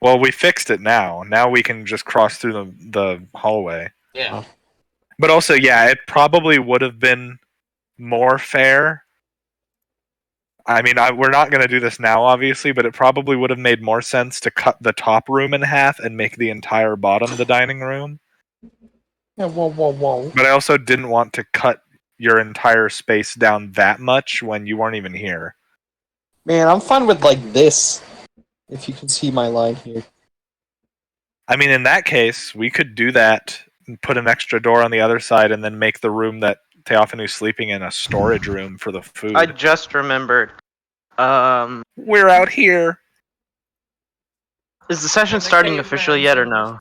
Well, we fixed it now. Now we can just cross through the hallway. Yeah. But also, yeah, it probably would have been more fair. I mean, we're not going to do this now, obviously, but it probably would have made more sense to cut the top room in half and make the entire bottom the dining room. Yeah, whoa. But I also didn't want to cut your entire space down that much when you weren't even here. Man, I'm fine with like this. If you can see my line here. I mean, in that case, we could do that and put an extra door on the other side and then make the room that Theophanu's sleeping in a storage room for the food. I just remembered. We're out here. Is the session starting officially yet or no?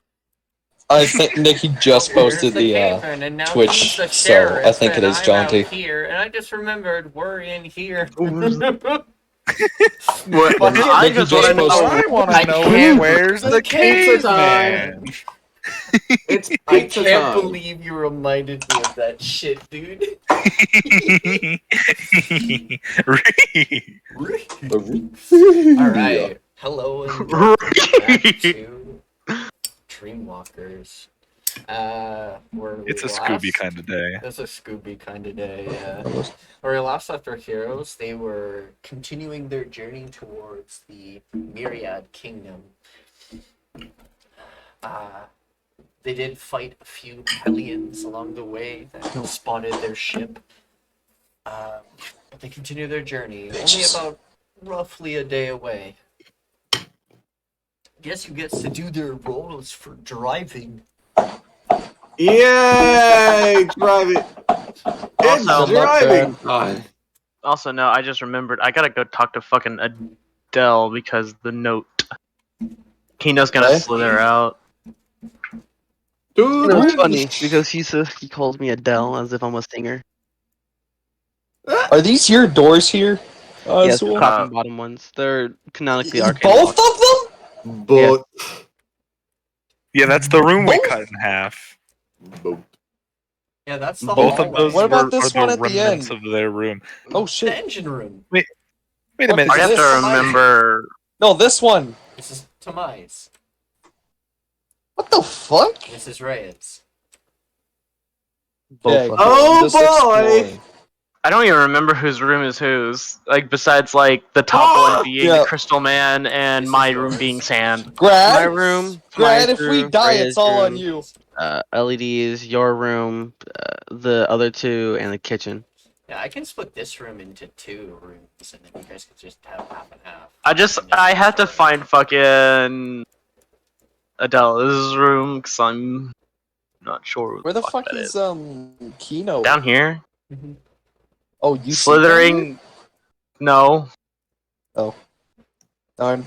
I think Nicky just posted the Twitch, so I think it is Jonty. Here, and I just remembered we're in here. I just want to know where's the caveman. I can't believe you reminded me of that shit, dude. Alright. Hello and welcome back to Dreamwalkers. It's a Scooby kind of day. It's a Scooby kind of day, yeah. Where we last left our heroes, they were continuing their journey towards the Myriad Kingdom. They did fight a few Hellions along the way that spotted their ship. But they continue their journey, only about roughly a day away. Guess who gets to do their roles for driving? Yay! Drive it! It's driving! Also, no, I just remembered. I gotta go talk to fucking Adele because the note. Kino's gonna slither out. Dude, You know, it's funny because he calls me Adele as if I'm a singer. Are these your doors here? Yes, Azule? the top and bottom ones. They're canonically arcane. Both of them? but Yeah, that's the room we cut in half. Yeah, that's the Both hallway. of those What about are this the one at the remnants end? of their room. Oh The shit. engine room. Wait a What minute. I have is to this? remember. No, this one. This is Tamai's. What the fuck? This is Reyes. Both Okay, of them. Oh, just boy! exploring. I don't even remember whose room is whose. Like, besides, like, the top one being Yeah. the Crystal Man and This my is room yours. being sand. Grad? My room. Grad, my if we room, die, Reyes' it's all on room, you. LEDs, your room, the other two, and the kitchen. Yeah, I can split this room into 2 rooms, and then you guys can just have half and half. I have to find fucking Adele's room because I'm not sure. Where the fuck that is Kino? Down here? Mhm. Oh, you Slithering. No. Darn.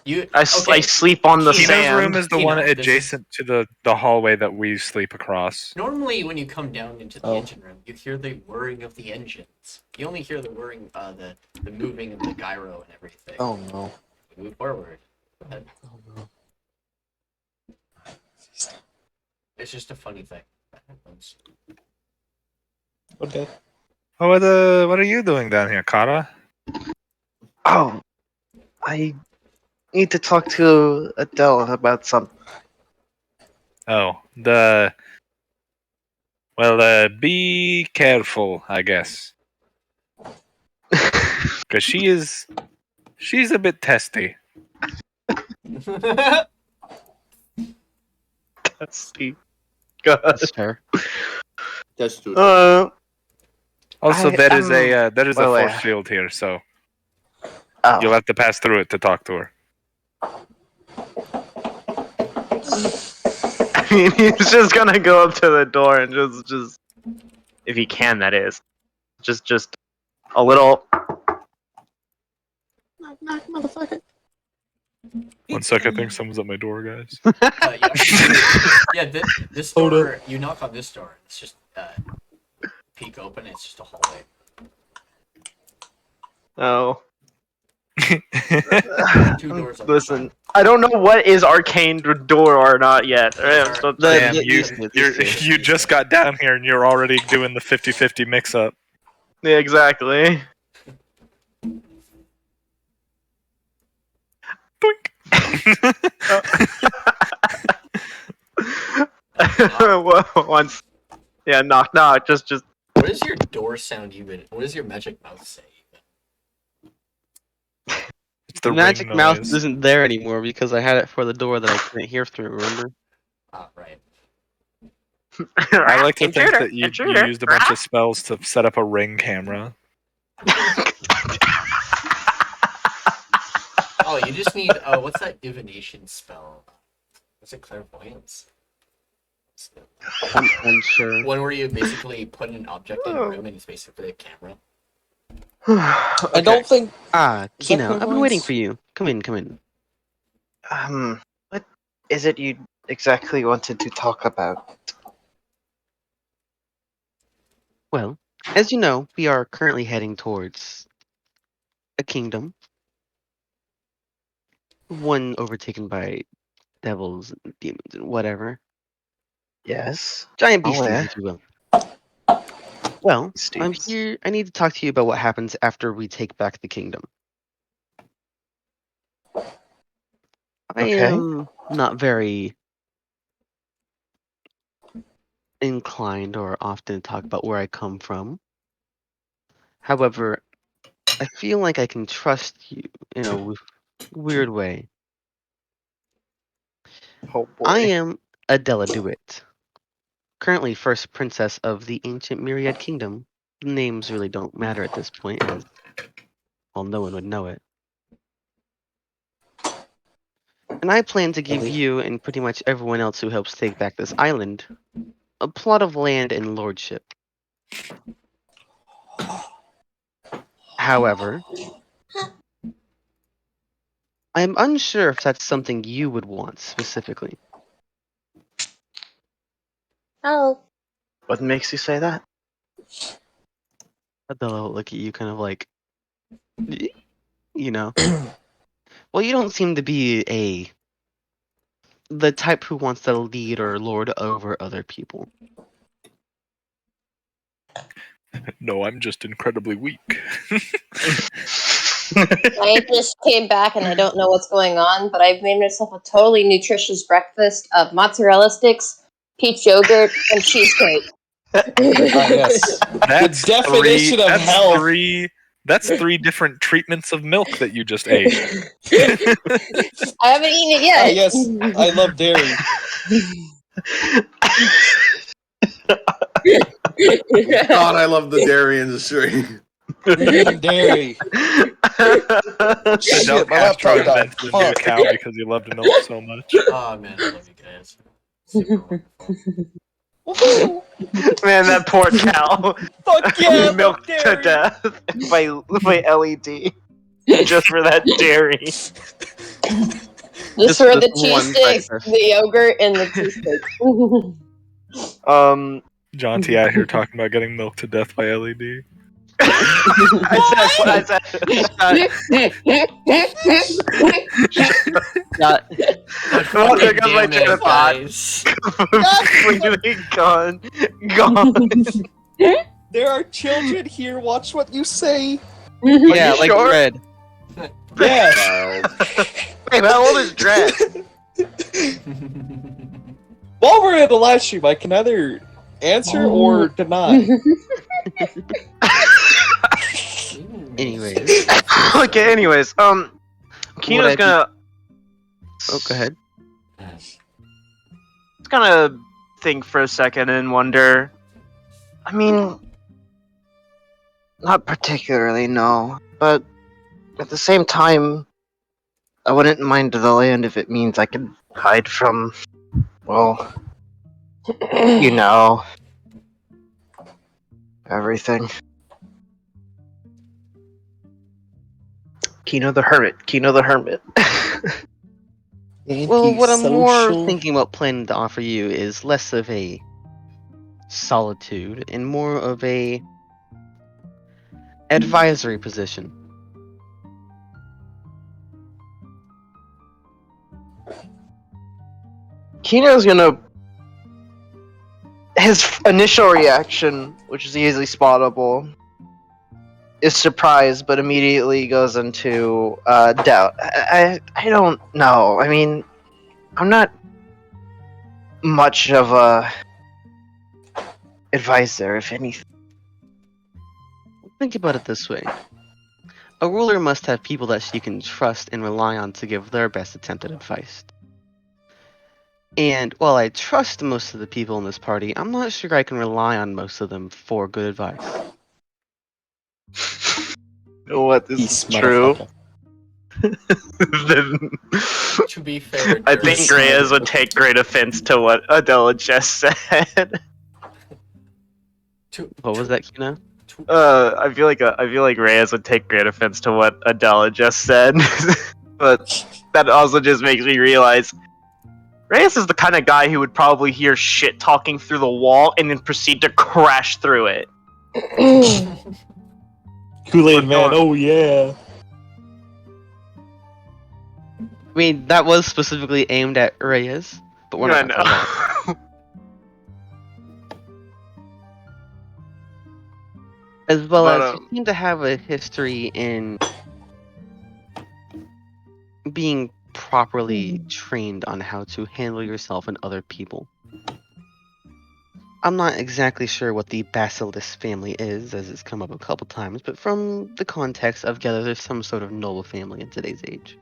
You, I okay, sleep on the Kino's sand. room is the Kino, one this is- adjacent to the hallway that we sleep across. normally when you come down into the Oh. engine room, you hear the whirring of the engines. You only hear the whirring, the moving of the gyro and everything. Oh no. Move forward. Go ahead. Oh no. It's just a funny thing. That happens. Okay. Oh, what are you doing down here, Kara? Oh, I need to talk to Adele about something. Oh, be careful, I guess, because she's a bit testy. That's the God. That's fair. that's true. Also, there is a wait. force field here, so Oh. you'll have to pass through it to talk to her. I mean, he's just gonna go up to the door and just if he can, that is, just a little. Knock, motherfucker. 1 second, I think someone's at my door, guys. Yeah, this door, you knock on this door, it's just peek open, it's just a hallway. Oh, 2 doors on listen, I don't know what is arcane door or not yet. Alright, I'm still Damn, the- you just got down here and you're already doing the 50-50 mix-up. yeah, exactly. Doink. Once, yeah, knock knock. Just. What does your door sound even? What does your magic mouth say? It's the Magic ring mouth noise. isn't there anymore because I had it for the door that I couldn't hear through. Remember? Ah, right. I like to think Intruder, that you intruder. used a bunch of spells to set up a ring camera. Oh, you just need. What's that divination spell? What's it? Clairvoyance. I'm unsure. One where you basically put an object in a room and it's basically a camera. I don't think. Ah, Is that Kino, I've been clairvoyance? waiting for you. Come in, come in. What is it you exactly wanted to talk about? Well, as you know, we are currently heading towards a kingdom. One overtaken by devils and demons and whatever. Yes. Giant Oh, beasties, yeah. if you will. Well, I'm Beasties. here. I need to talk to you about what happens after we take back the kingdom. I Okay. am not very inclined or often to talk about where I come from. However, I feel like I can trust you in a weird way. Oh boy. I am Adela DeWitt, currently first princess of the ancient Myriad Kingdom. Names really don't matter at this point, as well, no one would know it. And I plan to give you and pretty much everyone else who helps take back this island a plot of land and lordship. However, I'm unsure if that's something you would want specifically. Oh. What makes you say that? Adela will look at you kind of like, you know. Well, you don't seem to be the type who wants to lead or lord over other people. No, I'm just incredibly weak. I just came back and I don't know what's going on, but I've made myself a totally nutritious breakfast of mozzarella sticks, peach yogurt, and cheesecake. Yes. That's The definition of health. That's 3 different treatments of milk that you just ate. I haven't eaten it yet. Ah, yes, I love dairy. God, I love the dairy industry. Dairy. Shit, Adele my Castro laptop died. invented a new Fuck. cow because he loved milk so much. Oh man, I love you guys. Super Woohoo! Man, that poor cow. Fuck yeah, Milked milk to dairy. death by LED. Just for that dairy. Just Just for for the this one cheese sticks, breakfast. the yogurt, and the cheesesteak. Jonty out here talking about getting milked to death by LED. I said. Fucking there goes my damn train it, of thought. guys. Completely gone. There are children here. Watch what you say. Yeah, you like sure? Dread. Yes. Hey, how old is Dread? While we're in the live stream, I can either answer or deny. Anyways. Okay, anyways, Kino's gonna... Oh, go ahead. It's gonna think for a second and wonder... I mean... Not particularly, no. But at the same time, I wouldn't mind the land if it means I can hide from... Well... You know... Everything. Kino the Hermit. Kino the Hermit. Well, what I'm more thinking about planning to offer you is less of a solitude and more of a advisory position. Kino's gonna... His initial reaction, which is easily spottable, is surprised, but immediately goes into doubt. I don't know. I mean, I'm not much of a advisor, if anything. Think about it this way. A ruler must have people that she can trust and rely on to give their best attempt at advice. And while I trust most of the people in this party, I'm not sure I can rely on most of them for good advice. What this Peace, is true. motherfucker. To be fair, I during- think Reyes would take great offense to what Adela just said. What was that, Kino? I feel like Reyes would take great offense to what Adela just said, but that also just makes me realize Reyes is the kind of guy who would probably hear shit talking through the wall and then proceed to crash through it. Kool-Aid Man, oh yeah. I mean, that was specifically aimed at Reyes, but we're I not gonna talk about know. that. As well But, as you seem to have a history in being properly trained on how to handle yourself and other people. I'm not exactly sure what the Basilisk family is, as it's come up a couple times, but from the context I've gathered, there's some sort of noble family in today's age.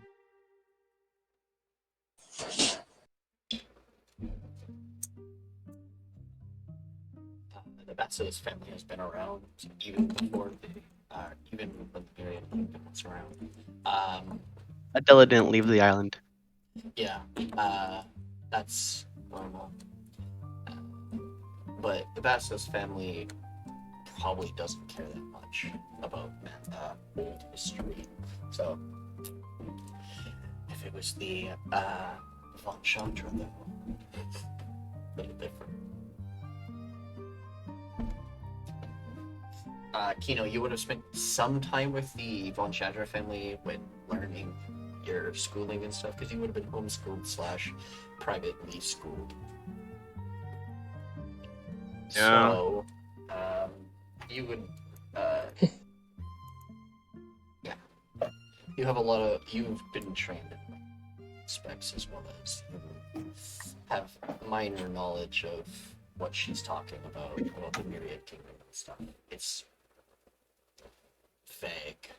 The Basilisk family has been around even before even when the period was around. Adela didn't leave the island. Yeah, that's normal. But the Basilisk family probably doesn't care that much about old history. So, if it was the Von Chandra, though, a little different. Kino, you would have spent some time with the Von Chandra family when learning your schooling and stuff, because you would have been homeschooled / privately schooled. Yeah. So, you would, yeah, you have you've been trained in specs as well as you have minor knowledge of what she's talking about the Myriad Kingdom and stuff. It's vague,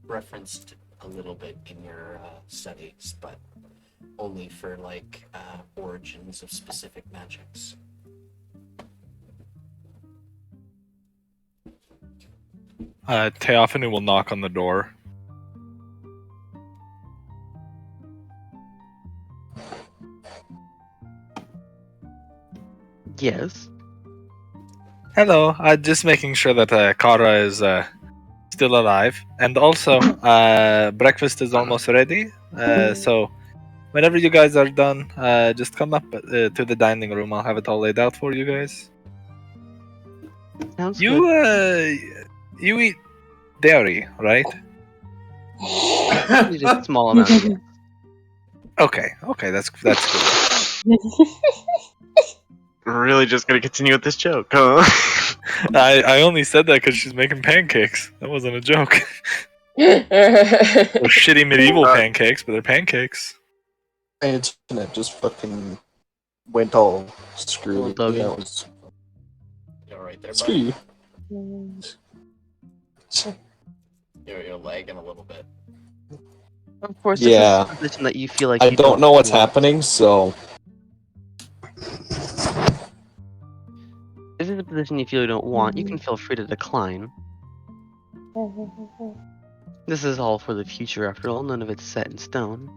referenced a little bit in your studies, but only for origins of specific magics. Theophanu will knock on the door. Yes. Hello, just making sure that Kara is still alive. And also, breakfast is almost ready. So, whenever you guys are done, just come up to the dining room. I'll have it all laid out for you guys. Sounds You, good. you eat dairy, right? Just a small amount. Yeah. Okay, that's good. We're really just gonna continue with this joke, huh? I only said that because she's making pancakes. That wasn't a joke. They're shitty medieval pancakes, but they're pancakes. Internet just fucking went all screwy. Well, That was You're right there, screwy. You're lagging a little bit. Of course, Yeah. if it's a position that you feel like I you don't know what's want- happening, so If it's a position you feel you don't want, you can feel free to decline. This is all for the future, after all. None of it's set in stone.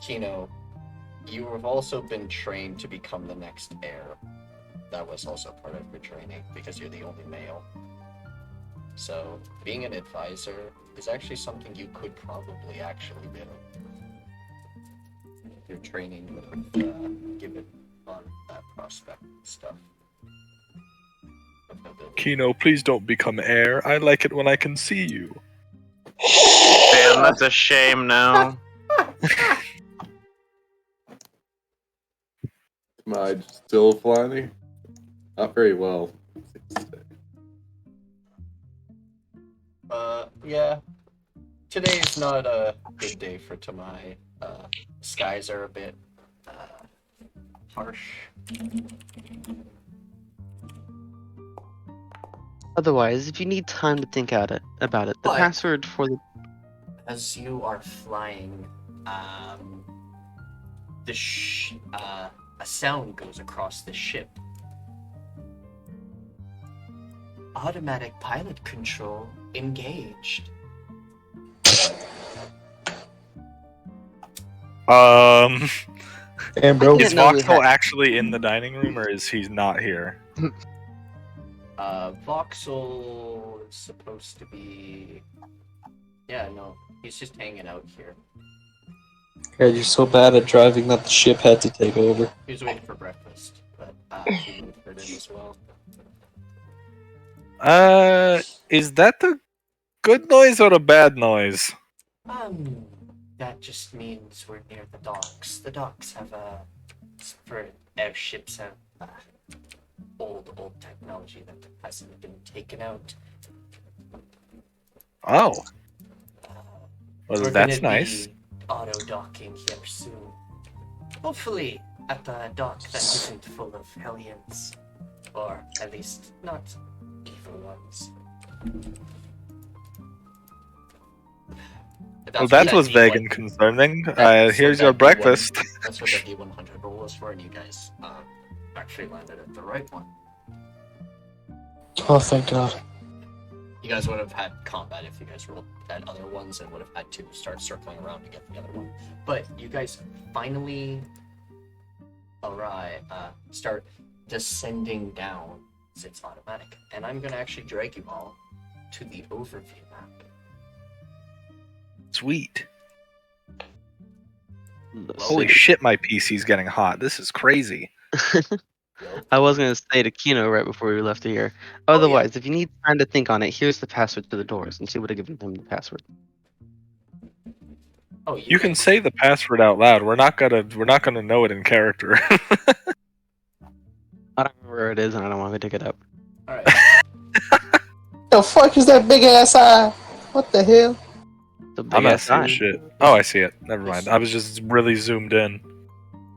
Kino, you have also been trained to become the next heir. That was also part of your training, because you're the only male. So, being an advisor is actually something you could probably actually do. Your training would given on that prospect and stuff. Kino, please don't become heir. I like it when I can see you. Damn, that's a shame now. Am I still flying? Not very well. Yeah. Today is not a good day for Tamai. Skies are a bit harsh. Otherwise, if you need time to think about it, the But- password for the As you are flying, a sound goes across the ship. Automatic pilot control engaged. Damn, bro. I Is didn't know we Voxel had- actually in the dining room, or is he not here? Voxel is supposed to be. Yeah, no, he's just hanging out here. God, you're so bad at driving that the ship had to take over. He was waiting for breakfast, but he would have heard it as well. Is that the good noise or a bad noise? That just means we're near the docks. The docks have for airships have old technology that hasn't been taken out. Oh, We're well, that's gonna nice. be auto docking here soon. Hopefully, at the dock that isn't full of hellions, or at least not evil ones. Well, that was vague and concerning. Here's your breakfast. That's what the D100 roll was for, and you guys actually landed at the right one. Oh, thank God. You guys would have had combat if you guys rolled that other ones and would have had to start circling around to get the other one. But you guys finally start descending down. It's automatic. And I'm going to actually drag you all to the overview map. Sweet. Let's Holy see. shit, my PC's getting hot. This is crazy. I was gonna say to Kino right before we left here. Otherwise, if you need time to think on it, here's the password to the doors, and she would have given him the password. Oh, You can say the password out loud. We're not gonna know it in character. I don't remember where it is, and I don't want to dig it up. Alright. The fuck is that big ass eye? What the hell? The big I'm not ass seeing eye. shit. Oh, I see it. Never mind. I was just really zoomed in.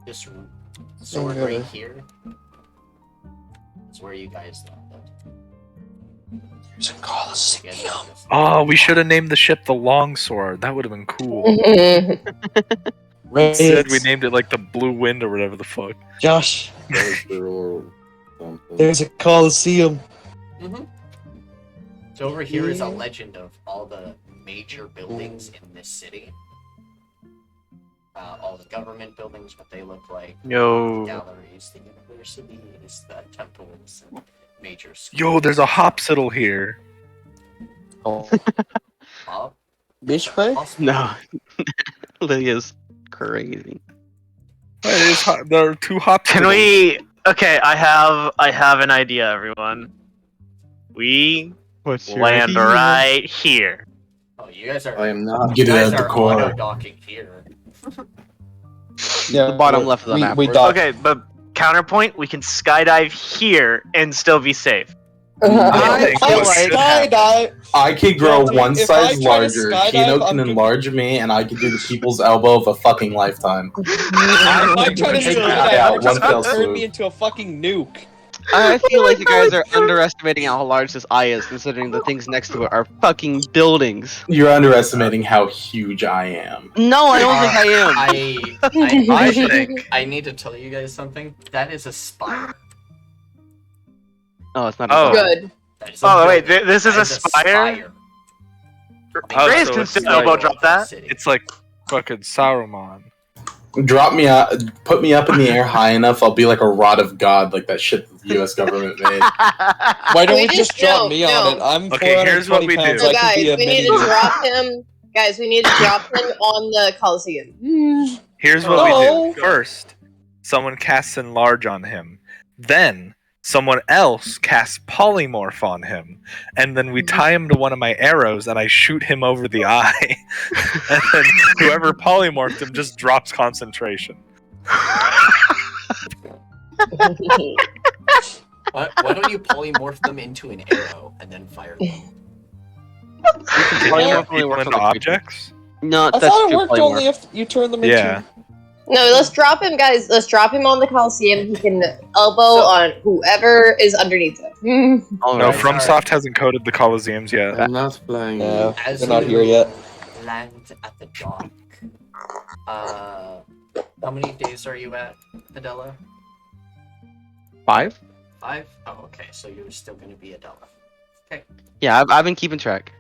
This sword right here is where you guys landed. There's a Colosseum. Oh, we should have named the ship the Longsword. That would have been cool. Reyes. Instead, we named it like the Blue Wind or whatever the fuck. Josh, Or something. there's a Colosseum. Mm-hmm. So over here is a legend of all the major buildings in this city. All the government buildings, what they look like. Yo. Galleries, the universities, the temples, and major schools. Yo, there's a Hopsiddle here. Oh, Bob? bitch play? No, Lydia's crazy. There are two Hopsiddles. Can we? Okay, I have an idea, everyone. We What's land right here. Oh, you guys are. I am not. Get it you guys at the are core. auto-docking here. Yeah, The bottom left of the map. We We're- dock. Okay, but counterpoint, we can skydive here and still be safe. I I feel like- skydive. I could grow Jonty, one if size I try to larger. skydive, Kino I'm can gonna- enlarge me, and I can do the people's elbow of a fucking lifetime. If I try to Take skydive, that out, you're one just gonna fell turn swoop. me into a fucking nuke. I feel like you guys are underestimating how large this eye is, considering the things next to it are fucking buildings. You're underestimating how huge I am. No, I don't think I am. I think I need to tell you guys something. That is a spire. Oh, it's not. Oh. Good. That is a Oh wait, building. this is That a spire. Oh, Reyes so can it's still like- elbow drop that. It's like fucking Saruman. Drop me out, put me up in the air high enough, I'll be like a rod of God, like that shit that the U.S. government made. Why don't We we just just drop don't, me on no. it? I'm Okay, here's what 420 we pounds. do. So I could guys, be a we need mini to nuke. drop him. Guys, we need to drop him on the Coliseum. Here's what Oh. we do. First, someone casts Enlarge on him. Then, someone else casts Polymorph on him. And then we tie him to one of my arrows and I shoot him over the eye. And then whoever polymorphed him just drops concentration. Why don't you polymorph them into an arrow and then fire them? Polymorph only People works into on the creature. objects? No, I that's thought it true. worked Polymorph. only if you turn them Yeah. into. No, let's drop him, guys. Let's drop him on the Coliseum. He can elbow on whoever is underneath him. All No, right. FromSoft hasn't coded the Coliseums yet. I'm not playing. No, As they're not you here yet. land at the dock. How many days are you at, Adela? 5? 5? Oh, okay. So you're still gonna be Adela. Yeah, I've been keeping track.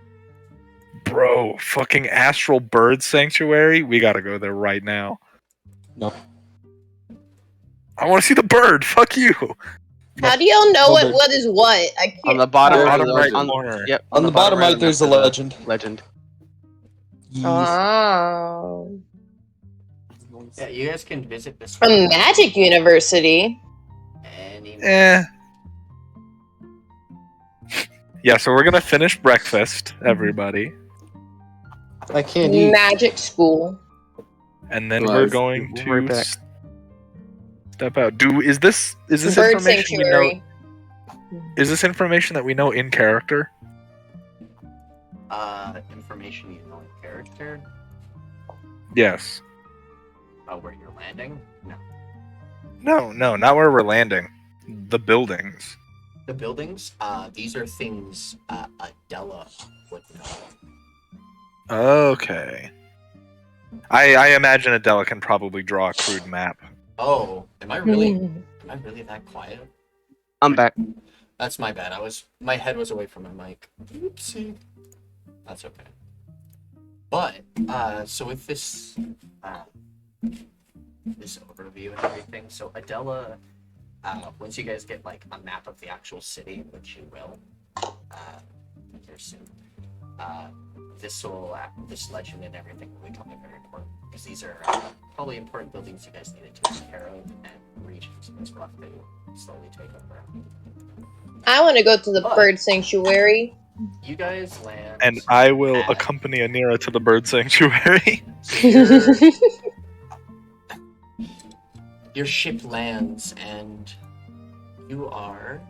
Bro, fucking Astral Bird Sanctuary? We gotta go there right now. No. I want to see the bird. Fuck you. How do y'all know Number- what is what? I can't. On the bottom, Bottom of the right on, corner. Yep. On the bottom right, there's a the legend. Legend. Oh. Yeah, you guys can visit this From Magic University. Eh. Yeah, so we're gonna finish breakfast, everybody, I can't eat. Magic School. and then Right. we're going Right to back. step out. Is this Bird information we know? Sanctuary. Is this information that we know in character? Information you know in character Yes. about where you're landing. No, No. not where we're landing. The buildings. The buildings. These are things Adela would know. Okay. I imagine Adela can probably draw a crude map. Oh, am I really that quiet? I'm back. That's my bad. My head was away from my mic. Oopsie. That's okay. But so with this this overview and everything, so Adela, once you guys get like a map of the actual city, which you will here soon, this legend and everything will become very important because these are probably important buildings you guys needed to take care of and regions that's rough to slowly take over. I want to go to the But- Bird Sanctuary. You guys land, And I will at- accompany Anira to the bird sanctuary. your ship lands and you are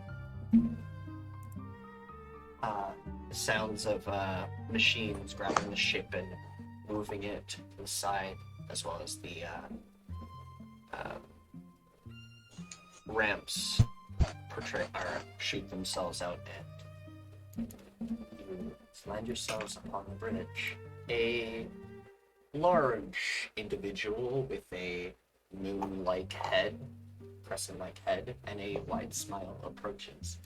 sounds of machines grabbing the ship and moving it to the side, as well as the ramps shoot themselves out, and you land yourselves upon the bridge. A large individual with a moon-like head, crescent-like head, and a wide smile approaches.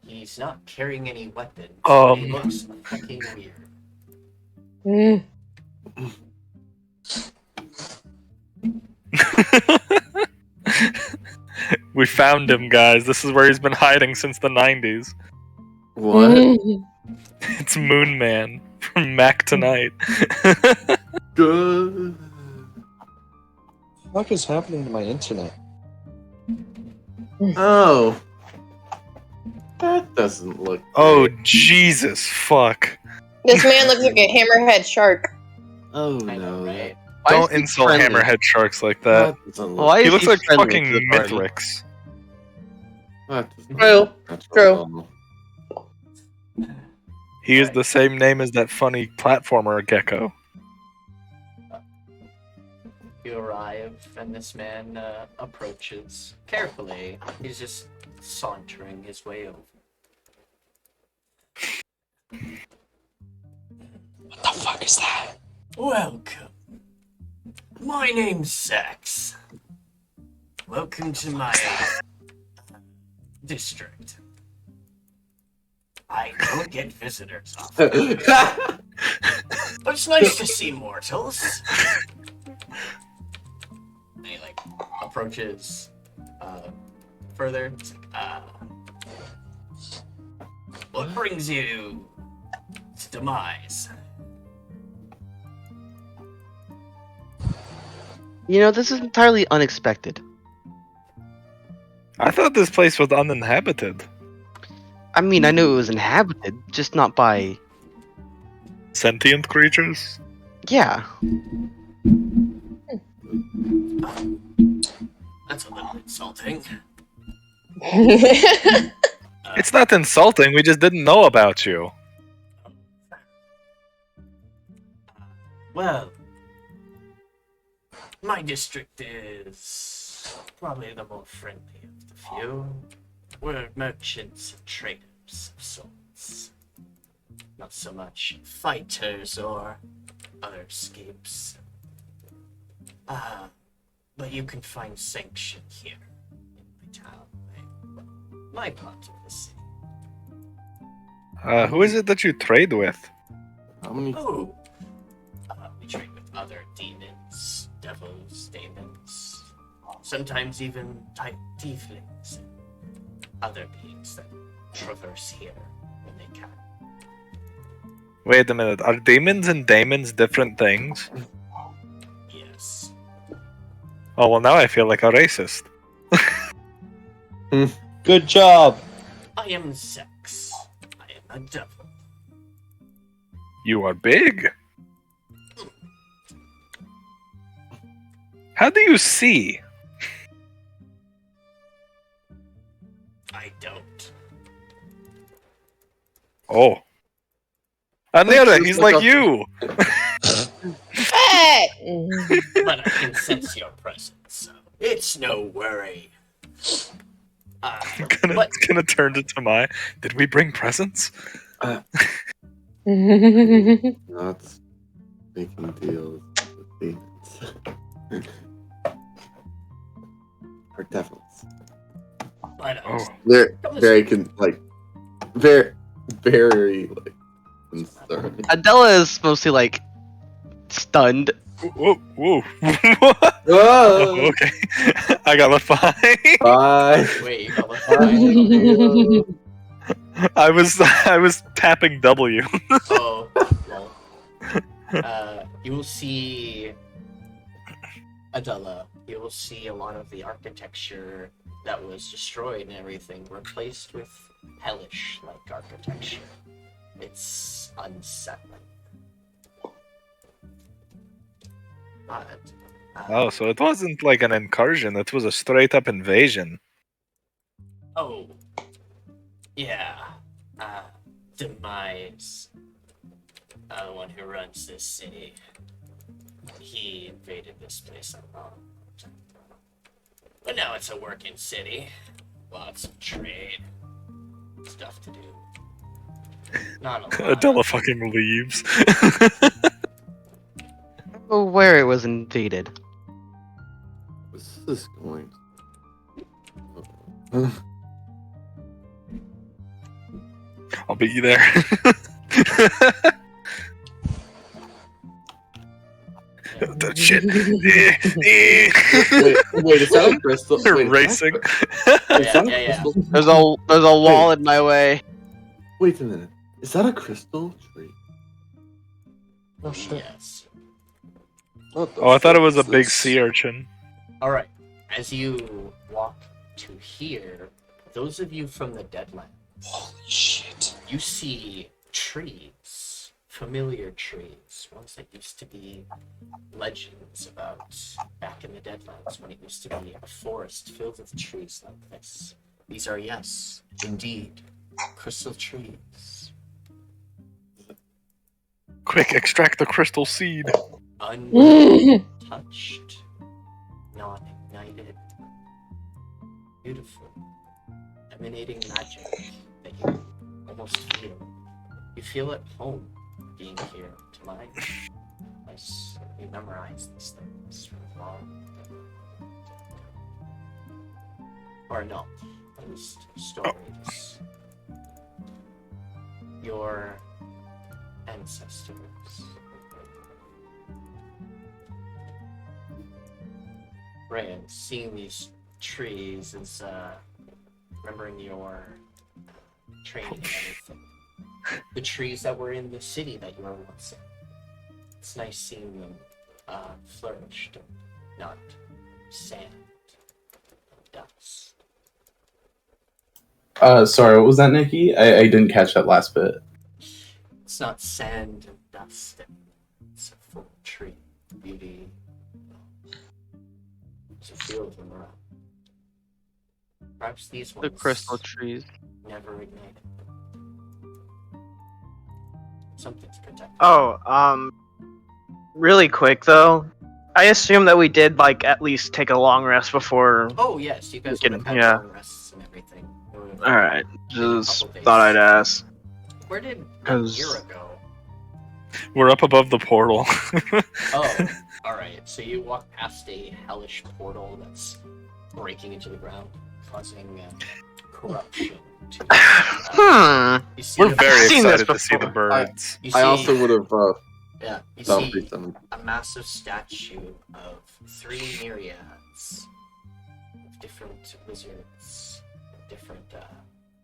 He's not carrying any weapons. He looks fucking weird. We found him, guys. This is where he's been hiding since the 90s. What? It's Moon Man from Mac Tonight. Good. What is happening to my internet? Oh. That doesn't look. Oh, Jesus, fuck. This man looks like a hammerhead shark. Oh I know, no. right? Why Don't is he insult friendly? hammerhead sharks like that. That doesn't look. Why He is looks like friendly fucking to the party? Mithrix. That doesn't True. look natural True. at all. He is the same name as that funny platformer gecko. You arrive, and this man approaches carefully. He's just sauntering his way over. What the fuck is that? Welcome. My name's Sax. Welcome to my district. I don't get visitors often, but it's nice to see mortals. And he approaches further. It's what brings you to demise? You know, this is entirely unexpected. I thought this place was uninhabited. I mean, I knew it was inhabited, just not by... Sentient creatures? Yeah. That's a little insulting. It's not insulting. We just didn't know about you. Well, my district is probably the more friendly of the few. We're merchants and traders of sorts. Not so much fighters or other escapes. But you can find sanction here in my town, my part of the city. Who is it that you trade with? How many? Oh, we trade with other demons, devils, demons, sometimes even tieflings, and other beings that traverse here when they can. Wait a minute. Are demons and daemons different things? Yes. Oh, well, now I feel like a racist. Good job. I am Zex. I am a devil. You are big. How do you see? I don't. Oh. Anira, he's like you! Hey! But I can sense your presence, so it's no worry. Gonna turn to Tamai. Did we bring presents? Not making deals with demons. Or devils. But, Oh. They're very very concerned. Adela is mostly like stunned. Whoa, whoa. Whoa! Okay. I got left behind. Bye. Wait, you got left behind? I was tapping W. Oh, well. You will see Adela. You will see a lot of the architecture that was destroyed and everything replaced with hellish-like architecture. It's unsettling. But, Oh, so it wasn't like an incursion, it was a straight up invasion. oh, yeah. Demise, the one who runs this city, he invaded this place a long time ago. But now it's a working city. Lots of trade. Stuff to do. Not a lot. Adela fucking leaves. Where it was invaded. What's this going? I'll beat you there. Shit. Wait, is that a crystal? They're Wait, racing. Is that a Yeah. crystal? There's a wall in my way. Wait a minute. Is that a crystal tree? Oh shit. Yes. What the Oh, I thought it fuck was a is big this? sea urchin. Alright. As you walk to here, those of you from the Deadlands, Holy shit. you see trees, familiar trees, ones that used to be legends about back in the Deadlands when it used to be a forest filled with trees like this. These are, yes, indeed, crystal trees. Quick, extract the crystal seed. Untouched, non-ignited, beautiful, emanating magic that you almost feel. You feel at home being here to mine. As you memorize these things from long. Or no, at least stories. Your ancestors. Reyes, seeing these trees is remembering your training and everything. The trees that were in the city that you were once in. It's nice seeing them flourished and not sand and dust. Sorry, what was that, Nikki? I didn't catch that last bit. It's not sand and dust anymore. It's a full tree. Beauty. There's a few of them around. Perhaps these The ones crystal trees. never ignited. Something's protected. Oh, really quick though. I assume that we did like at least take a long rest before. Oh yes, you guys would have had Yeah. long rests and everything. All right, Maybe a just couple days. thought I'd ask. Where did 'Cause- Anira go? We're up above the portal. Oh, alright. So you walk past a hellish portal that's breaking into the ground, causing corruption to. You see We're very seen this excited to see the before. birds. You I see, also would have yeah, you found see them. a massive statue of 3 myriads of different wizards, different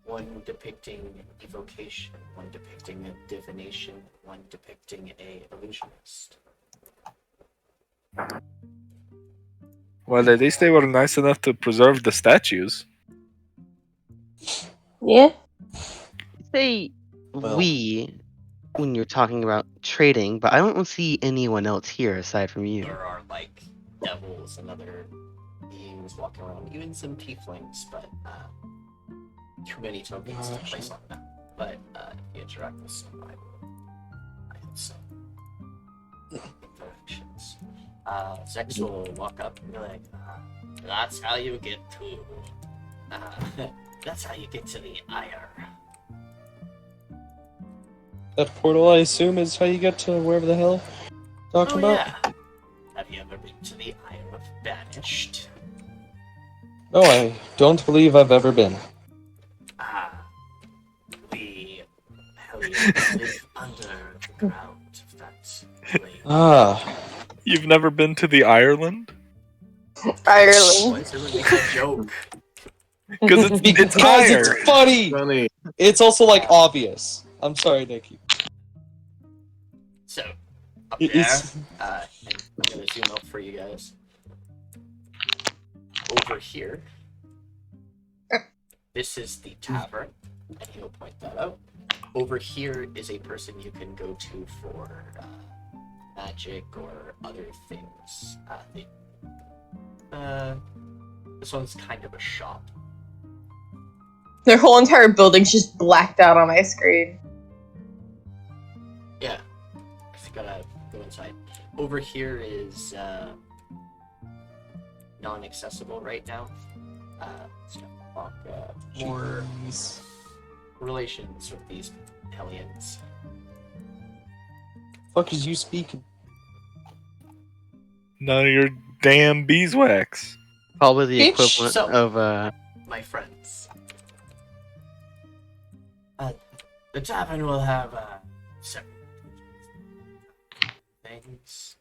one depicting evocation, one depicting a divination, one depicting a illusionist. Well, at least they were nice enough to preserve the statues. Yeah. Say Well. we when you're talking about trading, but I don't see anyone else here aside from you. There are like devils and other beings walking around, even some tieflings, but too many tokens to place on them. But if you interact with some, I have some interactions. Zex will walk up and be like, "That's how you get to. That's how you get to the Ire." That portal, I assume, is how you get to wherever the hell you're talking about? Yeah. Have you ever been to the Ire of Banished? No, I don't believe I've ever been. We Hellions live under the ground of that place. Ah, You've never been to the Ireland? Ireland. Why does everyone make a joke? Because it's because iron. it's funny! Funny. It's also, like, obvious. I'm sorry, Nikki. So, up It there, is- and I'm gonna zoom out for you guys. Over here, this is the tavern, and he'll point that out. Over here is a person you can go to for magic or other things. This one's kind of a shop. Their whole entire building's just blacked out on my screen. Yeah, just gotta go inside. Over here is non-accessible right now. It's gonna walk more Jeez. relations with these Hellions. Fuck is you speaking? None of your damn beeswax. Probably the Bitch, equivalent so- of My friends, the tavern will have several things.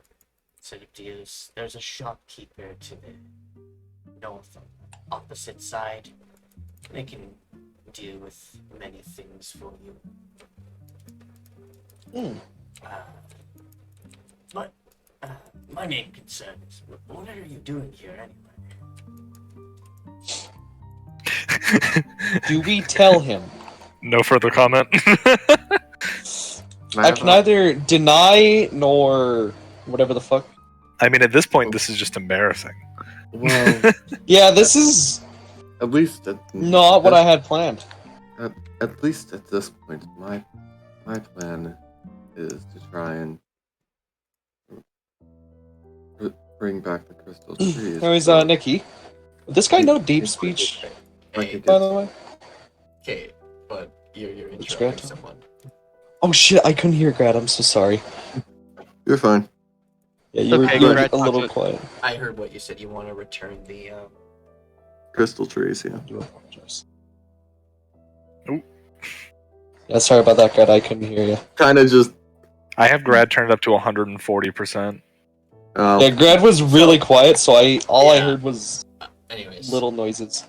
Set of deals. There's a shopkeeper to the north, opposite side. They can deal with many things for you. But my main concern is, what are you doing here anyway? Do we tell him? No further comment. I can neither deny nor whatever the fuck. I mean, at this point, this is just embarrassing. Well, Yeah, this is at least not what I had planned. At least at this point, my plan is to try and bring back the crystal trees. Anyways, Nikki, would this guy know deep speech, Like Hey, it by gets- the way? okay, but you're It's interrupting Grad. someone. Oh shit, I couldn't hear Grad, I'm so sorry. You're fine. Yeah, you were Okay, being Grad, a little talk to- quiet. I heard what you said. You want to return the Crystal trees, yeah. I do apologize. Oop. Yeah, sorry about that, Grad, I couldn't hear you. Kind of just. I have Grad turned up to 140%. Yeah, Grad was really quiet, so all I Yeah. heard was anyways. little noises.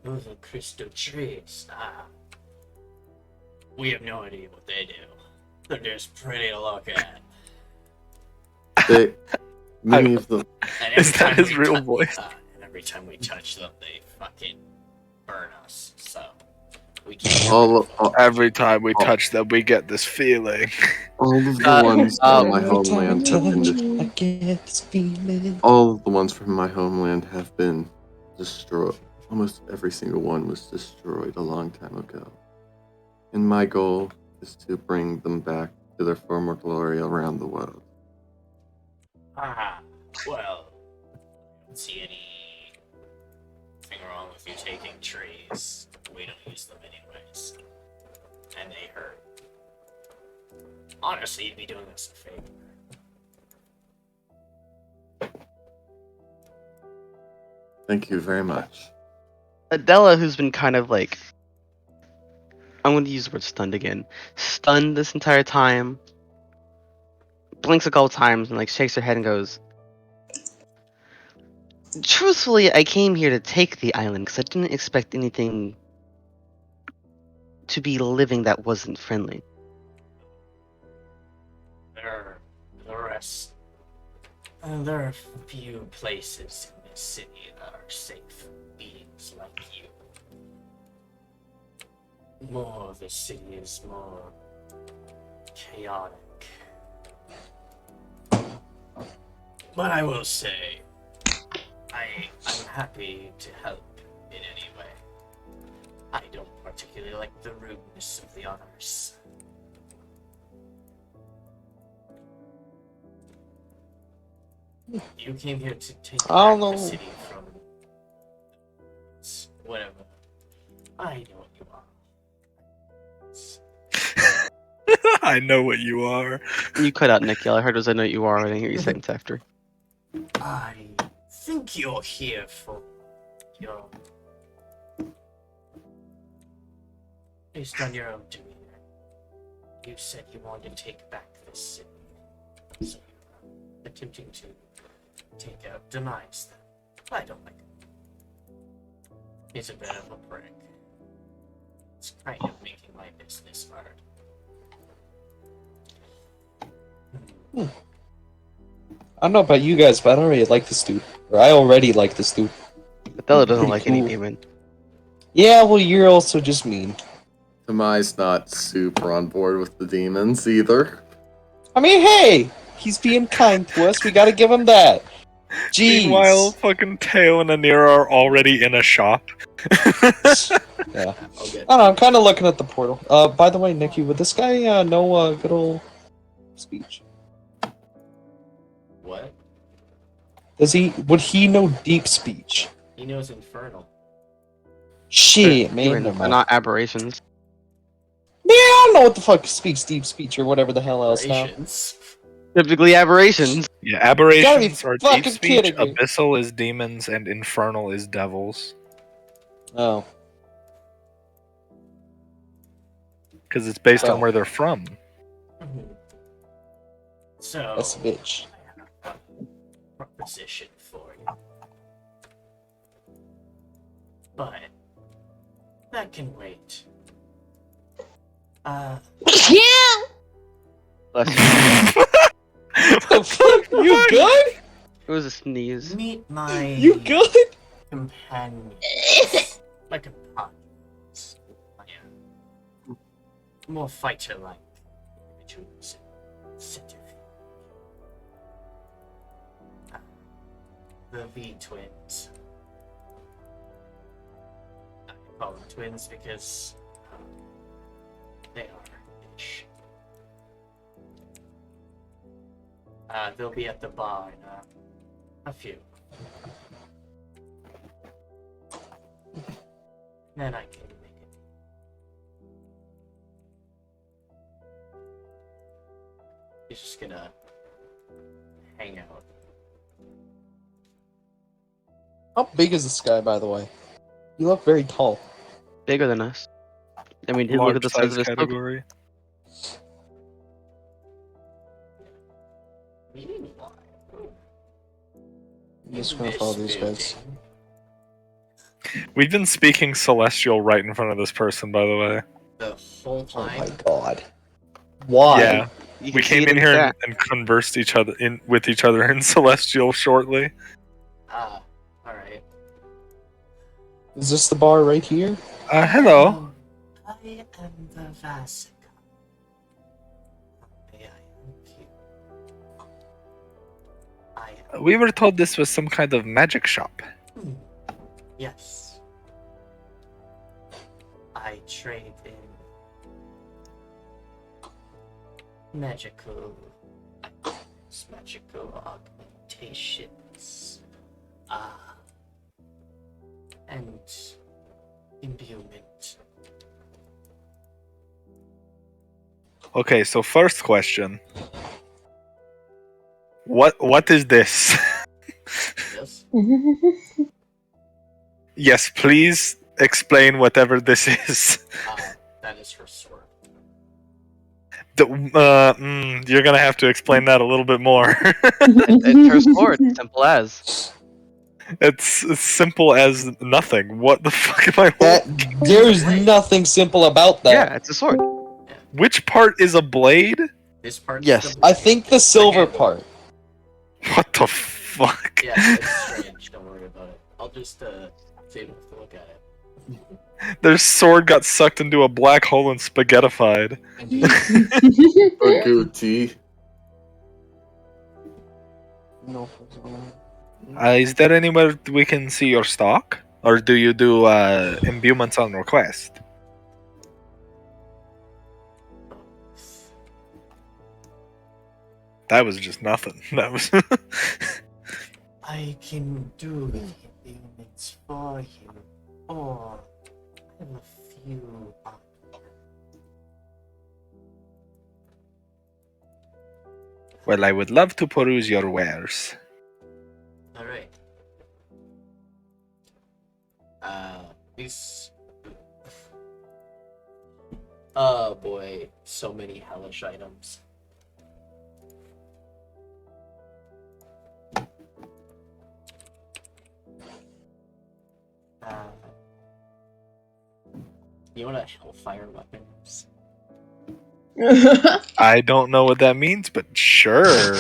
Those are crystal trees. We have no idea what they do. They're just pretty to look at. Many of them. And Is every that time his we real tou- voice? and every time we touch them, they fucking burn us. So we can't. All Every time we touch them, we get this feeling. of the ones from my Every homeland time have I touch been you, I get this feeling. all of the ones from my homeland have been destroyed. almost every single one was destroyed a long time ago. And my goal is to bring them back to their former glory around the world. Ah, well, I don't see anything wrong with you taking trees. We don't use them anyways. And they hurt. Honestly, you'd be doing us a favor. Thank you very much. Adela, who's been kind of like, I'm going to use the word stunned again, stunned this entire time, blinks a couple times and like shakes her head and goes, truthfully, I came here to take the island because I didn't expect anything to be living that wasn't friendly. There are a few places in this city that are safe for beings like you. More of the city is more chaotic. But I will say, I'm happy to help in any way. I don't particularly like the rudeness of the others. You came here to take back the city from whatever. I know what you are. I know what you are. You cut out Nick. All I heard was I know you are. I didn't hear your sentence after. I think you're here for your... Based on your own demeanor, you said you wanted to take back this city. So you're attempting to take out, demise them. I don't like it. He's a bit of a prick. It's kind of making my business hard. I don't know about you guys, but I already like this dude. Or I already like this dude. Adela doesn't Pretty like any cool. demon. Yeah, well, you're also just mean. Tamai's not super on board with the demons either. I mean, hey! He's being kind to us. We gotta give him that. Jeez. Meanwhile, fucking Teo and Anira are already in a shop. Yeah. I don't know, I'm kind of looking at the portal. By the way, Nikki, would this guy know good old speech? What? Would he know deep speech? He knows Infernal. Shit, man. Demon, never but mind. not aberrations. Yeah, I don't know what the fuck speaks deep speech or whatever the hell else now. Operations. Typically aberrations. Yeah, You gotta be aberrations are fucking deep speech, kidding me. abyssal is demons, and infernal is devils. Oh. Because it's based Oh. on where they're from. So, That's a bitch. I have a proposition for you. But that can wait. Yeah. Bless you. The fuck? You good? It was a sneeze. Meet my You good? companion. My companions. My more fighter-like individuals. The V-twins. I call them twins because they are-ish. They'll be at the bar in a few. Then I can make it. He's just gonna hang out. How big is this guy, by the way? You look very tall. Bigger than us. I mean, look at the size of his cloak. category. Meanwhile, I'm just gonna follow these guys. We've been speaking celestial right in front of this person, by the way. the whole Oh time. my god. Why? Yeah, You we can see came it in the here chat. and conversed with each other in celestial shortly. Alright. Is this the bar right here? Hello. I am the Vasica. May I help you? I am. We were told this was some kind of magic shop. Yes. I trade in magical augmentations, and imbuement. Okay, so first question. What is this? Yes. Yes, please explain whatever this is. That is her sword. You're gonna have to explain that a little bit more. It's her sword, simple as. It's as simple as nothing. What the fuck am I That holding? there's nothing simple about that. Yeah, it's a sword. Which part is a blade? This part. Yes. I think the silver part. What the fuck? Yeah, it's strange. Don't worry about it. I'll just save it to look at it. Their sword got sucked into a black hole and spaghettified. A goatee. No. Is there anywhere we can see your stock? Or do you do imbuements on request? That was just nothing. That was. I can do the imbuements for you, or I have a few. Well, I would love to peruse your wares. All right. These. Oh boy, so many hellish items. You want a hellfire weapons? I don't know what that means, but sure.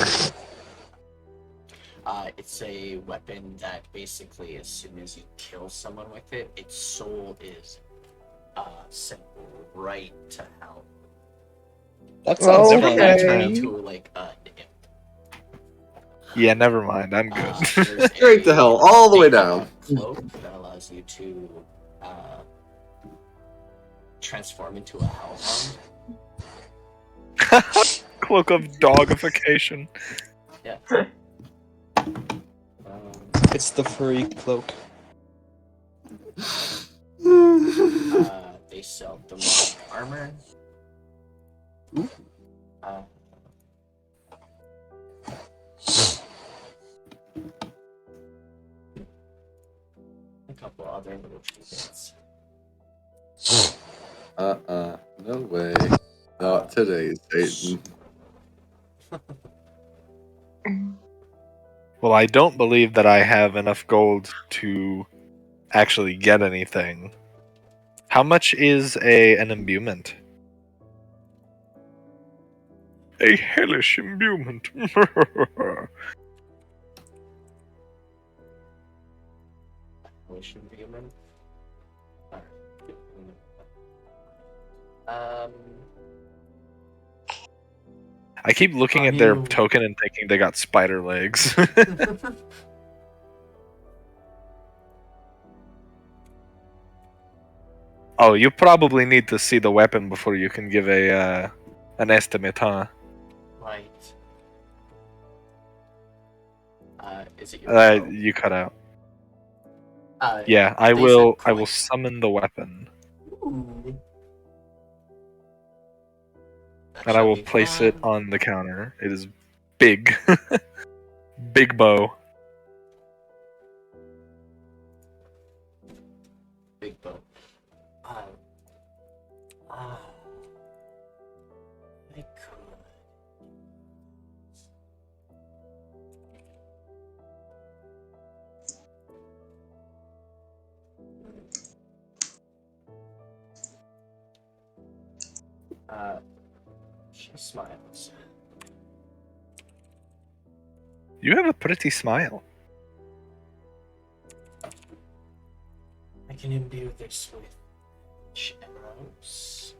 It's a weapon that basically, as soon as you kill someone with it, its soul is sent right to hell. That sounds Never fun. mind. Turn into like imp. Yeah, never mind. I'm good. There's Straight to hell, all the way down. Cloak that allows you to transform into a hellhound. Cloak of dogification. Yeah. It's the furry cloak. They sell demonic armor. A couple other little trinkets. No way. Not today, Satan. Well, I don't believe that I have enough gold to actually get anything. How much is an imbuement? A hellish imbuement. Wish imbuement. I keep looking at their token and thinking they got spider legs. Oh, you probably need to see the weapon before you can give an estimate, huh? Right. Is it your bow? You cut out. Yeah, I they will. said I will quite. summon the weapon, Ooh. That and I shall will be place it fun. on the counter. It is big, big bow. Big bow. I could. She smiles. You have a pretty smile. I can imbue this with arrows.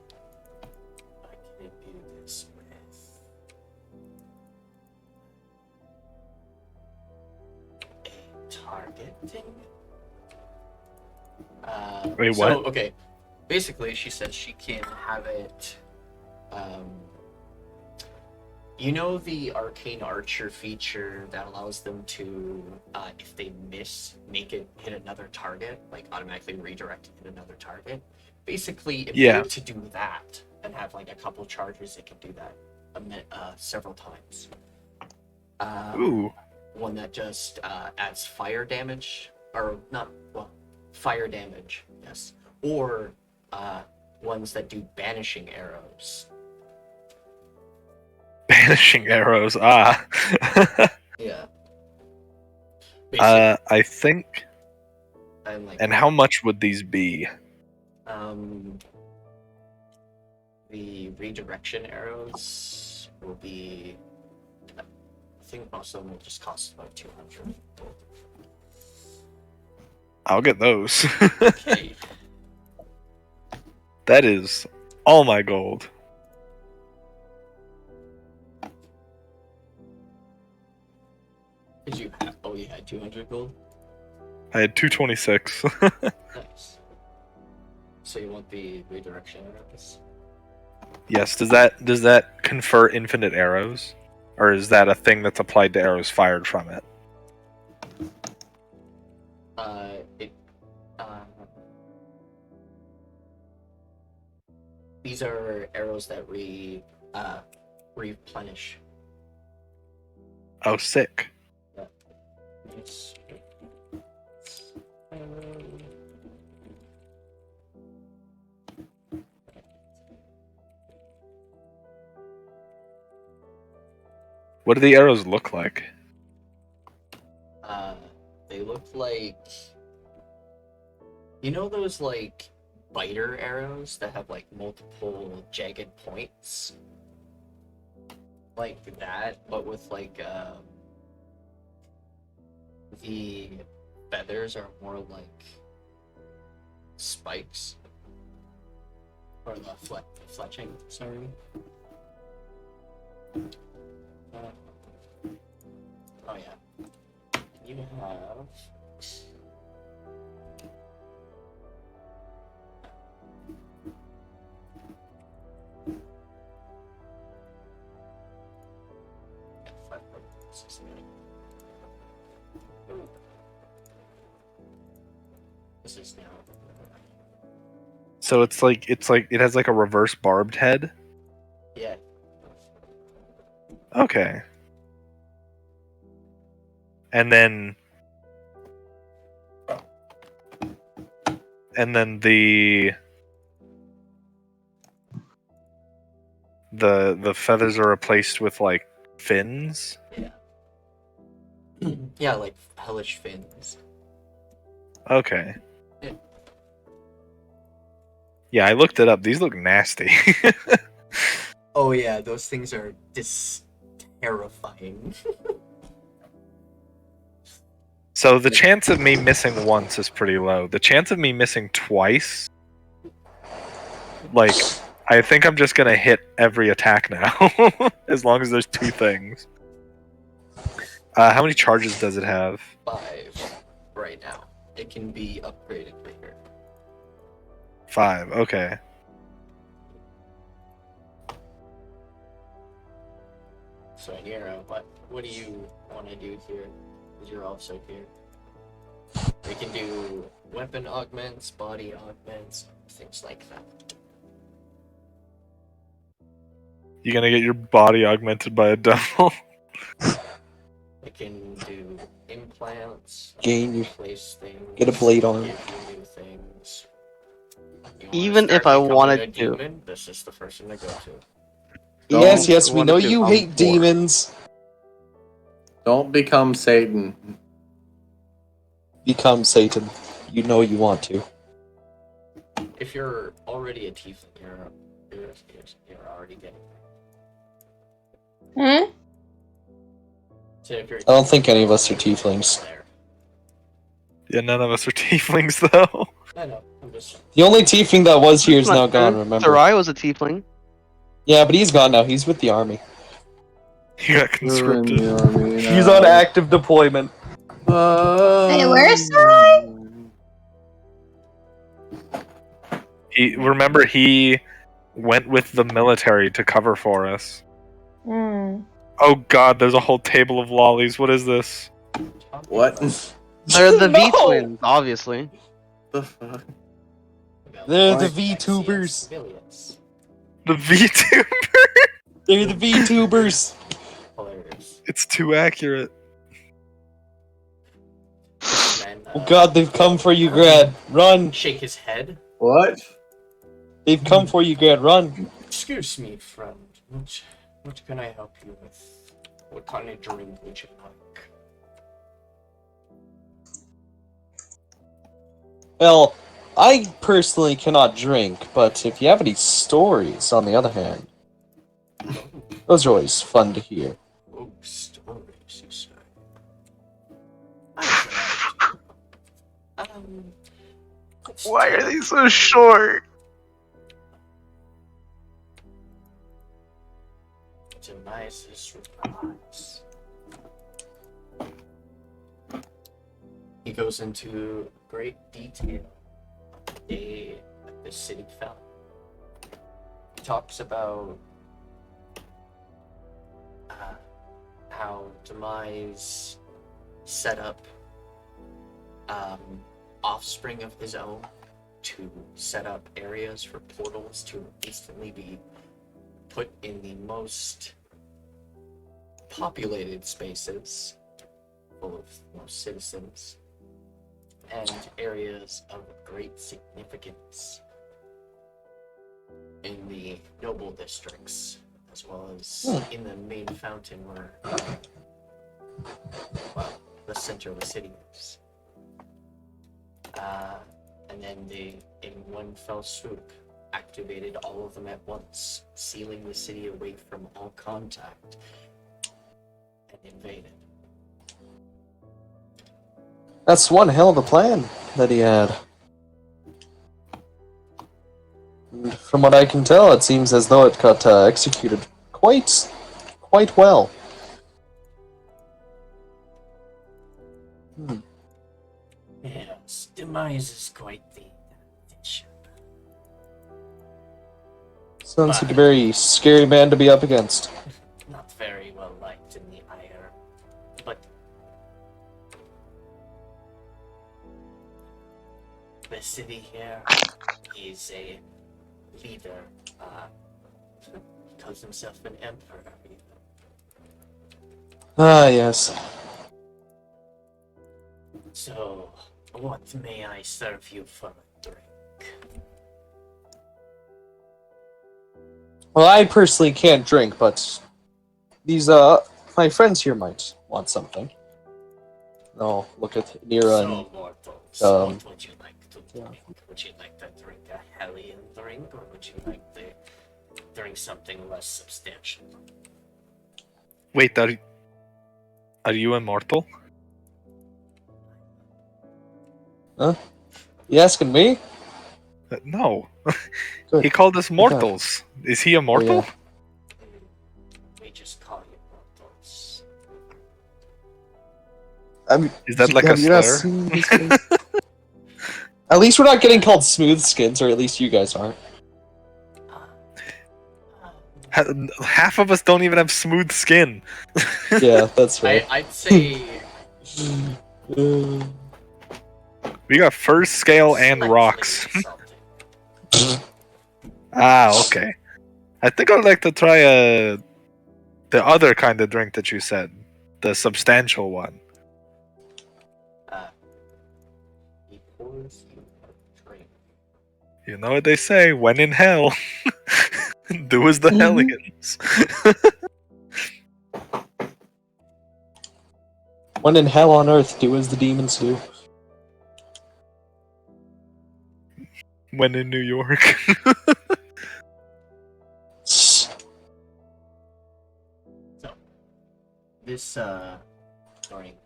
I can imbue this with a target thing. Wait, so, what? okay. basically, she says she can have it. You know the arcane archer feature that allows them to, if they miss, make it hit another target, like automatically redirect it hit another target. Basically, if they were to do that and have like a couple charges, it can do that several times. Ooh. One that just adds fire damage, or not, well, fire damage, yes. Or ones that do banishing arrows. Banishing arrows, ah. Yeah. I think. And, and how much would these be? The redirection arrows will be. I think most of them will just cost about 200. I'll get those. Okay. That is all my gold. Did you have? Oh, you had 200 gold. I had 226. Nice. So you want the redirection arrows? Yes. Does that confer infinite arrows, or is that a thing that's applied to arrows fired from it? These are arrows that replenish. Oh, sick. Yes. What do the arrows look like? They look like, you know those like biter arrows that have like multiple jagged points? Like that, but with like the feathers are more like spikes. Or the fletching, sorry. Oh yeah. You have this is now. So it's like it has like a reverse barbed head. Yeah. Okay. And then the feathers are replaced with like fins. Yeah. Yeah, like hellish fins. Okay. Yeah. Yeah, I looked it up. These look nasty. Oh yeah, those things are terrifying. So the chance of me missing once is pretty low. The chance of me missing twice, like, I think I'm just gonna hit every attack now, as long as there's two things. How many charges does it have? 5 right now. It can be upgraded later. 5, okay. So Anira, what do you want to do here? Because you're also here. We can do weapon augments, body augments, things like that. You gonna get your body augmented by a devil? We can do implants, Gain you. replace things, Get a blade arm. give you new things. You wanna Even start if I becoming wanted a to. demon, this is the person to go to. Yes, yes, we wanted know to you hate for. demons. Don't become Satan. Become Satan. You know you want to. If you're already a tiefling, you're already getting Hmm? So if you're I don't think any of us are tieflings. there. Yeah, none of us are tieflings though. I know, I'm just The only tiefling that was here is now Not gone, true. remember? Therai was a tiefling. Yeah, but he's gone now. He's with the army. You got conscripted. He's on active deployment. Hey, where's Therai? He went with the military to cover for us. Mm. Oh god, there's a whole table of lollies. What is this? What? They're the No! V-twins, obviously. The fuck? They're the XCS VTubers. civilians. The VTuber? They're the VTubers. Hilarious. It's too accurate. Man, Oh god, they've come for you, Grad. Run. shake his head. What? They've come for you, Grad. Run. Excuse me, friend. What can I help you with? What kind of drink would you like? Well, I personally cannot drink, but if you have any stories, on the other hand, those are always fun to hear. Oh, stories, you say. Why are they so short? Demise's replies. He goes into great detail on the day that the city fell. He talks about how Demise set up offspring of his own to set up areas for portals to instantly be put in the most populated spaces full of most citizens and areas of great significance in the noble districts, as well as in the main fountain where, well, the center of the city is. And then they, in one fell swoop, activated all of them at once, sealing the city away from all contact, and invaded. That's one hell of a plan that he had. And from what I can tell, it seems as though it got executed quite well. Yes, Demise is quite the bishop. Sounds like a very scary man to be up against. Not very well liked in the Ire, but the city here is a leader. He calls himself an emperor. Ah, yes. So, what may I serve you for a drink? Well, I personally can't drink, but these, my friends here might want something. Oh, look at Anira and... Mortals, what would you like to drink? Would you like to drink a Hellion drink, or would you like to drink something less substantial? Wait, are you immortal? Huh? You asking me? No. Good. He called us mortals. Is he immortal? Yeah. We just call you mortals. I mean, Is that like a have you not slur? seen these guys? At least we're not getting called smooth skins, or at least you guys aren't. Half of us don't even have smooth skin. Yeah, that's right. I'd say We got fur, scale, and slightly rocks. insulting. Okay. I think I'd like to try the other kind of drink that you said. The substantial one. He pours you a drink. You know what they say, when in hell, do as the Hellions. When in hell on earth, do as the demons do. When in New York. This drink,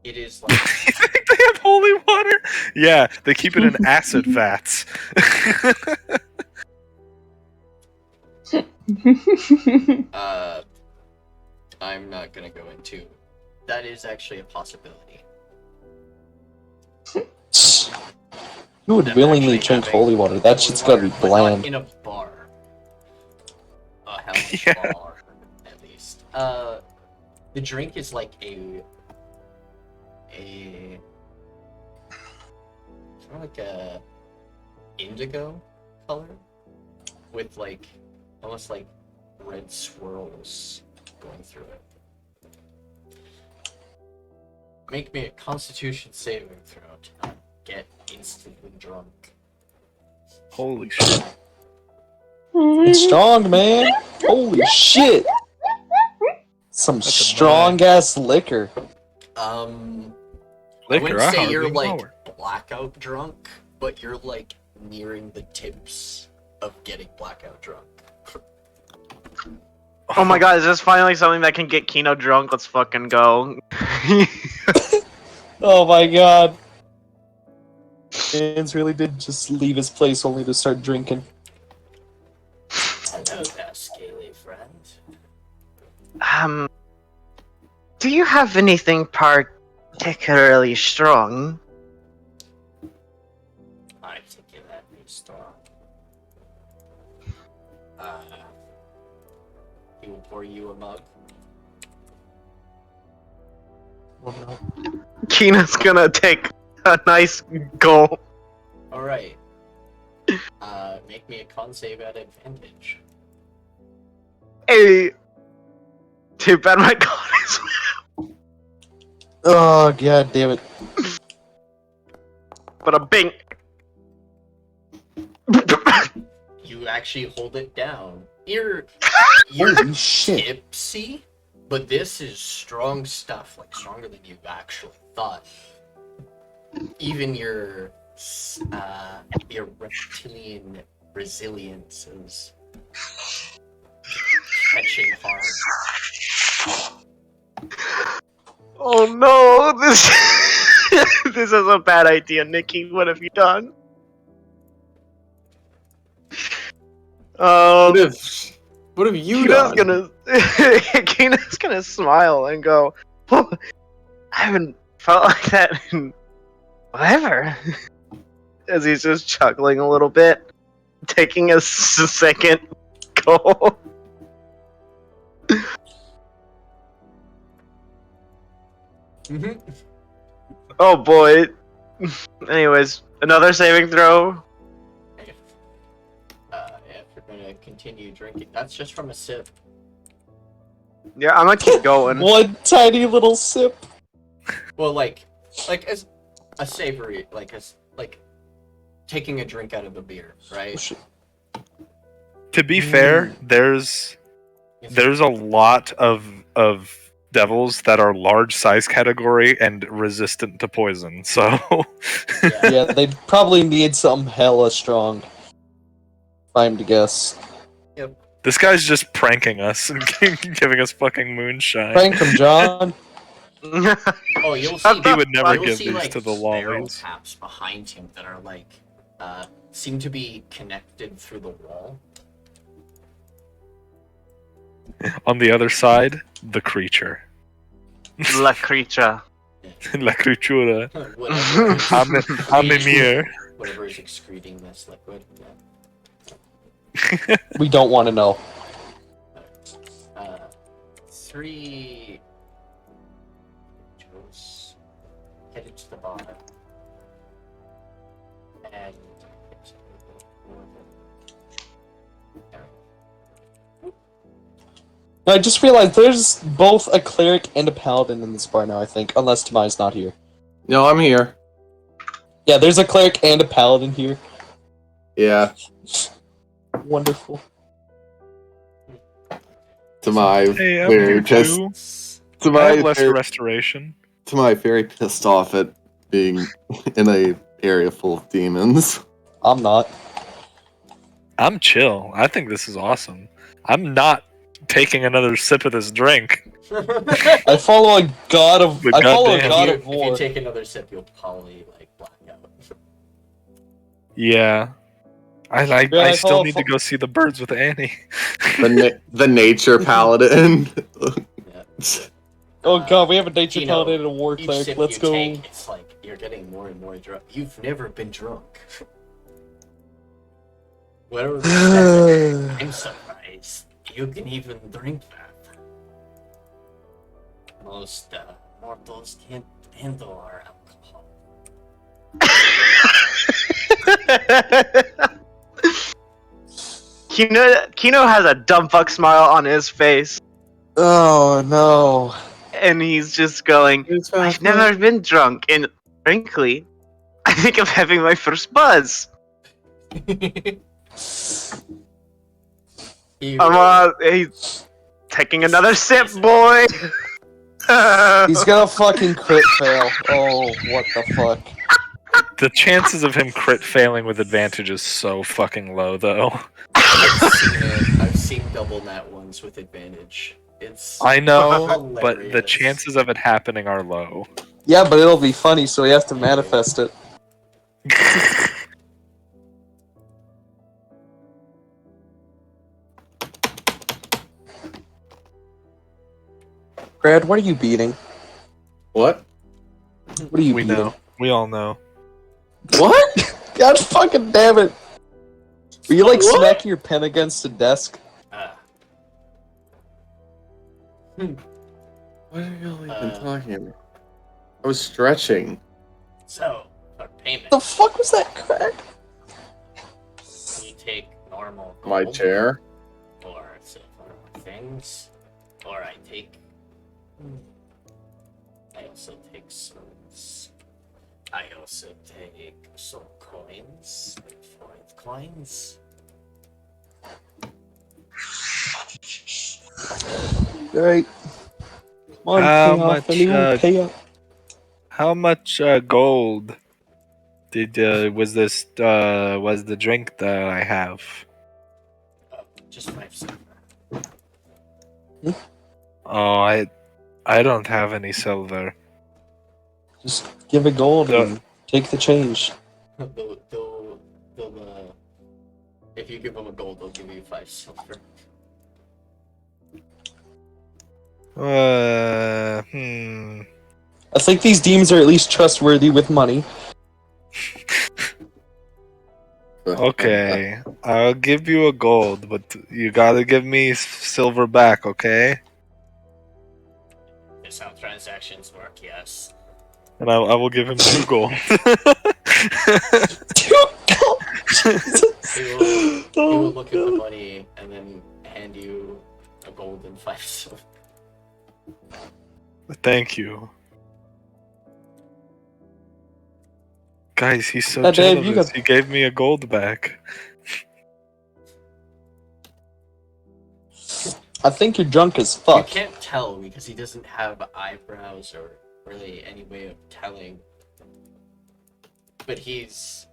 it is like You think they have holy water? Yeah, they keep it in acid vats. I'm not gonna go into. That is actually a possibility. Who would them willingly actually drink having holy water? That shit's gotta be but not bland. in a bar. A hellish Yeah. bar, at least. The drink is like a kind of like a indigo color with like almost like red swirls going through it. Make me a Constitution saving throw to not get instantly drunk. Holy shit. It's strong, man. Holy shit. Some That's a strong ass liquor. I Liquor, wouldn't I say hardly you're know like her. blackout drunk, but you're like nearing the tips of getting blackout drunk. Oh my god, is this finally something that can get Kino drunk? Let's fucking go. Oh my god. Vance really did just leave his place only to start drinking. Hello there, scaly friend. Do you have anything particularly strong? Particularly strong. He will pour you a mug. Oh no. Kino's gonna take a nice gulp. Alright. Make me a con save at advantage. Hey. Too bad my god is. Oh god damn it. But a bing. You actually hold it down. You're Holy shit. tipsy, but this is strong stuff, like stronger than you actually thought. Even your reptilian resilience is catching hard. Oh no, this this is a bad idea, Nikki. What have you done? What have you Kino's done? Kino's gonna smile and go, oh, I haven't felt like that in whatever. As he's just chuckling a little bit, taking a second go. Oh boy. Anyways, another saving throw. If you're gonna continue drinking, that's just from a sip. Yeah, I'm gonna keep going. One tiny little sip. Well, like as a savory, like taking a drink out of a beer, right? To be fair, there's a lot of devils that are large size category and resistant to poison. So Yeah, they probably need something hella strong. If I'm to guess. this guy's just pranking us and giving us fucking moonshine. Prank him, John. Oh, you'll see. He would never you'll give see, these like, to the barrel lollies. taps behind him that are like seem to be connected through the wall. On the other side, the creature. La creature. La creatura. Whatever. Amemir. Whatever is excreting this liquid. We don't want to know. 3 angels headed to the bottom. And I just realized there's both a cleric and a paladin in this bar now, I think. Unless Tamai's not here. No, I'm here. Yeah, there's a cleric and a paladin here. Yeah, Wonderful. to my Hey, I'm we're here just too. to I my have less very, restoration. to my very pissed off at being in a area full of demons. I'm not. I'm chill. I think this is awesome. I'm not taking another sip of this drink. I follow a god of. The I follow a goddamn- god if of you war. take another sip, you'll probably like black out. Yeah. I Yeah, I still follow need to go see the birds with Annie. The nature paladin. Oh god, we have a nature Kino, paladin and a war Each cleric. sip Let's you go. take, it's like You're getting more and more drunk. You've never been drunk. Whatever the second, I'm surprised you can even drink that. Most mortals can't handle our alcohol. Kino has a dumb fuck smile on his face, Oh no. and he's just going, I've never been drunk, and frankly, I think I'm having my first buzz. He's taking another sip, boy. He's gonna fucking crit fail. Oh, what the fuck. The chances of him crit failing with advantage is so fucking low, though. I've seen double nat ones with advantage. It's I know, but the hilarious. chances of it happening are low. Yeah, but it'll be funny, so we have to manifest it. Grad, what are you beating? What? What are you We beating? know. We all know. What? God fucking damn it. Were you like What? smacking your pen against the desk? What are y'all even talking about? I was stretching. So, for payment, The fuck was that, Grad? you take normal My gold chair. or silver things, or I take. I also take souls. I also take some coins, like 4 coins. Alright. Come on, How pay off. much, Anyone pay up. How much gold did was the drink that I have? Just 5 silver. Oh, I don't have any silver. Just give it gold and take the change. They'll if you give them a gold, they'll give you 5 silver. I think these demons are at least trustworthy with money. Okay, I'll give you a gold, but you gotta give me silver back, okay? That's how transactions work, yes. And I will give him 2 gold. He will look at the money and then hand you a gold and 5 silver. Thank you. Guys, he's so Dave, you generous. got- He gave me a gold back. I think you're drunk as You fuck. can't tell because he doesn't have eyebrows or really any way of telling. But he's,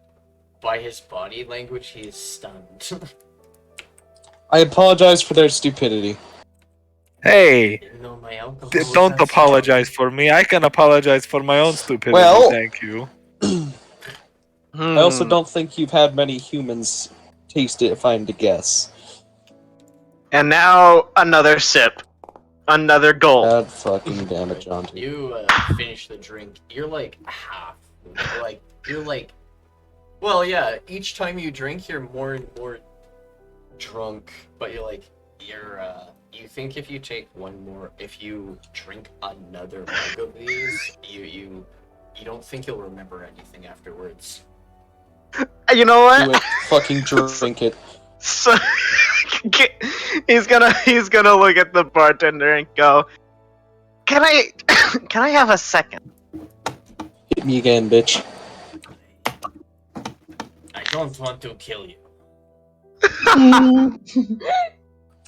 by his body language, he is stunned. I apologize for their stupidity. Hey, No, my alcohol don't has apologize for me. I can apologize for my own stupidity. Well- Thank you. I also don't think you've had many humans taste it, if I'm to guess. And now another sip, another gold. God fucking damn it, Jonty. You finish the drink. You're like half. You're like. Well, yeah. Each time you drink, you're more and more drunk. But you think if you take one more, if you drink another mug of these, you don't think you'll remember anything afterwards. You know what? Do it. Fucking drink it. So he's gonna look at the bartender and go, can I have a second? Hit me again, bitch. I don't want to kill you.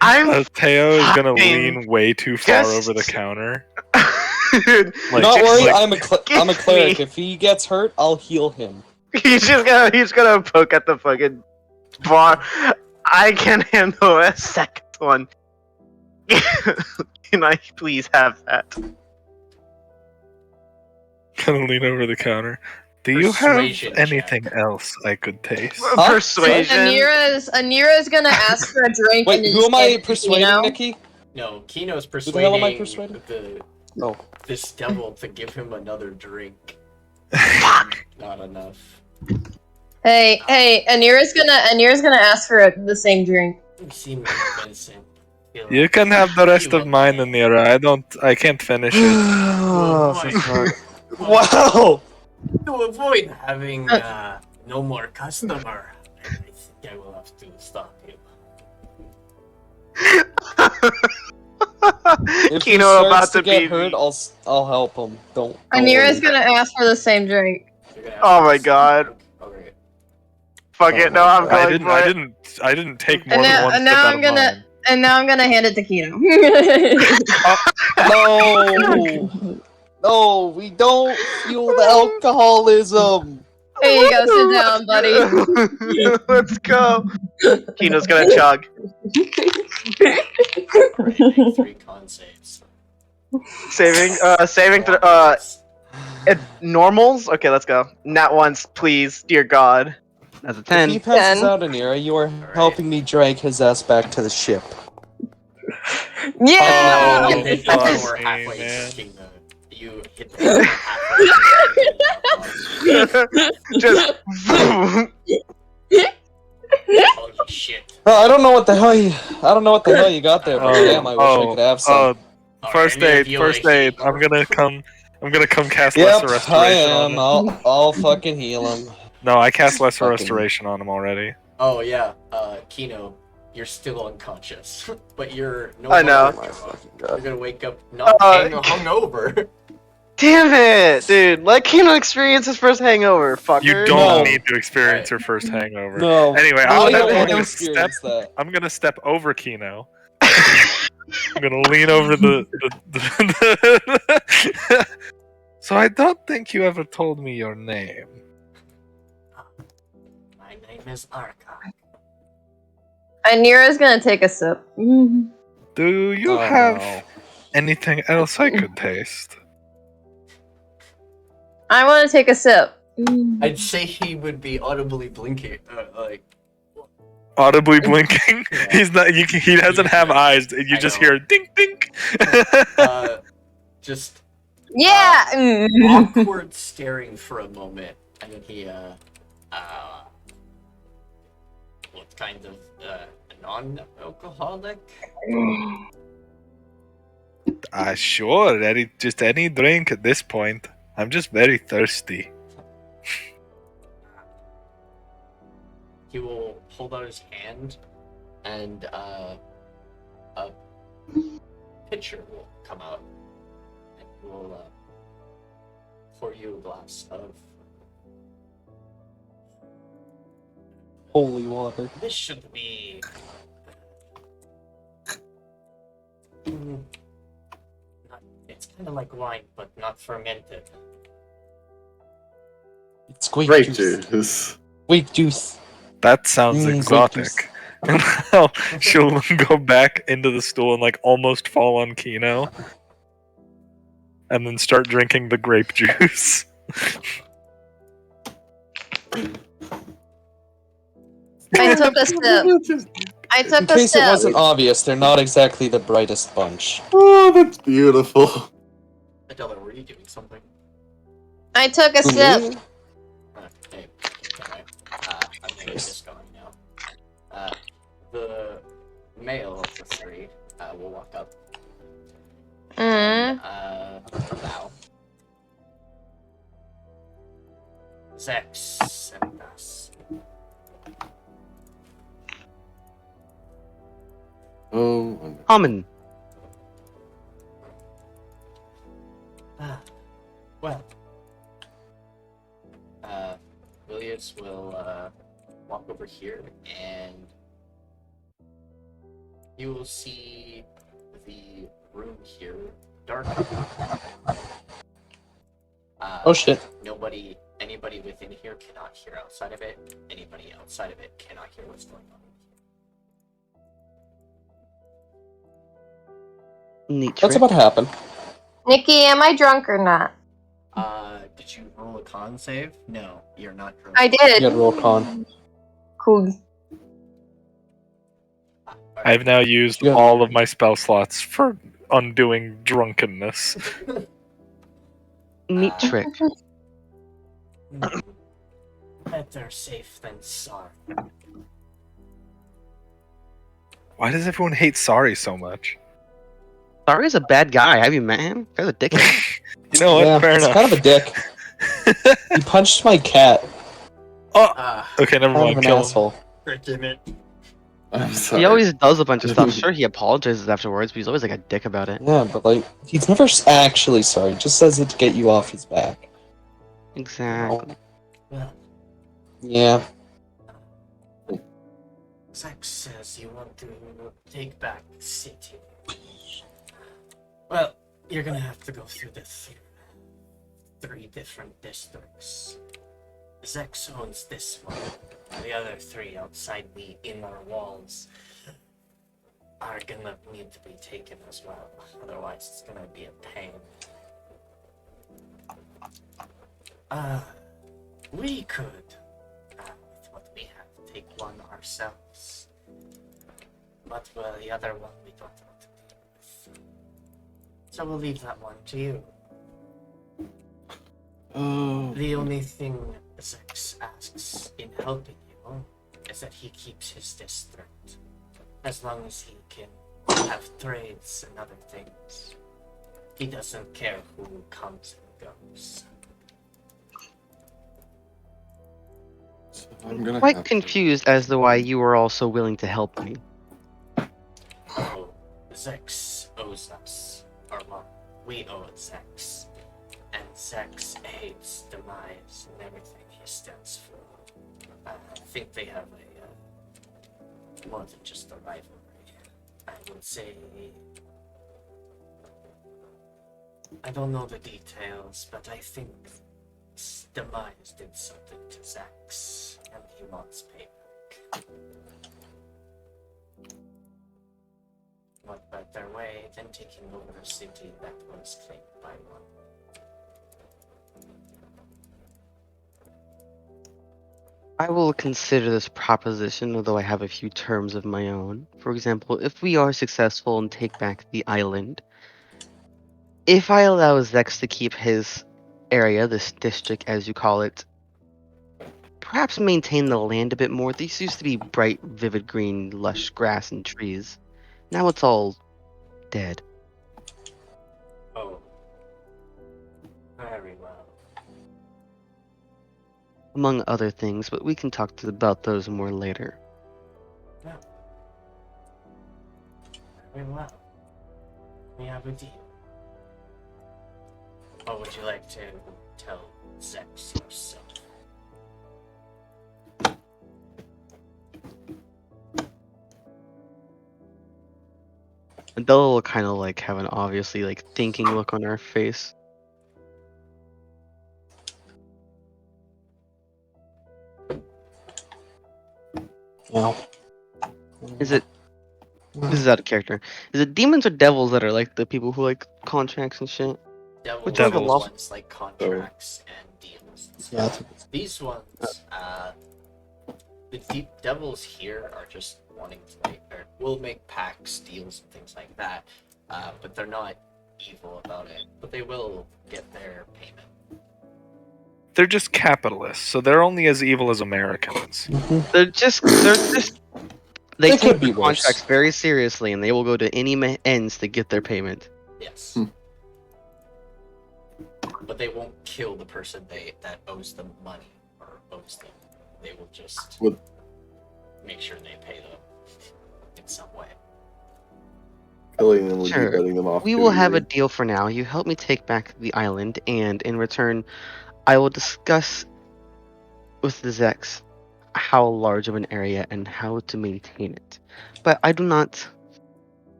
I'm Teo is gonna fucking lean way too far just- over the counter. Like, Not worry, like- I'm a cleric. me. If he gets hurt, I'll heal him. he's gonna poke at the fucking bar. I can handle a second one. Can I please have that? Gonna lean over the counter. Do you have Persuasion anything else I could taste? Persuasion. Anira's gonna ask for a drink. Wait, and then who am just I give it to persuading, Kino. Nikki? No, Kino's the hell am I persuading persuading? the Oh. this devil to give him another drink. Not enough. Hey, Anira's gonna ask for the same drink. You seem convincing. You can have the rest of mine, Anira. I can't finish it. Oh, for Avoid- fuck. Wow! To avoid having no more customer, I think I will have to stop you. If he Kino starts about to get be. hurt, I'll help him. Don't Anira's worry. gonna ask for the same drink. You're gonna have Oh to my stop god. you. Okay. Fuck it, no, I'm I going for it. didn't take more than one And sip now out I'm of gonna mine. and now I'm gonna hand it to Kino. No! No, we don't fuel the alcoholism! Here you go, sit down, buddy. Let's go. Kino's gonna chug. Alright, make 3 con saves. Saving normals? Okay, let's go. Nat once, please, dear God. That's a If 10. he passes 10. out, Anira, you are helping me drag his ass back to the ship. Yeah! Oh, You hit the fuck door me, halfway man. through You hit the door halfway through Just. Holy shit. I don't know what the hell you got there, but damn, I wish I could have some. First Alright, aid, first aid. I'm gonna come cast Yep, lesser restoration I on am. him. I'll fucking heal him. No, I cast lesser Fucking- restoration on him already. Oh yeah, Kino, you're still unconscious, but you're no I know. longer You're gonna wake up not hungover. Damn it, dude. Let Kino experience his first hangover, fucker. You don't No. need to experience your first hangover. No. Anyway, I I'm don't gonna want to step. experience that. I'm gonna step over Kino. I'm gonna lean over the So I don't think you ever told me your name. My name is Arca. Anira's gonna take a sip. Do you Oh, have no. anything else I could taste? I want to take a sip. I'd say he would be audibly blinking, like. Audibly blinking. Yeah. He's not. He doesn't have eyes. You I just know. hear dink dink. Just Yeah! awkward staring for a moment, and then he, what kind of, non-alcoholic? Sure. Just any drink at this point. I'm just very thirsty. He will hold out his hand, and a pitcher will come out, and will pour you a glass of. Holy water. This should be. It's kind of like wine, but not fermented. It's grape Grape juice. juice. Grape juice. That sounds grape exotic. juice. And now she'll go back into the stool and like almost fall on Kino, and then start drinking the grape juice. I took a sip. I In took a case it sip. wasn't obvious, they're not exactly the brightest bunch. Oh, that's beautiful. Adela, were you doing something? I took a Who, sip. me? Hey, alright. I'm gonna get this going now. The male of the 3 will walk up. Mm. Bow. Zex and us. Oh, wonderful. Common. Well. Williams will walk over here, and you will see the room here dark. Oh shit. Anybody within here cannot hear outside of it. Anybody outside of it cannot hear what's going on. Neat That's trick. about to happen. Nikki, am I drunk or not? Did you roll a con save? No, you're not drunk. I You did. gotta roll con. Cool. I've now used Yeah. all of my spell slots for undoing drunkenness. Neat trick. Better safe than sorry. Why does everyone hate Sorry so much? Sorry's a bad guy. Have you met him? Guy's a dickhead. You know what? Yeah, Fair he's enough. kind of a dick. He punched my cat. Oh, Ah, okay, never Kind of mind. an Kill him. asshole. freaking it. I'm sorry. He always does a bunch of stuff. Sure, he apologizes afterwards, but he's always like a dick about it. Yeah, but like, he's never actually sorry. Just says it to get you off his back. Exactly. Well, Yeah. Zack says you want to take back the city. Well, you're gonna have to go through the three different districts. Zex owns this one. The other three outside the inner walls are gonna need to be taken as well. Otherwise, it's gonna be a pain. We could, with what we have, take one ourselves. But the other one we don't want to deal with. So we'll leave that one to you. Oh. The only thing Zex asks in helping you is that he keeps his district. As long as he can have trades and other things. He doesn't care who comes and goes. I'm gonna Quite have to- confused as to why you were all so willing to help me. Oh, Zex owes us. Or well, we owe Zex. And Zex hates demise and everything he stands for. I think they have a more than just a rivalry. I would say I don't know the details, but I think Demise did something to Zax, and he wants payback. What better way than taking over a city that was claimed by one? I will consider this proposition, although I have a few terms of my own. For example, if we are successful and take back the island, if I allow Zex to keep his area, this district as you call it, perhaps maintain the land a bit more. These used to be bright, vivid green, lush grass and trees. Now it's all dead. Oh. Very well. Among other things, but we can talk about those more later. Very well. We have a deal. What would you like to tell Zex yourself? Adela will kind of like have an obviously like thinking look on her face. Yeah. Is it? This is out of character. Is it demons or devils that are like the people who like contracts and shit? Devils, one's the ones like contracts and deals. And Yeah, stuff. These ones, the deep devils here are just wanting to make, or will make pacts, deals, and things like that. But they're not evil about it. But they will get their payment. They're just capitalists, so they're only as evil as Americans. They're just they They take could be their contracts worse. very seriously, and they will go to any ends to get their payment. Yes. Hmm. But they won't kill the person that owes them money or owes them. They will just Would- make sure they pay them in some way. Killing them would Sure. be letting them off. We too will have a easy. deal for now. You help me take back the island, and in return, I will discuss with the Zex how large of an area and how to maintain it. But I do not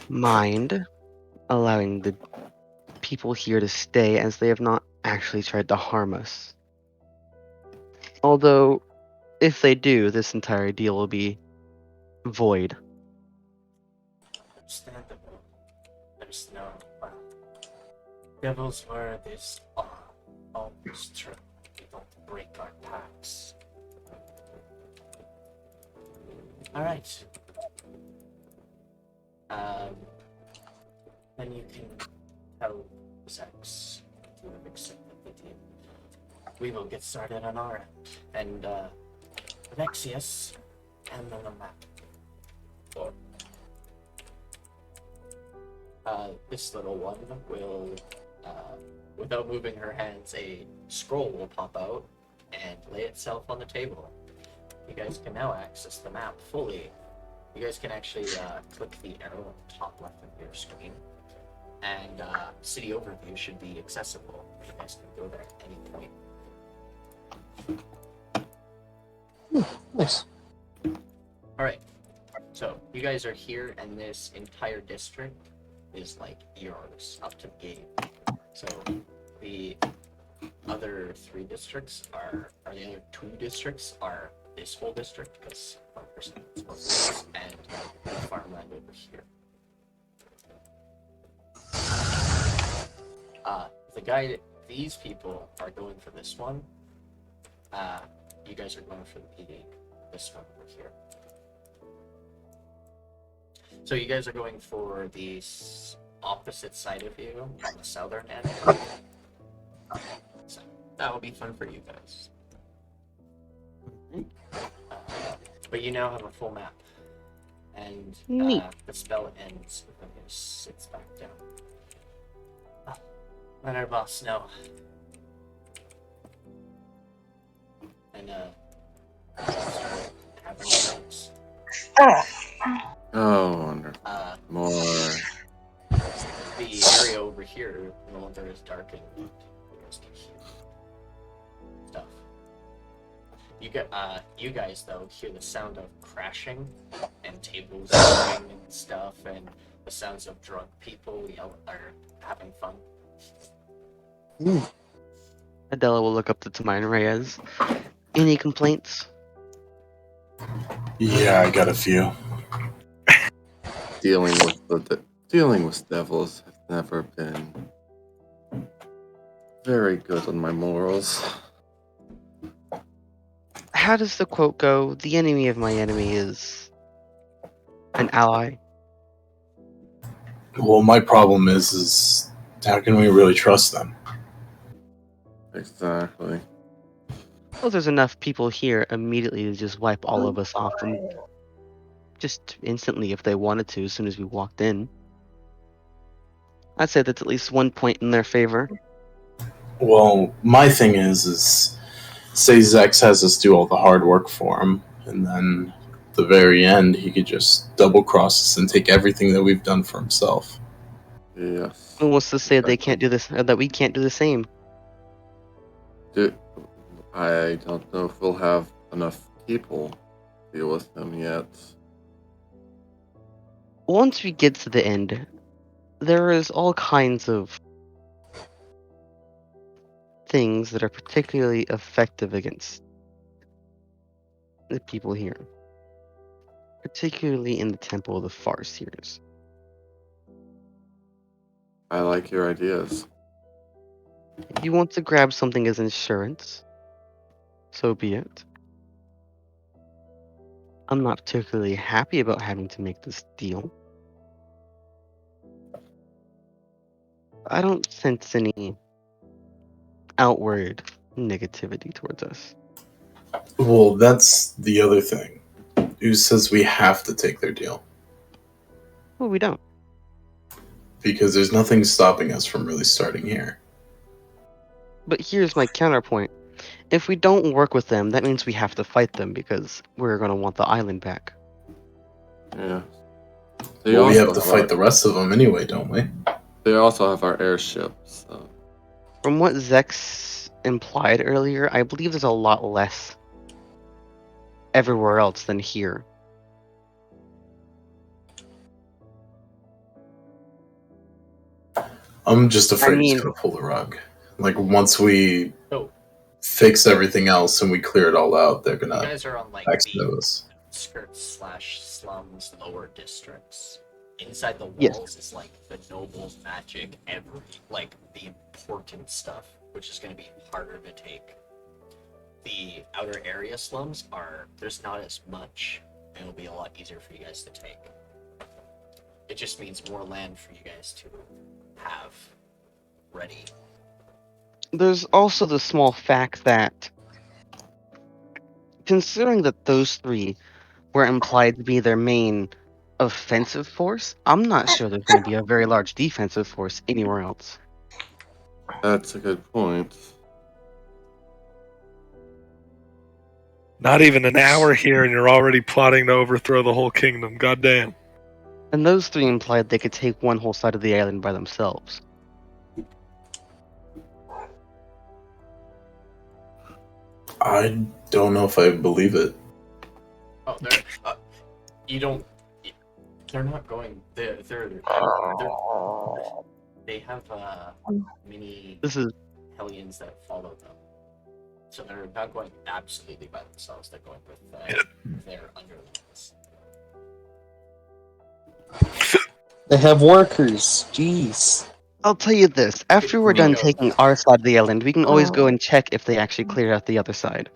mind allowing the people here to stay, as they have not actually tried to harm us. Although, if they do, this entire deal will be void. Understandable. There's no devil's word is always true. We don't break our pacts. Alright. Then you can tell Zex to have accepted we will get started on our end. And Vexius, and then the map. This little one will, without moving her hands, a scroll will pop out and lay itself on the table. You guys can now access the map fully. You guys can actually click the arrow on the top left of your screen, and city overview should be accessible. You guys can go there at any point. Nice. Alright, so you guys are here, and this entire district is like yours up to the gate. So the other 3 districts are the other 2 districts are this whole district, because 1% is this, and the farmland over here. These people are going for this one. You guys are going for this one over here. So you guys are going for the opposite side of you on the southern end. So that will be fun for you guys. But you now have a full map. And the spell ends when it sits back down. Let our boss know. And have notes. Oh, wonderful. More. The area over here no longer is darkened. You guys can hear stuff. You guys though hear the sound of crashing and tables moving and stuff, and the sounds of drunk people having fun. Adela will look up to Tamai and Reyes. Any complaints? Yeah, I got a few. Dealing with devils has never been very good on my morals. How does the quote go? The enemy of my enemy is an ally. Well, my problem is how can we really trust them? Exactly. Well, there's enough people here immediately to just wipe all of us off from just instantly if they wanted to as soon as we walked in. I'd say that's at least 1 point in their favor. Well, my thing is say Zex has us do all the hard work for him, and then at the very end he could just double cross us and take everything that we've done for himself. Yes. Who wants to say they can't do this, or that we can't do the same? I don't know if we'll have enough people to deal with him yet. Once we get to the end, there is all kinds of things that are particularly effective against the people here. Particularly in the Temple of the Farseers. I like your ideas. If you want to grab something as insurance, so be it. I'm not particularly happy about having to make this deal. I don't sense any outward negativity towards us. Well, that's the other thing. Who says we have to take their deal? Well, we don't. Because there's nothing stopping us from really starting here. But here's my counterpoint. If we don't work with them, that means we have to fight them because we're going to want the island back. Yeah. Well, we have to fight the rest of them anyway, don't we? They also have our airships. So. From what Zex implied earlier, I believe there's a lot less everywhere else than here. I'm just afraid he's going to pull the rug. Like, once we fix everything else and we clear it all out, they're going to backstab us. Skirts/slums lower districts. Inside the walls is like the noble magic, the important stuff, which is going to be harder to take. The outer area slums there's not as much, and it'll be a lot easier for you guys to take. It just means more land for you guys to have ready. There's also the small fact that, considering that those three were implied to be their main offensive force, I'm not sure there's going to be a very large defensive force anywhere else. That's a good point. Not even an hour here, and you're already plotting to overthrow the whole kingdom. Goddamn. And those three implied they could take one whole side of the island by themselves. I don't know if I believe it. Oh, you don't. They're not going. They have many This is hellions that follow them, so they're not going absolutely by themselves. They're going with their underlings. They have workers. Jeez. I'll tell you this, after we're done Kino. taking our side of the island, we can always go and check if they actually cleared out the other side.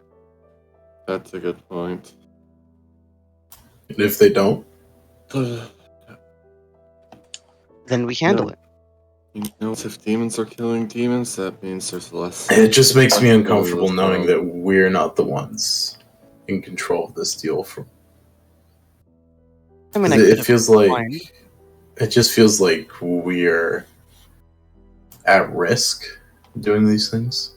That's a good point. And if they don't, Then we handle it. You know, if demons are killing demons, that means there's less. it just makes me uncomfortable knowing that we're not the ones in control of this deal. I mean, It feels like fine. it just feels like we're at risk doing these things.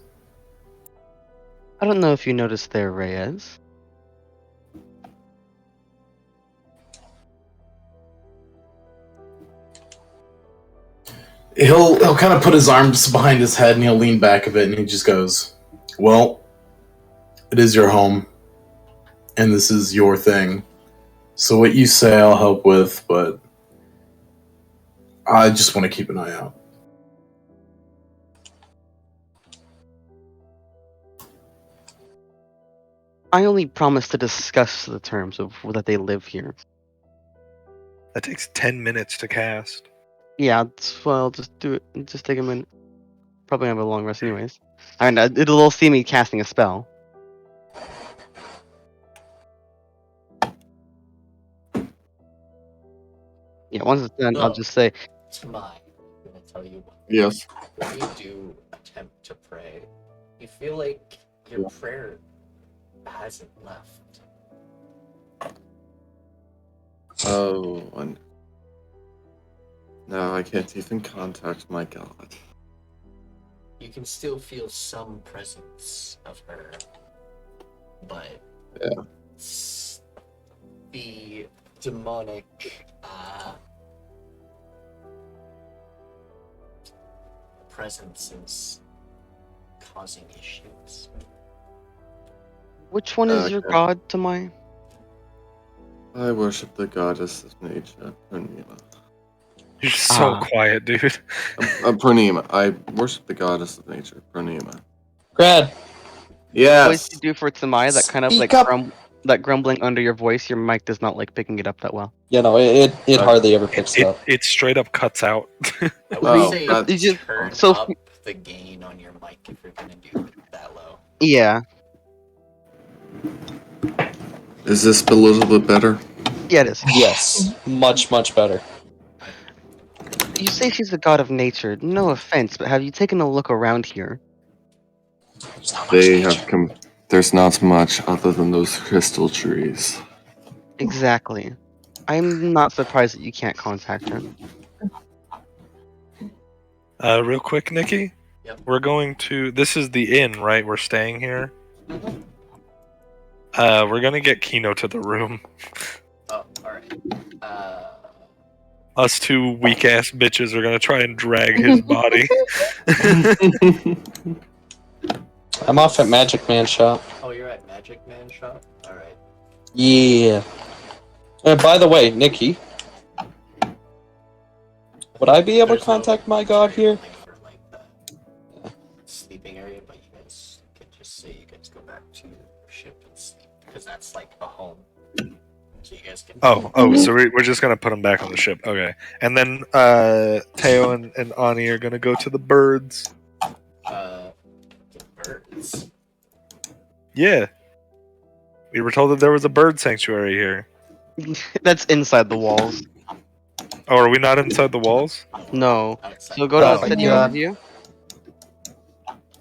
I don't know if you noticed there, Reyes. He'll kind of put his arms behind his head and he'll lean back a bit and he just goes, "Well, it is your home, and this is your thing. So what you say, I'll help with, but I just want to keep an eye out." I only promise to discuss the terms of that they live here. That takes 10 minutes to cast. Yeah, well, just do it. Just take a minute. Probably have a long rest anyways. I mean, it'll see me casting a spell. Yeah, once it's done, I'll just say, Tamai, I'm gonna tell you one. Yes. When you do attempt to pray, you feel like your prayer hasn't left. Oh, and now I can't even contact my god. You can still feel some presence of her, but Yeah. the demonic presence is causing issues. which one is your Okay. god, Tamai? I worship the goddess of nature, Purnima. You're so Ah. quiet, dude. Purnima. I worship the goddess of nature, Purnima. Grad, What Yes. you do for Tamai, that kind of Speak like up. that grumbling under your voice, your mic does not like picking it up that well. you know, it hardly ever picks It, up. it straight up cuts out. I would Oh, say that's- You just- turn so- up the gain on your mic if you're gonna do it that low. Yeah, Is this a little bit better? yeah, it is. Yes, much better. You say she's the god of nature. No offense, but have you taken a look around here? There's not much They nature. have come. There's not much other than those crystal trees. Exactly. I'm not surprised that you can't contact her. Real quick, Nikki. Yep. We're going to. This is the inn, right? We're staying here. Mhm. We're gonna get Kino to the room. Oh, alright. Us two weak ass bitches are gonna try and drag his body. I'm off at Magic Man Shop. Oh, you're at Magic Man Shop? Alright. Yeah. By the way, Nikki, would I be able There's to contact my god here? Like for like the sleeping area, but you guys could just say you guys go back to your ship and sleep because that's like a home. So you guys can. Oh, so we're just gonna put him back on the ship. Okay. And then Teo and Ani are gonna go to the birds. The birds. Yeah. We were told that there was a bird sanctuary here. That's inside the walls. Oh, are we not inside the walls? No. Outside. So go to Oh. outside, you have you.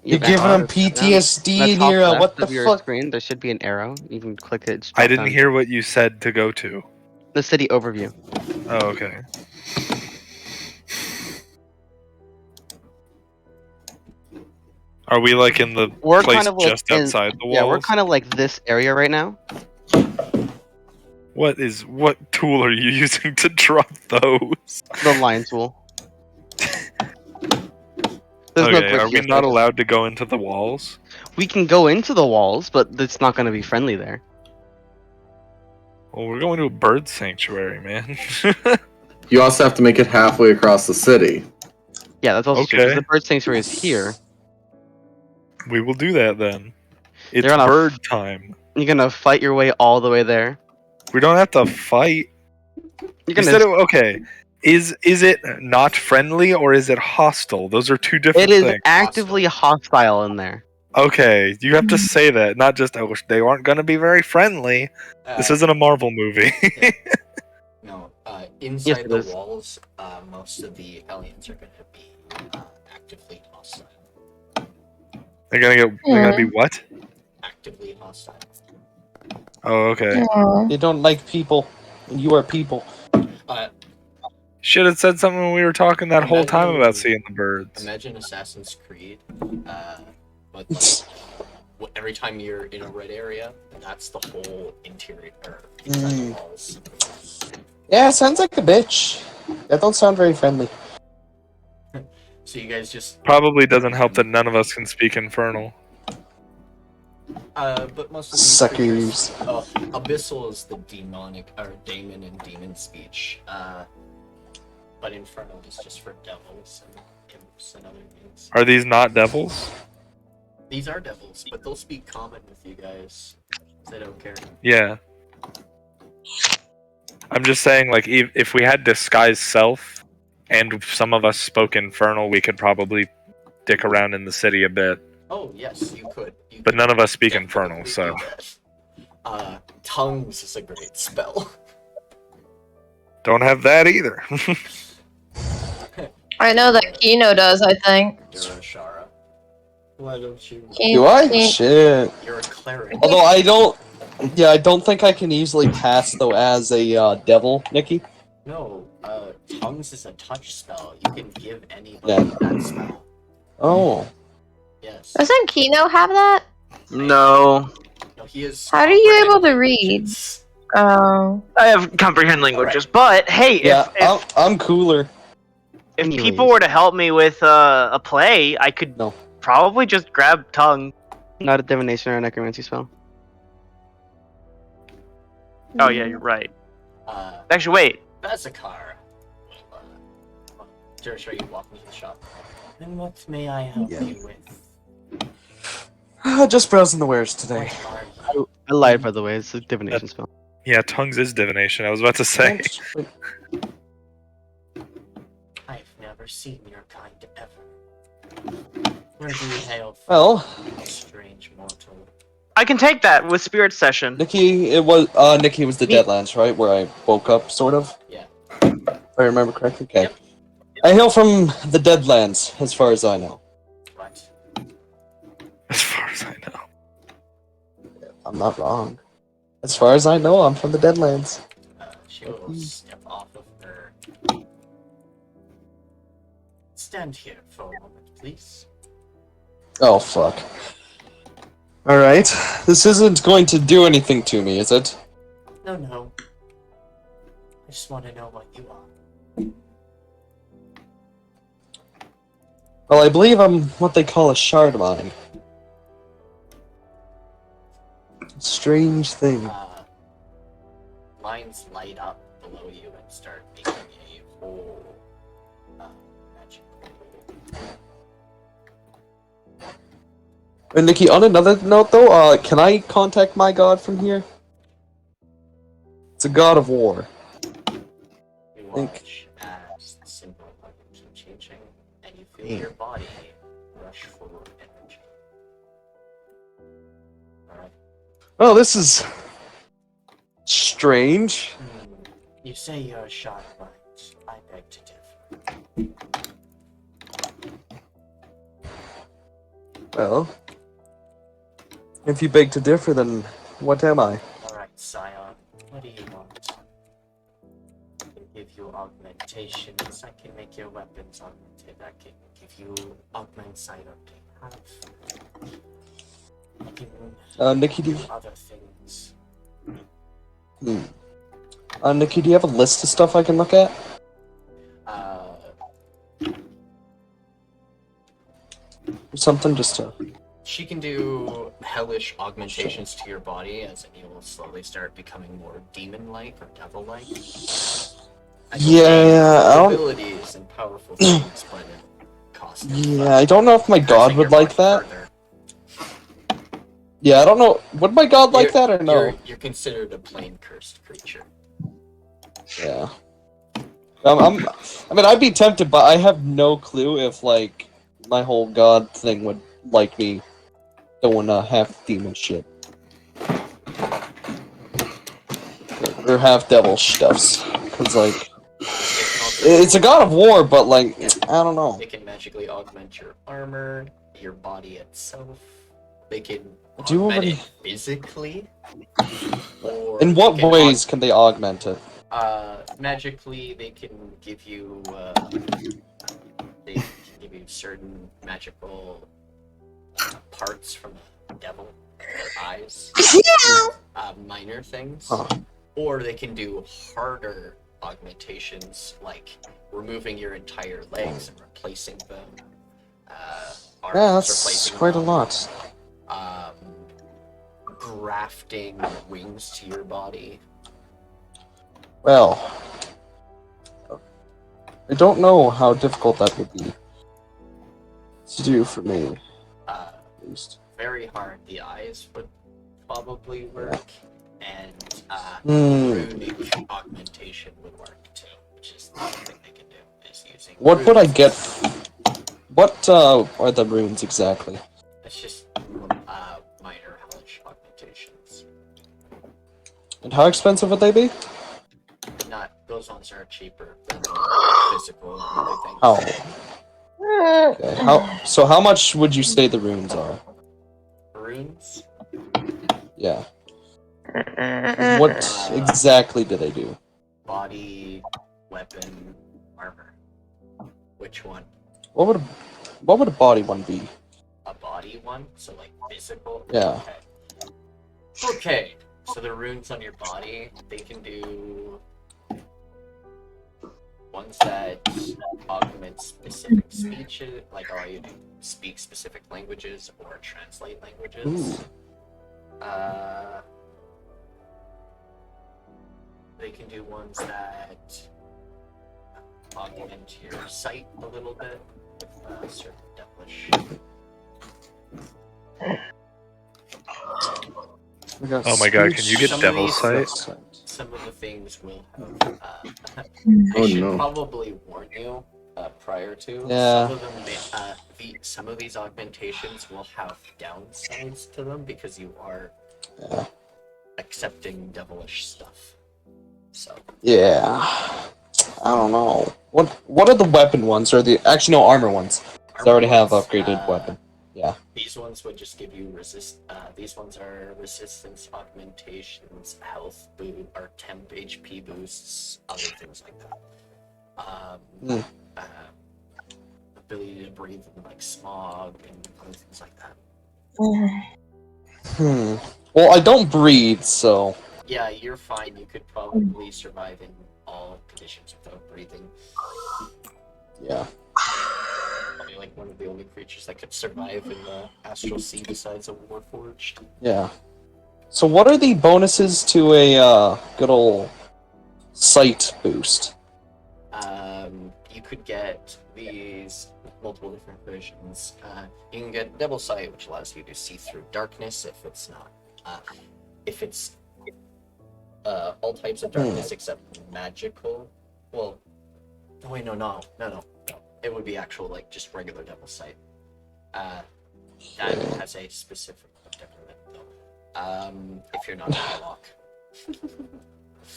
You're back giving on him the step down. PTSD, On the top Anira. left What the of your fuck? screen, there should be an arrow. You can click it. Just I drop didn't down. hear what you said to go to. The city overview. Oh, okay. Are we like in the We're place kind of like just outside the walls? Yeah, we're kind of like this area right now. What tool are you using to drop those? The line tool. There's no Okay, glitch are we yet, not though. allowed to go into the walls? We can go into the walls, but it's not going to be friendly there. Well, we're going to a bird sanctuary, man. You also have to make it halfway across the city. Yeah, that's also true. 'Cause Okay. the bird sanctuary is here. We will do that then. It's They're gonna bird time. You're gonna fight your way all the way there. We don't have to fight. You're You gonna. said it, okay. Is it not friendly or is it hostile? Those are two different It is things. actively hostile in there. Okay, you have to say that, not just I wish they aren't going to be very friendly. This isn't a Marvel movie. No, Yes, inside it the is. walls, most of the aliens are going to be actively hostile. They're gonna be what? Actively hostile. Oh, okay. They don't like people. And you are people. Should have said something when we were talking that whole time Imagine- about seeing the birds. Imagine Assassin's Creed, but like, every time you're in a red area, that's the whole interior or inside the walls. Yeah, sounds like a bitch. That don't sound very friendly. So you guys just Probably doesn't help that none of us can speak Infernal. but most of these Suckers. creatures- Abyssal is the demonic or daemon and demon speech. But Infernal is just for devils and imps and other things. Are these not devils? These are devils, but they'll speak common with you guys. They don't care. Yeah. I'm just saying, like, if we had disguised self, and some of us spoke Infernal, we could probably dick around in the city a bit. Oh yes, you could. But none of us speak definitely Infernal, do so... that. Tongues is a great spell. Don't have that either. I know that Kino does, I think. Durashara. Why don't you? Do I? Shit. You're a cleric. Although I don't... Yeah, I don't think I can easily pass, though, as a devil, Nikki. No, tongues is a touch spell. You can give anybody Yeah. that spell. Oh. Yes. Doesn't Kino have that? No. No, he is. How are you able to read? Oh. I have comprehend languages, but hey, Yeah, if I'm cooler. Anyways. people were to help me with a play, I could No. probably just grab tongue. Not a divination or a necromancy spell. Oh yeah, you're right. Uh, Actually, wait. Bazakar. Durashara, you walk into the shop. And what may I help you with? Just browsing the wares today. What are you? I lied, by the way. It's a divination spell. Yeah, tongues is divination. I was about to say. I've never seen your kind ever. Where do you hail from? Well, Strange mortal. I can take that with spirit session. Nikki, it was the Deadlands, right? Where I woke up, sort of. Yeah. If I remember correctly. Okay. I hail from the Deadlands, as far as I know. What? As far as I know. I'm not wrong. As far as I know, I'm from the Deadlands. She will step off of her. Stand here for a moment, please. Oh, fuck. Alright. This isn't going to do anything to me, is it? No, no. I just want to know what you are. Well, I believe I'm what they call a shard mine. Strange thing. Lines light up below you and start making a whole magic. And Nikki, on another note though, can I contact my god from here? It's a god of war. You watch as the symbol keeps changing, and you feel your body rush for energy. Alright. Oh, this is strange. You say you're a sharp mind. I beg to differ. Well, if you beg to differ, then what am I? Alright, Scion, what do you want? I can give you augmentations, I can make your weapons augmented, I can give you augment side update. I can Nikki, do other things. Nikki, do you have a list of stuff I can look at? Or something just to... She can do hellish augmentations to your body, as in you will slowly start becoming more demon-like or devil-like. Yeah, I don't... abilities and powerful things, but it costs. Yeah, I don't know if my god would like that. Further. Yeah, I don't know. Would my god like that or no? You're considered a plain cursed creature. Yeah. I mean, I'd be tempted, but I have no clue if, like, my whole god thing would like me doing half demon shit. Or half devil stuffs. Because, like, it's a god of war, but, like, I don't know. They can magically augment your armor, your body itself. They can Do you augment already... it physically. Or In what ways can they augment it? Magically, they can give you certain magical parts from the devil, their eyes, minor things, or they can do harder augmentations, like removing your entire legs and replacing them. Yeah, that's quite a lot. Grafting wings to your body. Well, I don't know how difficult that would be to do for me. At least. Very hard. The eyes would probably work, and runic augmentation would work too, which is the other thing they can do, is using What runes. would I get? What are the runes exactly? It's just minor hellish augmentations. And how expensive would they be? Those ones are cheaper than physical and other things. Oh. Okay. So how much would you say the runes are? Runes? Yeah. What exactly do they do? Body, weapon, armor. Which one? What would a body one be? A body one? So like physical? Yeah. Okay. So the runes on your body, they can do ones that augment specific speeches, like allow you to speak specific languages or translate languages. They can do ones that augment your sight a little bit with certain devilish. Oh my god, can you get devil sight? Some of the things will have. I should probably warn you prior to. Yeah. Some of them, some of these augmentations will have downsides to them because you are accepting devilish stuff. So. Yeah. I don't know. What are the weapon ones? Or the actually no armor ones? I already have upgraded weapon. Yeah. These ones would just give you these ones are resistance augmentations, health boot, or temp HP boosts, other things like that. Ability to breathe in like smog and other things like that. Well, I don't breathe, so. Yeah, you're fine. You could probably survive in all conditions without breathing. Yeah. Probably like one of the only creatures that could survive in the astral sea besides a warforged. Yeah. So what are the bonuses to a good old sight boost? You could get these multiple different versions. You can get double sight, which allows you to see through darkness if it's not. If it's all types of darkness except magical. Well, no. It would be actual, like, just regular devil sight. That has a specific temperament, though. If you're not a warlock.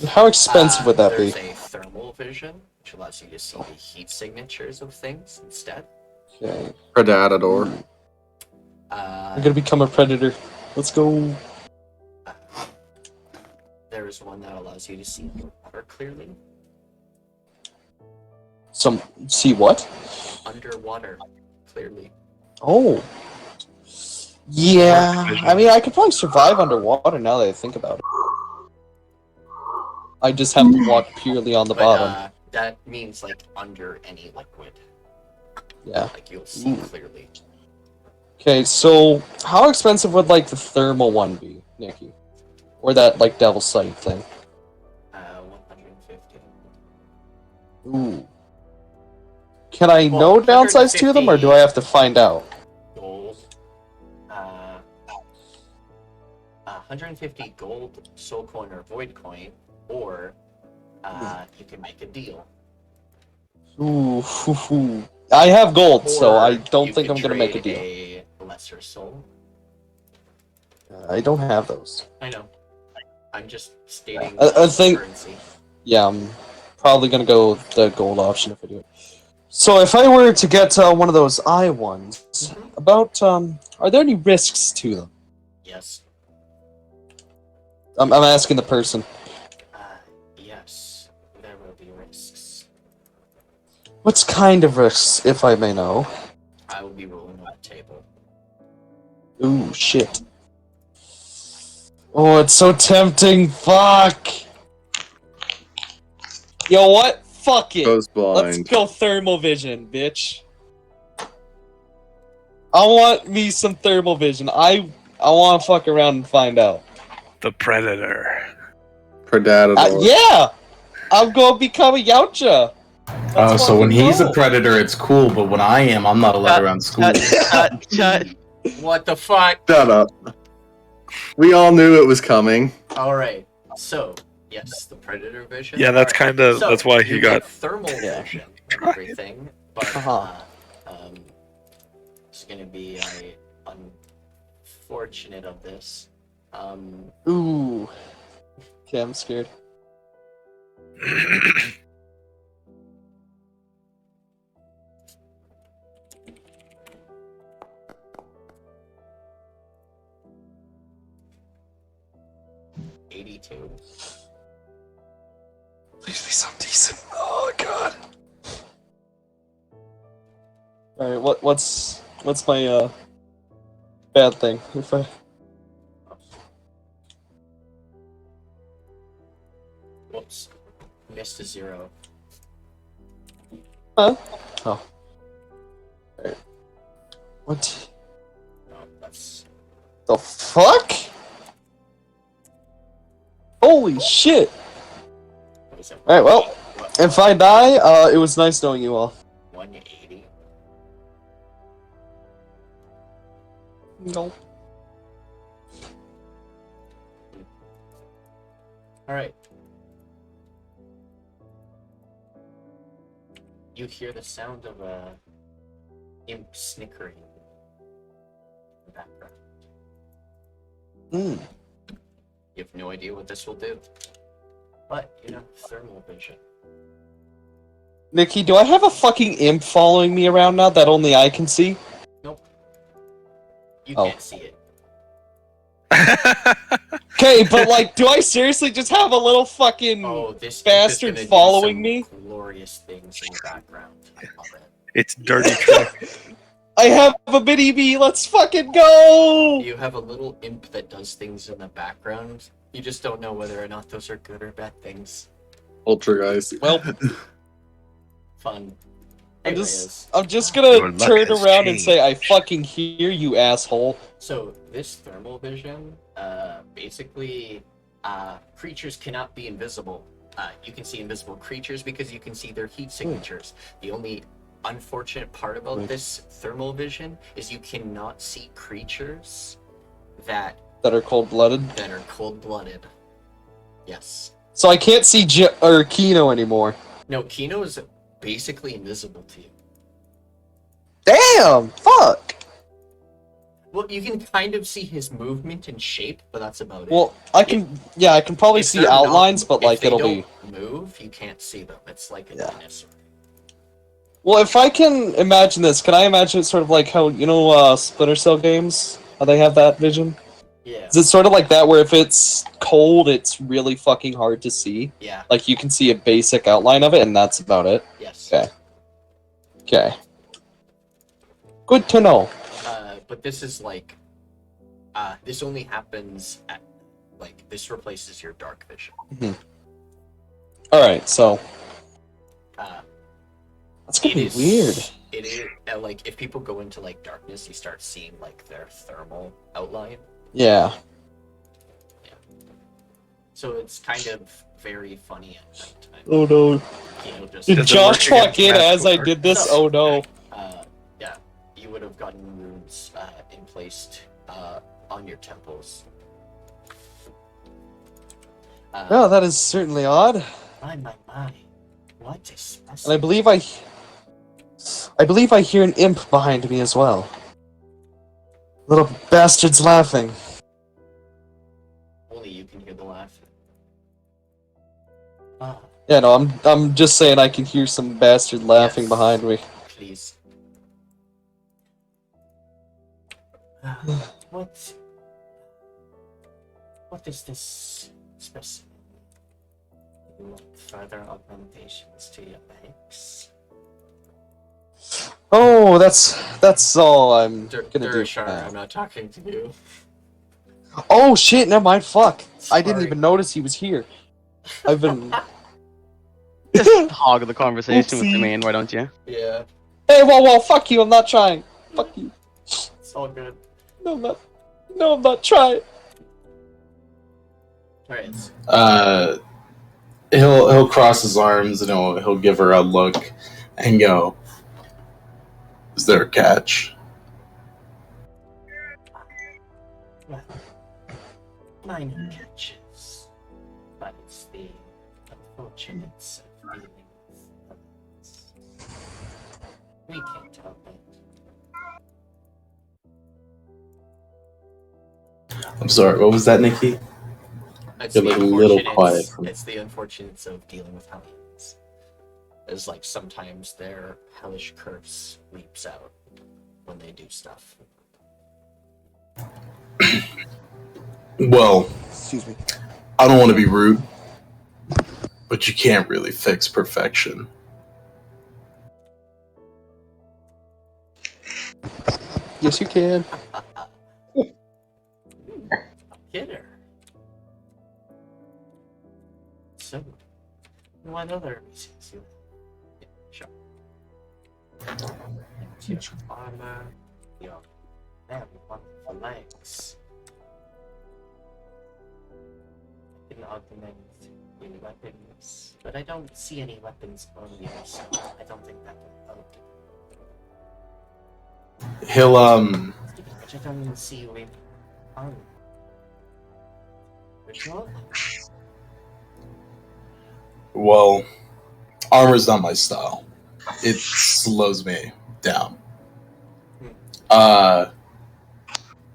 How expensive would that be? There's a thermal vision, which allows you to see the heat signatures of things instead. Okay. Predator. I'm gonna become a predator. Let's go. There is one that allows you to see water clearly. See what? Underwater, clearly. Oh. Yeah. I mean, I could probably survive underwater now that I think about it. I just have to walk purely on the bottom. That means like under any liquid. Yeah. Like you'll see clearly. Okay, so how expensive would like the thermal one be, Nikki? Or that like devil sight thing? 150. Ooh. Can I know downsides to them, or do I have to find out? Gold. 150 gold, soul coin, or void coin, or you can make a deal. Ooh. I have gold, so Or I don't you think can I'm gonna make a trade deal. A lesser soul. I don't have those. I know. I'm just stating I think. currency. Yeah, I'm probably gonna go with the gold option if I do it. So if I were to get one of those eye ones, about are there any risks to them? Yes. I'm asking the person. Yes. There will be risks. What kind of risks, if I may know? I will be rolling on the table. Ooh, shit. Oh, it's so tempting. Fuck. Yo, what? Fuck it. Goes Let's blind. go thermal vision, bitch. I want me some thermal vision. I want to fuck around and find out. The Predator. Predator. Yeah! I'm gonna become a Yautja. Oh, so when he's a go. predator, it's cool, but when I am, I'm not allowed around school. Shut. What the fuck? Shut up. We all knew it was coming. Alright, so, yes, the predator vision. Yeah, that's Alright, kinda- so that's why he you got- get thermal vision and everything, but it's gonna be unfortunate of this. Ooh. Okay, I'm scared. $82. Please be some decent. Oh god. Alright, what's my bad thing? If I Whoops. Missed a 0. Huh? Oh. Alright. What No, that's... the fuck? Holy shit! What is it? Alright, well, What, if I die, it was nice knowing you all. 180? No. Alright. You hear the sound of a imp snickering in the background. Hmm. You have no idea what this will do. But, you know, thermal vision. Nikki, do I have a fucking imp following me around now that only I can see? Nope. You Oh. can't see it. Okay, but like, do I seriously just have a little fucking Oh, this bastard imp is gonna following do me? some glorious things in the background. I love it. It's dirty trick. I have a mini me, let's fucking go! You have a little imp that does things in the background. You just don't know whether or not those are good or bad things. Poltergeist. Well, Fun. I'm Hey, just Reyes. gonna Your luck turn has around and say, I changed. fucking hear you, asshole. So this thermal vision, basically, creatures cannot be invisible. You can see invisible creatures because you can see their heat signatures. The only unfortunate part about this thermal vision is you cannot see creatures that That are cold-blooded. are cold-blooded. Yes. So I can't see Kino anymore. No, Kino is basically invisible to you. Damn! Fuck! Well, you can kind of see his movement and shape, but that's about it. Well, I can probably If see they're not- outlines, but if like they it'll don't be... move, you can't see them. It's like a Yeah. dinosaur. Well, if I can imagine this, can I imagine it sort of like how, Splinter Cell games? How they have that vision? Yeah. Is it sort of like that where if it's cold, it's really fucking hard to see? Yeah. Like, you can see a basic outline of it, and that's about it? Yes. Okay. Okay. Good to know. But this is like, this only happens at, like, this replaces your dark vision. Alright, so... Uh, That's gonna it be is weird. It is like if people go into like darkness, you start seeing like their thermal outline. Yeah. So it's kind of very funny at nighttime. Oh no. Kino just Did Does it Josh work walk against in as I magical did this? darkness? Oh no. Yeah, you would have gotten runes emplaced on your temples. Oh, that is certainly odd. My. What is this? And I believe I hear an imp behind me as well. Little bastard's laughing. Only you can hear the laugh. Yeah, no, I'm just saying I can hear some bastard laughing Yes. behind me. Please. What is this specimen? You want further augmentations to your legs? Oh, that's all I'm gonna do. Durashar, for now. I'm not talking to you. Oh shit, never mind, fuck. I didn't Sorry. even notice he was here. I've been... Just hog the conversation with the Oopsie. main, why don't you? Yeah, Hey, whoa, fuck you, I'm not trying. Fuck you. it's all good. No, I'm not. No, I'm not trying. Alright. He'll cross his arms and he'll give her a look and go, "Is there a catch?" Well, minor catches, but it's the unfortunate of dealing with others. We can't help it. I'm sorry, what was that, Nikki? It's You're the like a little unfortunates- quiet. It's the unfortunates of dealing with hellions. It's like sometimes their hellish curse leaps out when they do stuff. Well, Excuse me. I don't want to be rude, but you can't really fix perfection. Yes, you can. Get her. So, what other reasons you have? Sure. Your armor, your very wonderful legs. I can augment your weapons, but I don't see any weapons on you, so I don't think that will help. He'll Which I don't even see you in armor. Ritual? well, armor's not my style. It slows me down.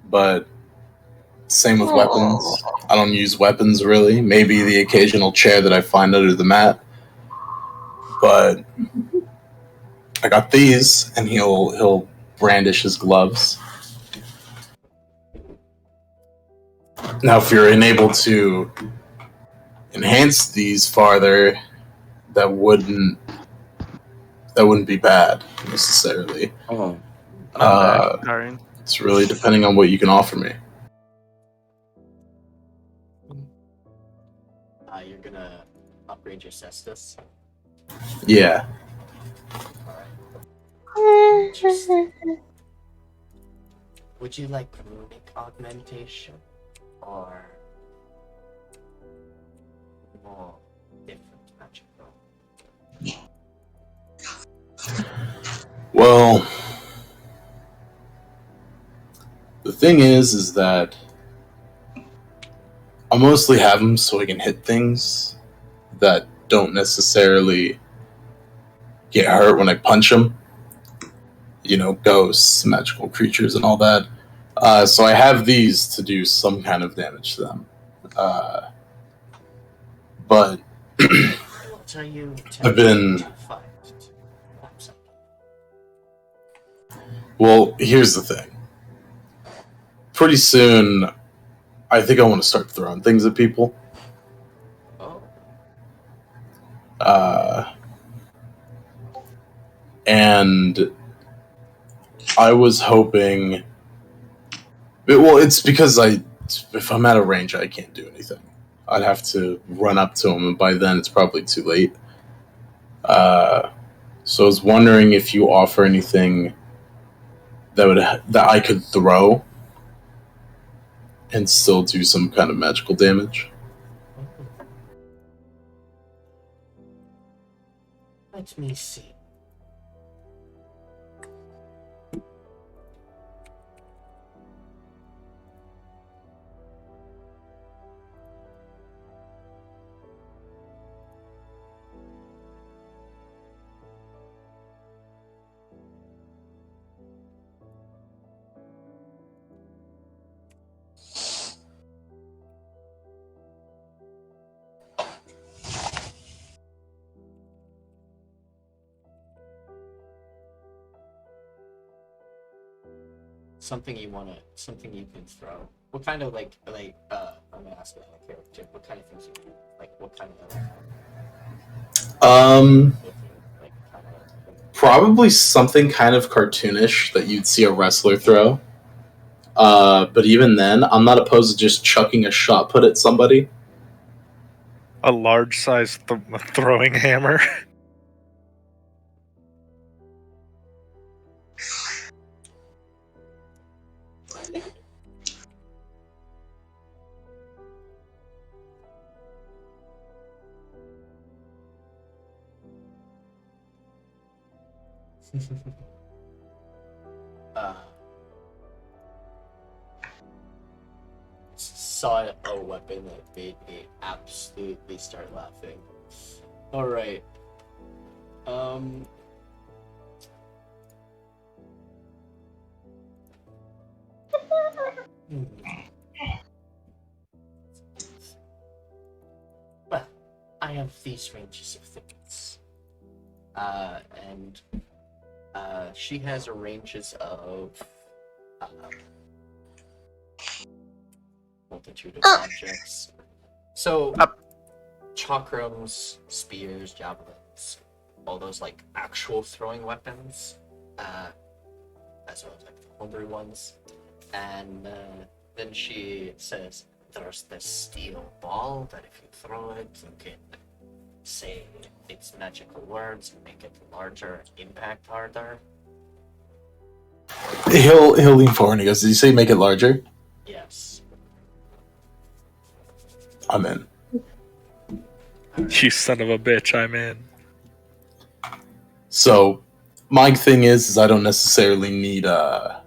But same with weapons. I don't use weapons really. Maybe the occasional chair that I find under the mat. But I got these, and he'll brandish his gloves. Now, if you're unable to enhance these farther, that wouldn't be bad necessarily. Oh, Sorry. It's really depending on what you can offer me. You're gonna upgrade your cestus. Yeah. Interesting. Would you like runic augmentation or more different magical? Well, the thing is that I mostly have them so I can hit things that don't necessarily get hurt when I punch them. You know, ghosts, magical creatures, and all that. So I have these to do some kind of damage to them. But What are you I've been- to fight? Perhaps I can Well, here's the thing. Pretty soon, I think I want to start throwing things at people. Oh. And I was hoping. Well, it's because if I'm out of range, I can't do anything. I'd have to run up to him, and by then it's probably too late. So I was wondering if you offer anything that I could throw and still do some kind of magical damage. Let me see. Something you can throw. What kind of like I'm gonna ask you a character. What kind of things you do? Like what kind of Probably something kind of cartoonish that you'd see a wrestler throw. But even then, I'm not opposed to just chucking a shot put at somebody. A large size throwing hammer. Saw a weapon that made me absolutely start laughing. All right. Well, I have these ranges of things. And she has ranges of multitude of objects. So, chakrams, spears, javelins, all those like actual throwing weapons, as well as like the homebrew ones. And then she says, "There's this steel ball that if you throw it, you can say its magical words and make it larger, impact harder." He'll lean forward and he goes, "Did you say make it larger?" Yes. I'm in. You son of a bitch, I'm in. So, my thing is I don't necessarily need a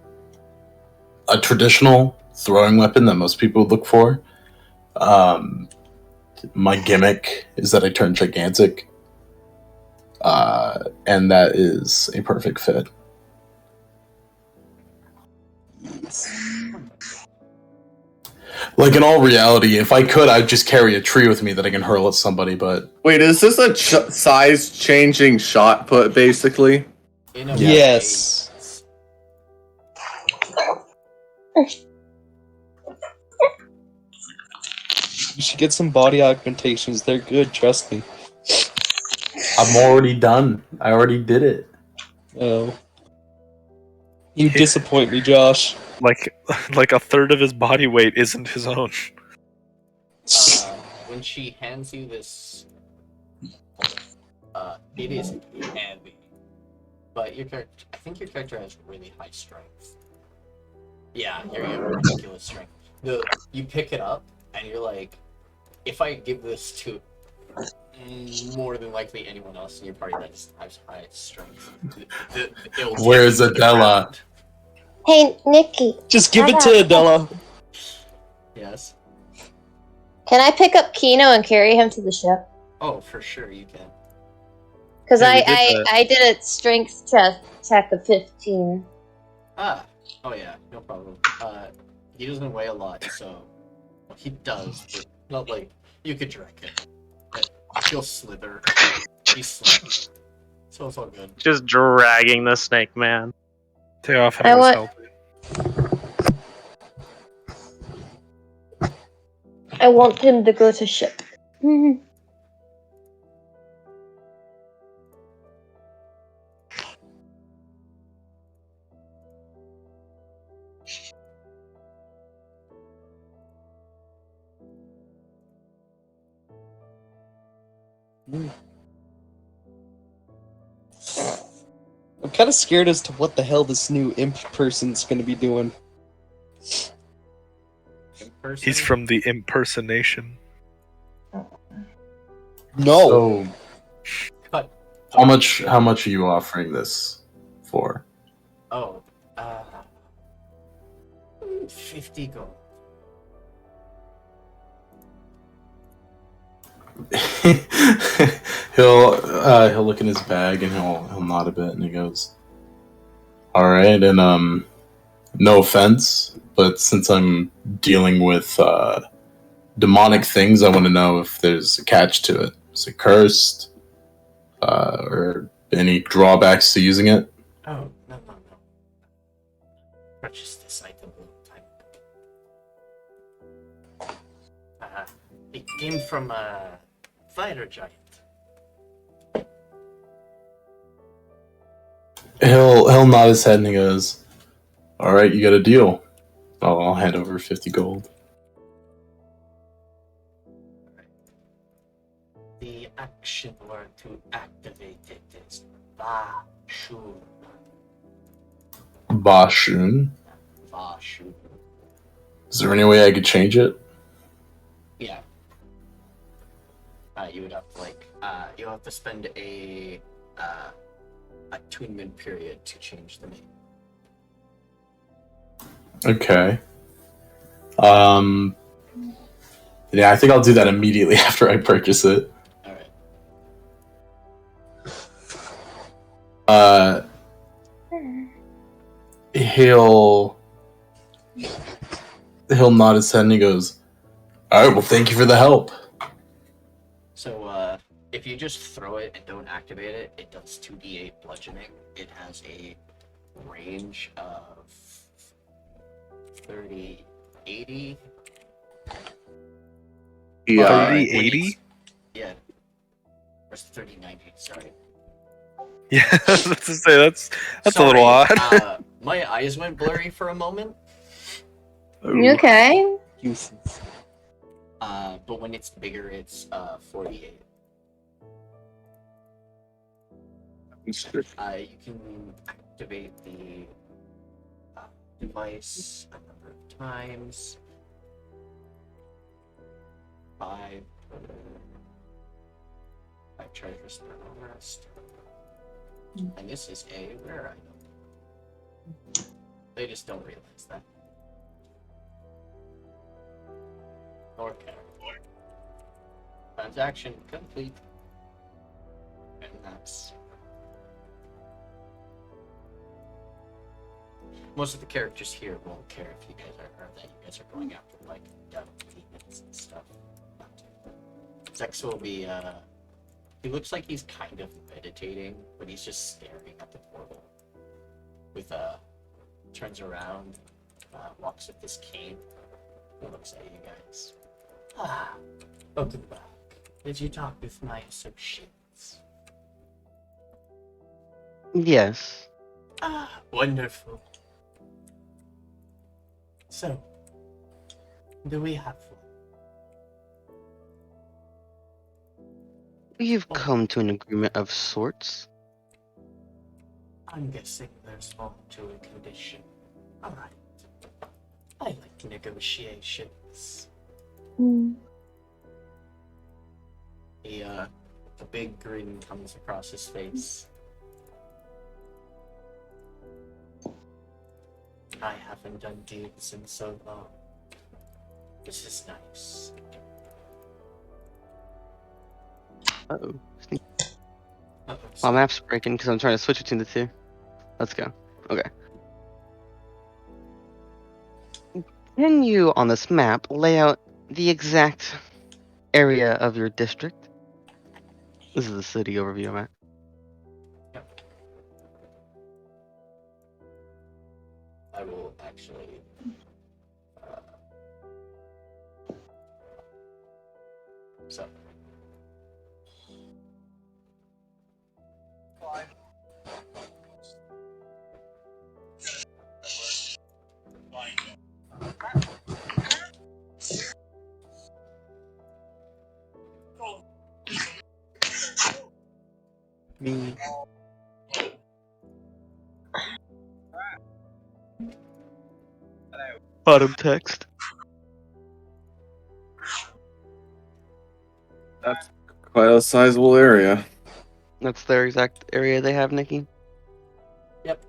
traditional throwing weapon that most people would look for. My gimmick is that I turn gigantic, and that is a perfect fit. Like, in all reality, if I could, I'd just carry a tree with me that I can hurl at somebody, but... Wait, is this a size-changing shot put, basically? Yes. You should get some body augmentations. They're good, trust me. I'm already done. I already did it. Oh. You disappoint me, Josh. Like a third of his body weight isn't his own. When she hands you this, it is heavy. But your character, I think your character has really high strength. Yeah, you have ridiculous strength. You pick it up and you're like, if I give this to more than likely anyone else in your party that has high strength, Where's Adela? Hey, Nikki. Just give it to Adela. Yes. Can I pick up Kino and carry him to the ship? Oh, for sure you can. Because Yeah, I did a strength check of 15. Oh yeah, no problem. He doesn't weigh a lot, so he does, but not like you could drag him. But he'll slither. He's slim. So it's all good. Just dragging the snake man. Theophanu I was want- helping. I want him to go to ship. Mhm. I'm kind of scared as to what the hell this new imp person's gonna be doing. In person. He's from the impersonation. No. So, Cut. how much are you offering this for? Oh, 50 gold. he'll look in his bag and he'll nod a bit and he goes, "All right." And no offense, but since I'm dealing with demonic things, I want to know if there's a catch to it. Is it cursed? Or any drawbacks to using it? Oh, no. Purchased this item a long time ago. It came from a fire giant. He'll nod his head and he goes, "All right, you got a deal. I'll hand over 50 gold." The action word to activate it is Vashun. Bashun. Vashun. Is there any way I could change it? Yeah. You would have to you'll have to spend a attunement period to change the name. Okay. Yeah, I think I'll do that immediately after I purchase it. Alright. He'll nod his head and he goes, "All right, well, thank you for the help." So, if you just throw it and don't activate it, it does 2d8 bludgeoning. It has a range of 30, 80. Yeah. 30, 80? Yeah. Or 30, 90, sorry. Yeah, I was about to say that's Sorry, a little odd. My eyes went blurry for a moment. You okay? Useless. But when it's bigger, it's 48. You can activate the device a number of times. 5 charges per rest. And this is a rare item. They just don't realize that. Okay. Transaction complete. And that's... Most of the characters here won't care if you guys are, or that you guys are going after, like, devil demons and stuff. Zex will be, he looks like he's kind of meditating, but he's just staring at the portal. With, turns around, walks with this cane, and looks at you guys. Welcome back. Did you talk with my associates? Yes. Wonderful. So, do we have one? We've come to an agreement of sorts. I'm guessing there's more to a condition. Alright. I like negotiations. A big grin comes across his face. I haven't done deals in so long. This is nice. Uh-oh. Uh-oh, My map's breaking because I'm trying to switch between the two. Let's go. Okay. Can you, on this map, lay out the exact area of your district? This is the city overview map. I will actually. So. Me. Bottom text. That's quite a sizable area. That's their exact area they have, Nikki. Yep.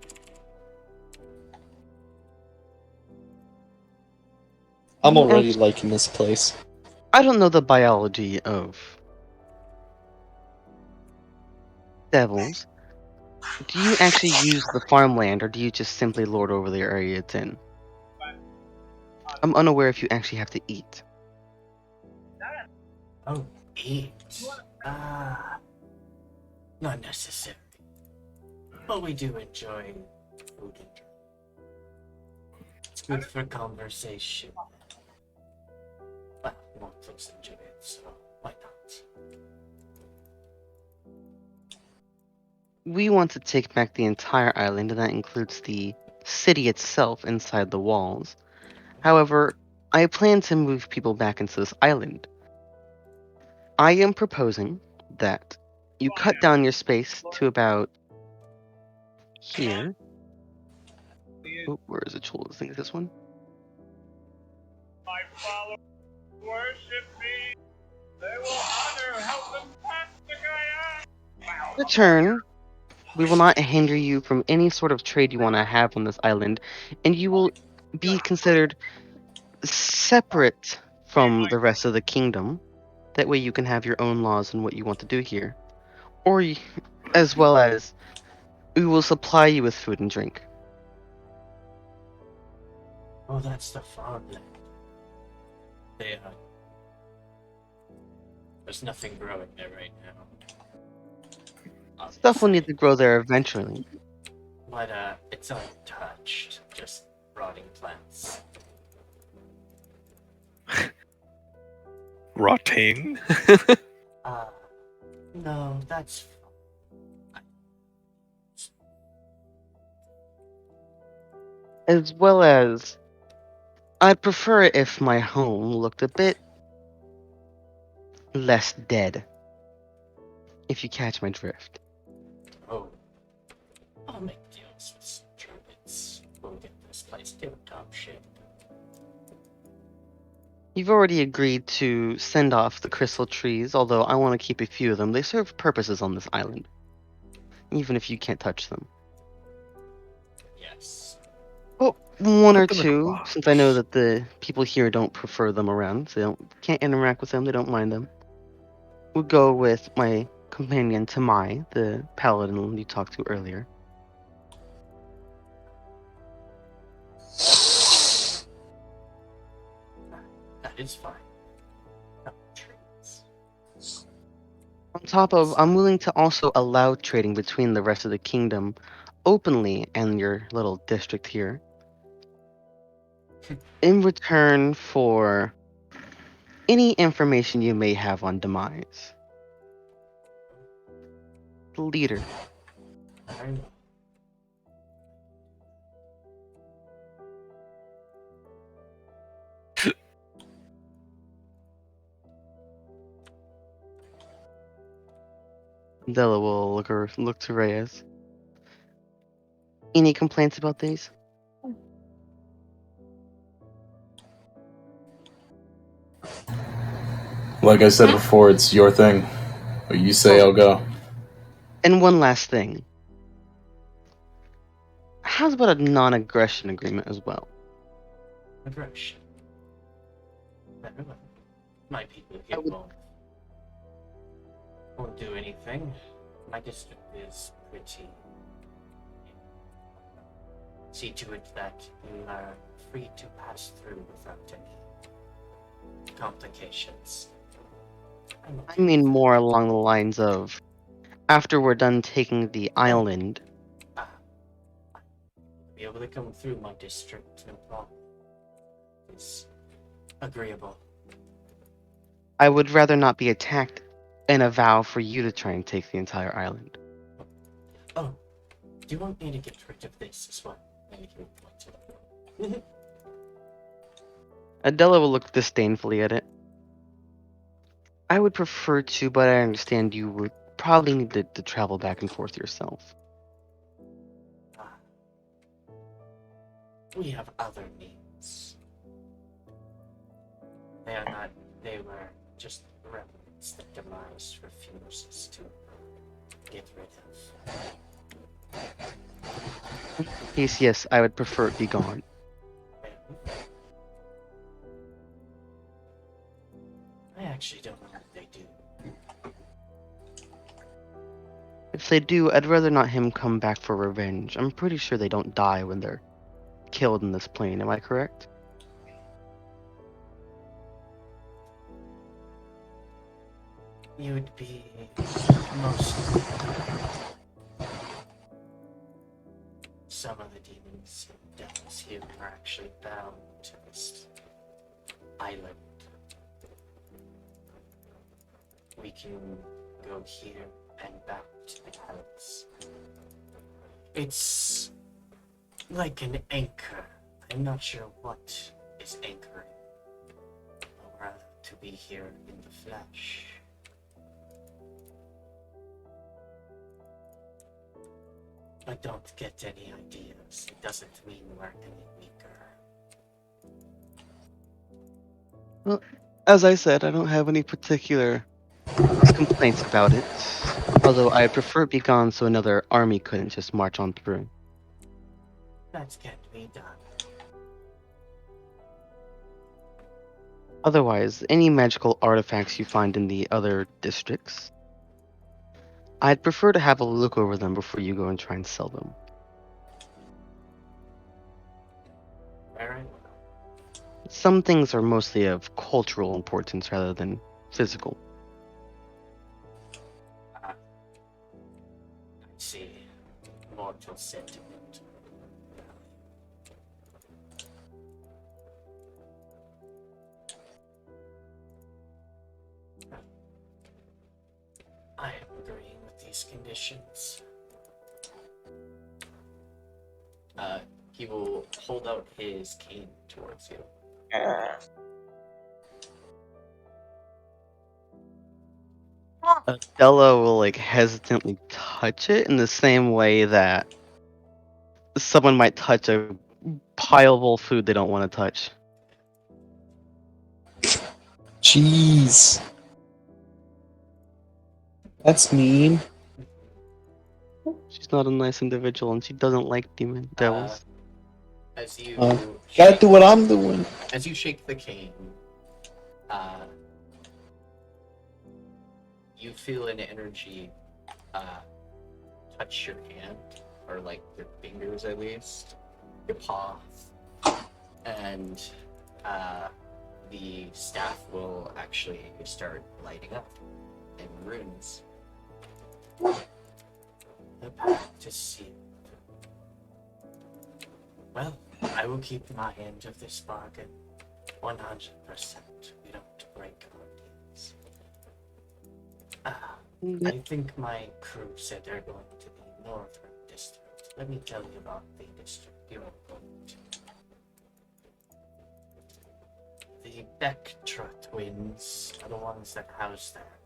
I'm already liking this place. I don't know the biology of devils. Do you actually use the farmland, or do you just simply lord over the area it's in? I'm unaware if you actually have to eat. Oh, eat. Ah, not necessary. But we do enjoy food and drink. It's good for conversation. Well, most folks enjoy it, so why not? We want to take back the entire island, and that includes the city itself inside the walls. However, I plan to move people back into this island. I am proposing that you cut down your space to about here. Oh, where is it? I think it's this one. My followers worship me. They will honor, help, and fantastic I am. Return. We will not hinder you from any sort of trade you want to have on this island, and you will be considered separate from the rest of the kingdom. That way you can have your own laws and what you want to do here. Or, as well as, we will supply you with food and drink. Oh, that's the farmland. They, there's nothing growing there right now. Stuff will need to grow there eventually. But, it's untouched. Just rotting plants. Rotting. No, that's fine. As well as, I'd prefer it if my home looked a bit less dead. If you catch my drift. Oh. I'll make deals with some druids. We'll get this place tip-top shape. You've already agreed to send off the crystal trees, although I want to keep a few of them. They serve purposes on this island. Even if you can't touch them. Yes. Oh, one or Put them in a two, box. since I know that the people here don't prefer them around, so they can't interact with them, they don't mind them. We'll go with my companion Tamai, the paladin you talked to earlier. That is fine. No trees. On top of, I'm willing to also allow trading between the rest of the kingdom openly and your little district here. In return for any information you may have on Demise. The leader. I know. Della will look to Reyes. Any complaints about these? Like I said before, it's your thing. What you say, I'll go. And one last thing. How's about a non-aggression agreement as well? Aggression. My people here won't do anything. My district is pretty. See to it that you are free to pass through without any complications. I mean more along the lines of, after we're done taking the island, be able to come through my district, no problem. It's agreeable. I would rather not be attacked and a vow for you to try and take the entire island. Oh, do you want me to get rid of this as well? Maybe you want to. Adela will look disdainfully at it. I would prefer to, but I understand you would probably need to travel back and forth yourself. We have other needs. They were just remnants that Demise refuses to get rid of. Yes, I would prefer it be gone. I actually don't know what they do. If they do, I'd rather not him come back for revenge. I'm pretty sure they don't die when they're killed in this plane, am I correct? You would be mostly. Some of the demons and devils here are actually bound to this island. We can go here and back to the palace. It's like an anchor. I'm not sure what is anchoring, but rather to be here in the flesh. But don't get any ideas. It doesn't mean we're any weaker. Well, as I said, I don't have any particular complaints about it. Although I prefer it be gone so another army couldn't just march on through. That can't be done. Otherwise, any magical artifacts you find in the other districts, I'd prefer to have a look over them before you go and try and sell them. Alright. Some things are mostly of cultural importance rather than physical. I see. Mortal sentiment. I am agreeing with these conditions. He will hold out his cane towards you. Della will hesitantly touch it in the same way that someone might touch a pile of food they don't want to touch. Jeez. That's mean. She's not a nice individual and she doesn't like demon devils. As you Gotta do what I'm doing. As you shake the cane, you feel an energy touch your hand, or your fingers at least, your paw, and the staff will actually start lighting up in runes. The path to see. Well, I will keep my end of this bargain. 100%. We don't break our deals. I think my crew said they're going to the northern district. Let me tell you about the district you're going to. The Bactra twins are the ones that house there.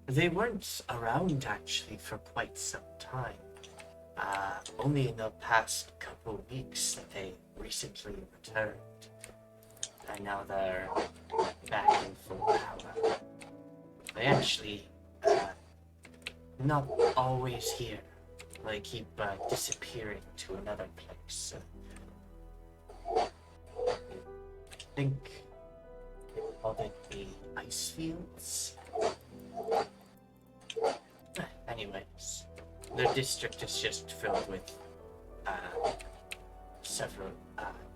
They weren't around actually for quite some time. Only in the past couple weeks that they recently returned. And now they're back in full power. They actually, not always here. They keep disappearing to another place. I think they called it the ice fields. Anyways, the district is just filled with several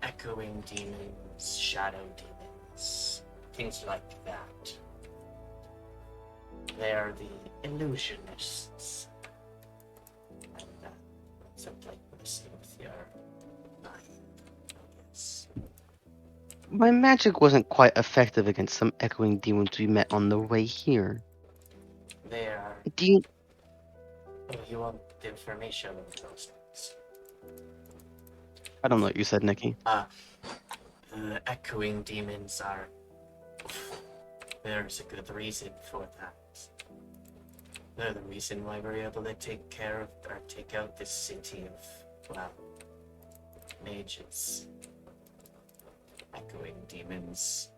echoing demons, shadow demons, things like that. They are the illusionists. And something like listening with They are not. Yes. My magic wasn't quite effective against some echoing demons we met on the way here. They are. Do you... Oh, you want the information of those things? I don't know what you said, Nikki. The echoing demons are. There's a good reason for that. They're the reason why we're able to take care of or take out this city of, well, mages. Echoing demons.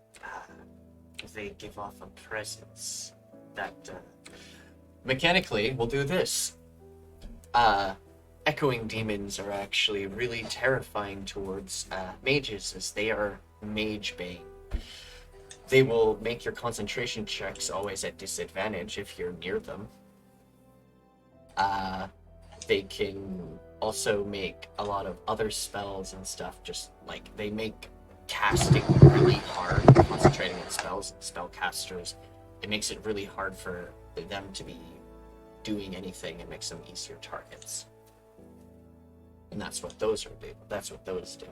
They give off a presence that. Mechanically, we'll do this. Echoing demons are actually really terrifying towards mages, as they are mage bane. They will make your concentration checks always at disadvantage if you're near them. They can also make a lot of other spells and stuff, just like they make casting really hard, concentrating on spells, spellcasters. It makes it really hard for them to be doing anything and makes them easier targets. And that's what those do. That's what those do.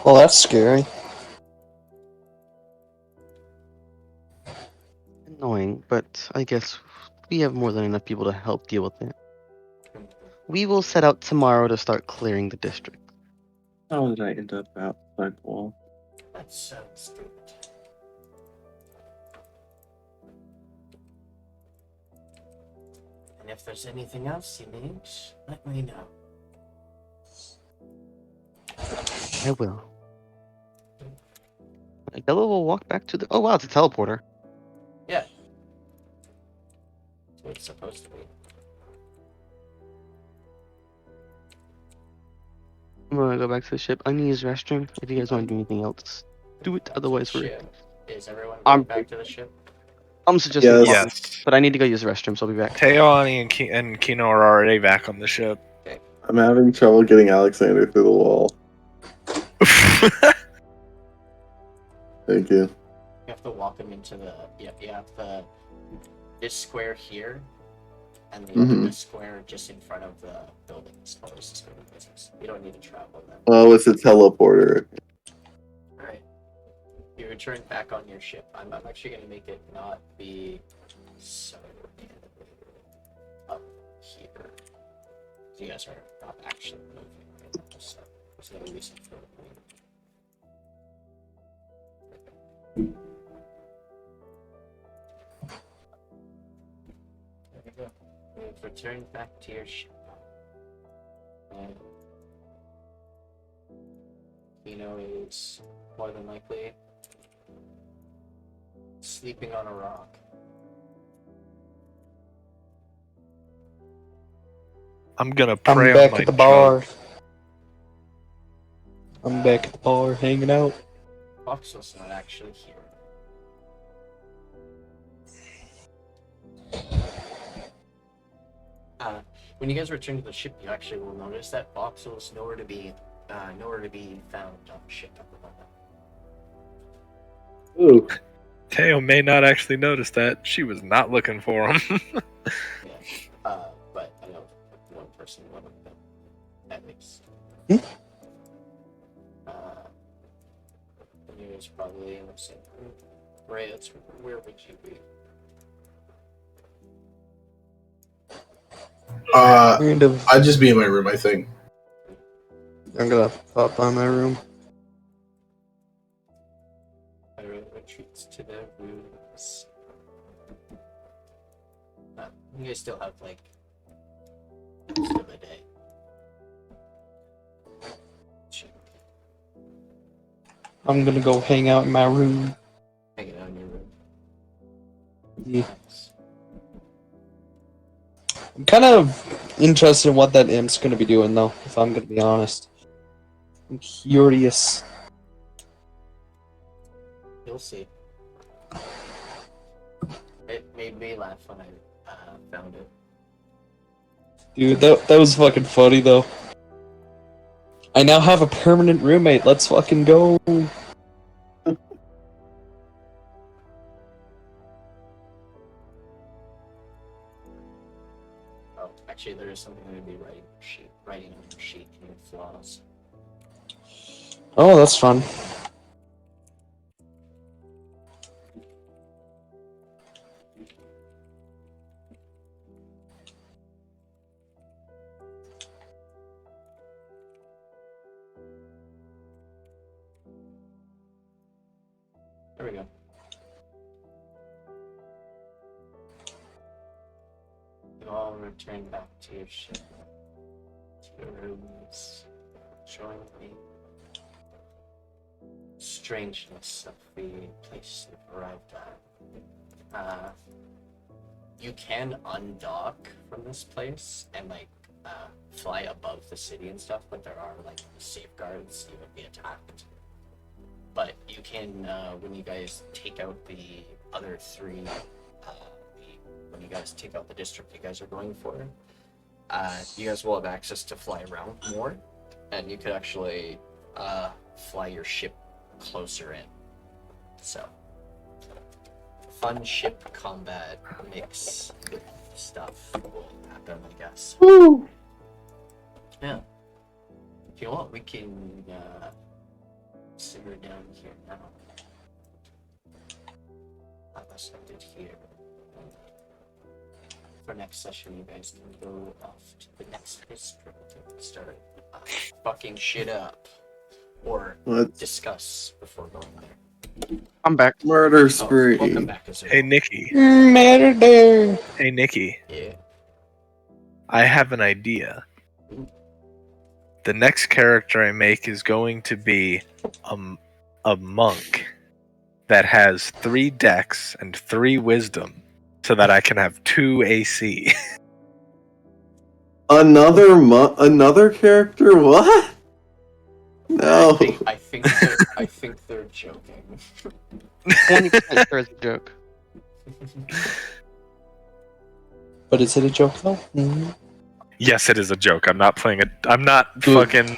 Well, that's scary. Annoying, but I guess we have more than enough people to help deal with it. We will set out tomorrow to start clearing the district. How did I end up outside the wall? That sounds good. And if there's anything else you need, let me know. I will. Yellow will walk back to the... Oh wow, it's a teleporter. Yeah. That's what it's supposed to be. I'm gonna go back to the ship. I need to use the restroom. If you guys want to do anything else, do it. Otherwise, we're... Ship. Is everyone I'm- going back to the ship? I'm suggesting Yes. walking, Yes. but I need to go use the restroom, so I'll be back. Teoani and Kino are already back on the ship. I'm having trouble getting Alexander through the wall. Thank you. You have to walk him into the... Yeah, you have the... This square here, and the square just in front of the building as far as the square of business. You don't need to travel them. Oh, it's a teleporter. Alright. You return back on your ship. I'm actually going to make it not be so up here. So you guys are not actually moving right now, so there's no reason for it. There you go. You've returned back to your ship. And Kino is more than likely sleeping on a rock. I'm gonna I'm pray on back my at the jug. bar. I'm back at the bar hanging out. Foxel's not actually here. When you guys return to the ship, you actually will notice that Voxel's nowhere to be found on the ship at the moment. Ooh. Teo may not actually notice that. She was not looking for him. But I know one person would have been, at least. Hmm? He was probably in the same group. Reyes, where would you be? Kind of. I'd just be in my room, I think. I'm gonna pop by my room. Everyone retreats to their rooms. You guys still have like most of a day. I'm gonna go hang out in my room. Hanging out in your room. Yeah. Nice. I'm kind of interested in what that imp's gonna be doing, though, if I'm gonna be honest. I'm curious. You'll see. It made me laugh when I found it. Dude, that was fucking funny, though. I now have a permanent roommate. Let's fucking go. Oh, actually, there is something to be writing on your sheet. New flaws. Oh, that's fun. There we go. You all return back to your ship. To your rooms. Join the strangeness of the place you've arrived at. You can undock from this place and fly above the city and stuff, but there are like safeguards. You would be attacked. But you can, when you guys take out the other three, when you guys take out the district you guys are going for, you guys will have access to fly around more, and you could actually fly your ship closer in. So, fun ship combat mix with stuff will happen, I guess. Woo! Yeah. If you want, we can simmer down here now. Unless I did here. For next session, you guys can go off to the next district and start fucking shit up. Or discuss before going there. I'm back. Murder spree. Welcome back, Azule. Hey, Nikki. Murder. Hey, Nikki. Yeah. I have an idea. The next character I make is going to be a monk that has 3 dex and 3 wisdom, so that I can have 2 AC. Another character? What? No. I think they're joking. 20% sure it's a joke. But is it a joke though? Yes, it is a joke. I'm not fucking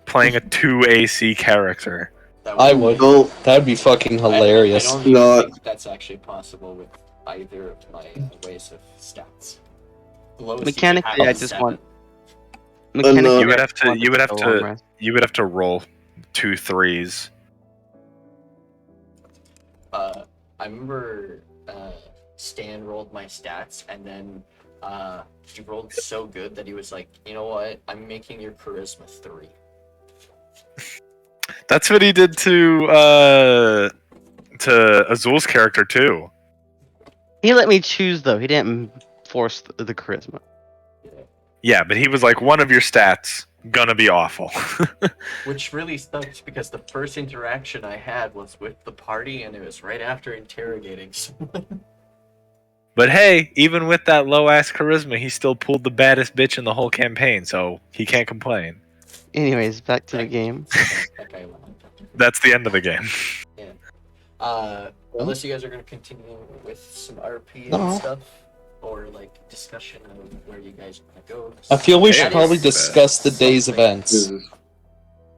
playing a 2 AC character. I would. That'd be fucking hilarious. I don't think that's actually possible with either of my ways of stats. Mechanically, I just want. You would have to roll 2 3s. I remember Stan rolled my stats, and then he rolled so good that he was like, "You know what? I'm making your charisma 3." That's what he did to Azule's character too. He let me choose though. He didn't force the charisma. Yeah, but he was like, one of your stats gonna be awful. Which really sucks because the first interaction I had was with the party, and it was right after interrogating someone. But hey, even with that low ass charisma, he still pulled the baddest bitch in the whole campaign, so he can't complain. Anyways, back to the game. That's the end of the game. Yeah. Unless you guys are going to continue with some RP and No. stuff, or like discussion of where you guys want to go. I feel we should That probably is discuss the day's something. events.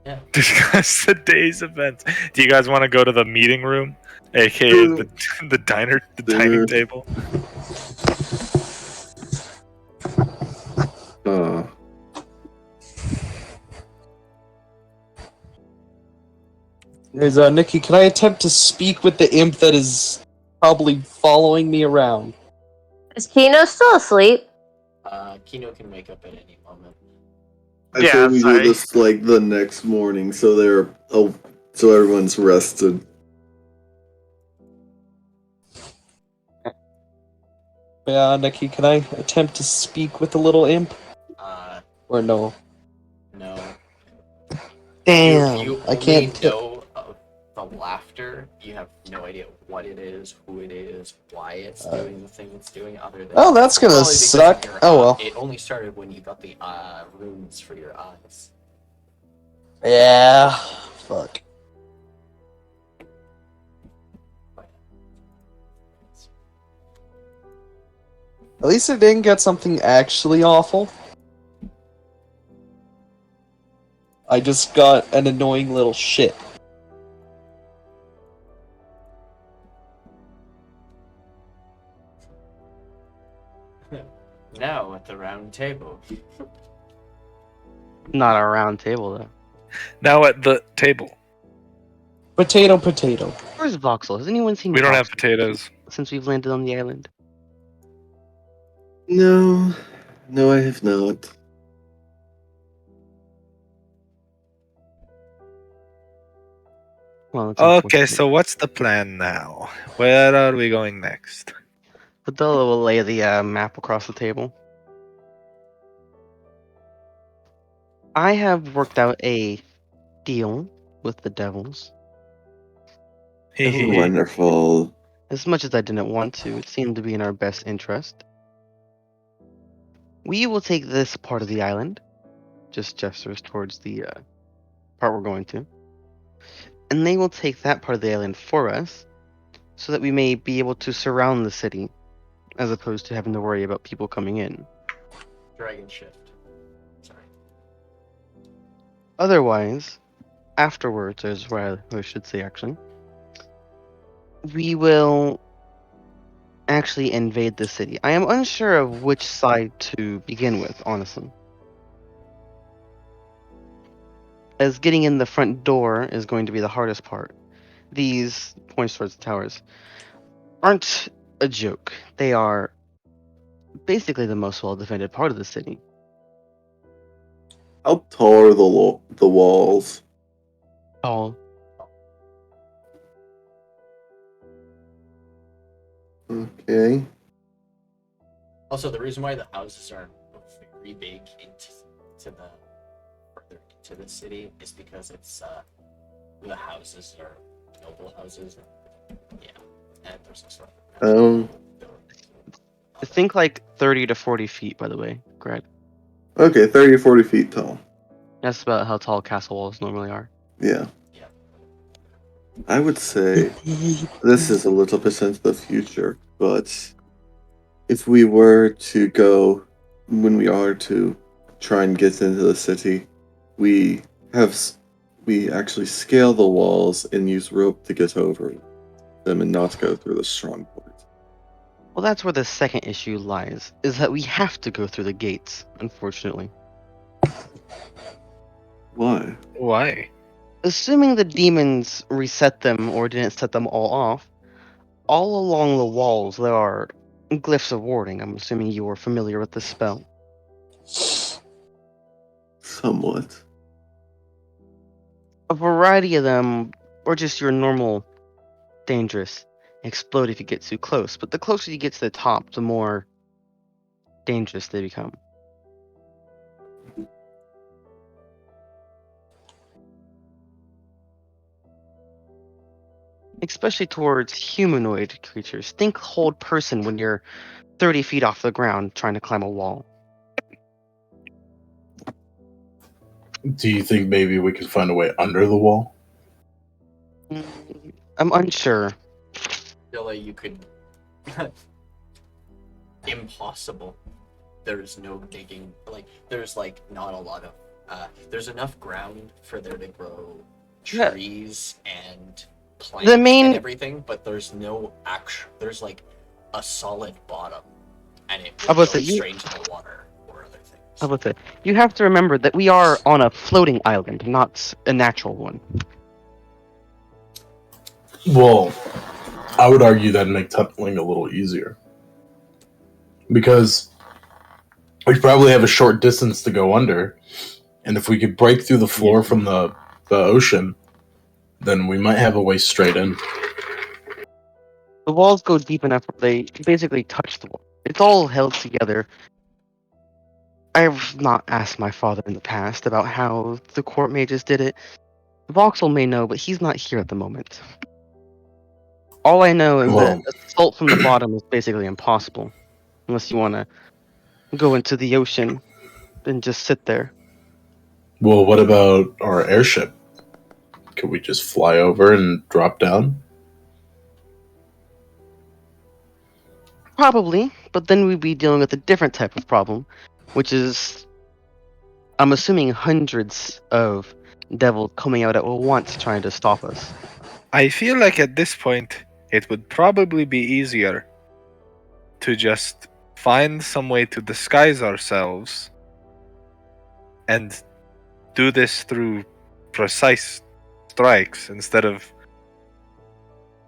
Yeah. Discuss the day's events. Do you guys want to go to the meeting room, aka the diner, the dining table? Nikki, can I attempt to speak with the imp that is probably following me around? Is Kino still asleep? Kino can wake up at any moment. I said we do this like the next morning, so so everyone's rested. Yeah, Nikki, can I attempt to speak with the little imp? Or no? No. Damn, You I can't. know of the laughter. You have no idea what it is, who it is, why it's doing the thing it's doing. Other than Oh, that's gonna probably because suck. of your Oh well. It only started when you got the runes for your eyes. Yeah. Fuck. At least I didn't get something actually awful. I just got an annoying little shit. Now at the round table. Not a round table though. Now at the table. Potato, potato. Where's Voxel? Has anyone seen We don't have Voxel potatoes. since we've landed on the island? No, no, I have not. Well, it's Okay, unfortunate. so what's the plan now? Where are we going next? Padilla will lay the map across the table. I have worked out a deal with the devils. Wonderful. As much as I didn't want to, it seemed to be in our best interest. We will take this part of the island, just gestures towards the part we're going to, and they will take that part of the island for us, so that we may be able to surround the city, as opposed to having to worry about people coming in. Dragon shift. Sorry. Otherwise, afterwards, is where I should say actually, we will actually invade the city. I am unsure of which side to begin with, honestly. As getting in the front door is going to be the hardest part. These points towards the towers aren't a joke. They are basically the most well-defended part of the city. How tall are the walls? All Okay. Also, the reason why the houses are very big into the further into the city is because it's the houses are noble houses. Yeah, and there's a sort of think like 30 to 40 feet, by the way, Grad. Okay, 30 or 40 feet tall. That's about how tall castle walls normally are. Yeah. Yeah. I would say this is a little bit into the future, but if we were to go, when we are to try and get into the city, we actually scale the walls and use rope to get over them and not go through the strong point. Well, that's where the second issue lies, is that we have to go through the gates, unfortunately. Why? Why? Assuming the demons reset them or didn't set them all off, all along the walls there are glyphs of warding. I'm assuming you are familiar with this spell. Somewhat. A variety of them are just your normal dangerous. Explode if you get too close, but the closer you get to the top, the more dangerous they become. Especially towards humanoid creatures. Think hold person when you're 30 feet off the ground trying to climb a wall. Do you think maybe we could find a way under the wall? I'm unsure. feel like you could. Impossible. There's no digging. Like, there's like not a lot of. There's enough ground for there to grow trees and plants and everything, but there's no actual. There's like a solid bottom, and it would go straight into the water or other things. How about that? You have to remember that we are on a floating island, not a natural one. Well, I would argue that'd make tunneling a little easier. Because we probably have a short distance to go under, and if we could break through the floor from the ocean, then we might have a way straight in. The walls go deep enough where they basically touch the wall. It's all held together. I've not asked my father in the past about how the court mages did it. Voxel may know, but he's not here at the moment. All I know is that assault from the bottom is basically impossible. Unless you want to go into the ocean and just sit there. Well, what about our airship? Could we just fly over and drop down? Probably, but then we'd be dealing with a different type of problem, which is, I'm assuming, hundreds of devils coming out at once trying to stop us. I feel like at this point, it would probably be easier to just find some way to disguise ourselves and do this through precise strikes instead of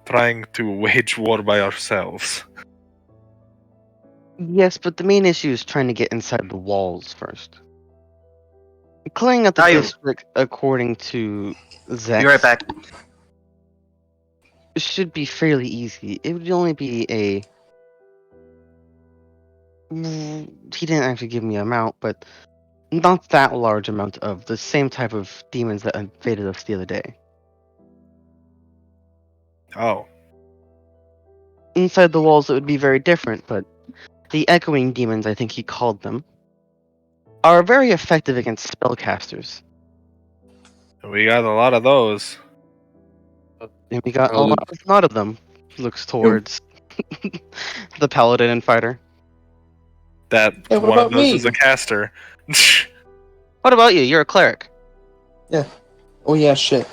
trying to wage war by ourselves. Yes, but the main issue is trying to get inside the walls first. Clearing out the I- district, according to Zex, Be right back. should be fairly easy. It would only be a. He didn't actually give me an amount, but not that large amount of the same type of demons that invaded us the other day. Oh. Inside the walls, it would be very different, but the echoing demons, I think he called them, are very effective against spellcasters. We got a lot of those. And we got a Oh, lot of them. Looks towards the paladin and fighter. That Hey, what one of about those me? is a caster. What about you? You're a cleric. Oh yeah, shit.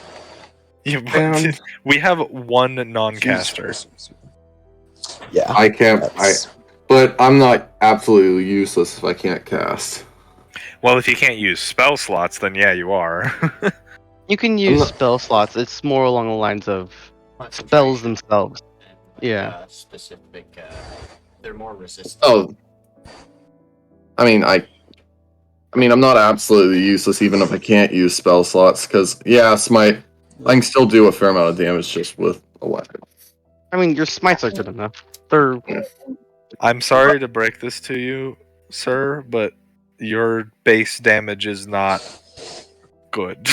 We have one non-caster. Jesus. Yeah. I can't. that's- But I'm not absolutely useless if I can't cast. Well, if you can't use spell slots, then yeah, you are. You can use not- spell slots. It's more along the lines of spells themselves. Yeah. Specific. They're more resistant. Oh, I mean, I'm not absolutely useless even if I can't use spell slots because smite. I can still do a fair amount of damage just with a weapon. I mean, your smites are good enough. They're I'm sorry to break this to you, sir, but your base damage is not good.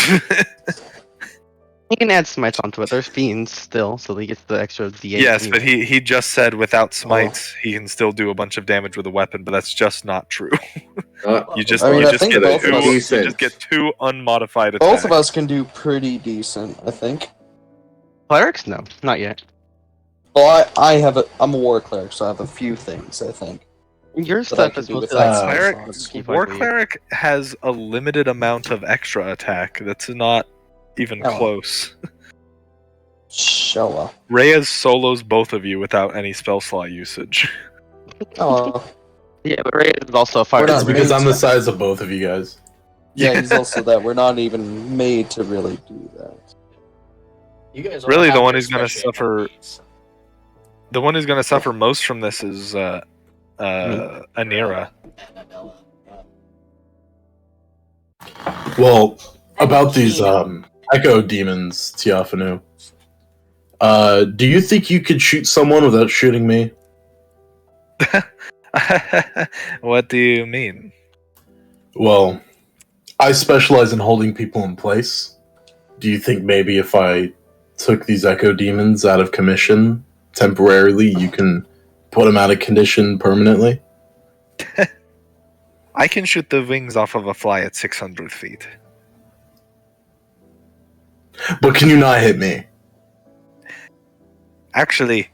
you can add smites onto it. There's fiends still, so they get the extra D8. Yes, anyway. but he just said without smites he can still do a bunch of damage with a weapon, but that's just not true. You just I mean, you I just think get both of us- you just get two unmodified attacks. Both of us can do pretty decent, I think. Clerics? No, not yet. Well, I'm a war cleric, so I have a few things, I think. Your But I stuff can is do mostly without like spell cleric- slots. keep War like weed. cleric has a limited amount of extra attack. That's not even Oh. close. Oh well. Reyes solos both of you without any spell slot usage. Oh well. Yeah, but Reyes is also a fighter. We're It's not because made I'm the to- size of both of you guys. Yeah, he's also that. We're not even made to really do that. You guys all Really, have the one your who's gonna special suffer- abilities. The one who's going to suffer most from this is Anira. And Adela. Yeah. Well, about these echo demons, Theophanu. Do you think you could shoot someone without shooting me? What do you mean? Well, I specialize in holding people in place. Do you think maybe if I took these echo demons out of commission temporarily, you can put them out of condition permanently? I can shoot the wings off of a fly at 600 feet. But can you not hit me? Actually,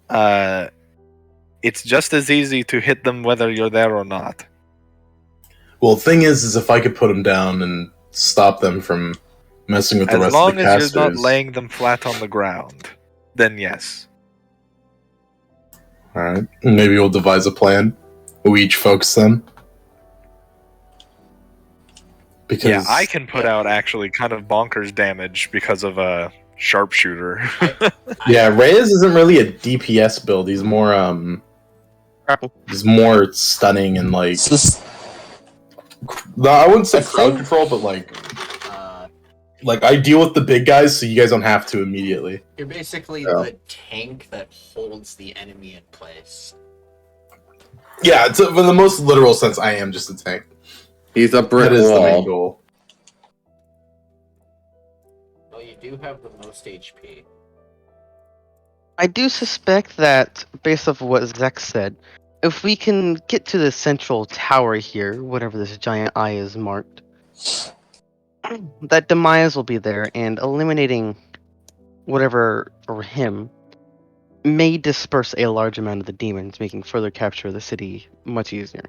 it's just as easy to hit them whether you're there or not. Well, the thing is if I could put them down and stop them from messing with the As rest long of the as casters. you're not laying them flat on the ground, then yes. Alright, maybe we'll devise a plan. We each focus them. Because Yeah, I can put out actually kind of bonkers damage because of a sharpshooter. Yeah, Reyes isn't really a DPS build. He's more Grapple. he's more stunning and like It's just no, I wouldn't say I crowd think- control, but Uh, like I deal with the big guys, so you guys don't have to immediately. you're basically Yeah. the tank that holds the enemy in place. Yeah, it's in the most literal sense. I am just a tank. He's a brick That is the main wall. goal. Well, you do have the most HP. I do suspect that, based off of what Zek said, if we can get to the central tower here, whatever this giant eye is marked, that Demise will be there, and eliminating whatever, or him, may disperse a large amount of the demons, making further capture of the city much easier.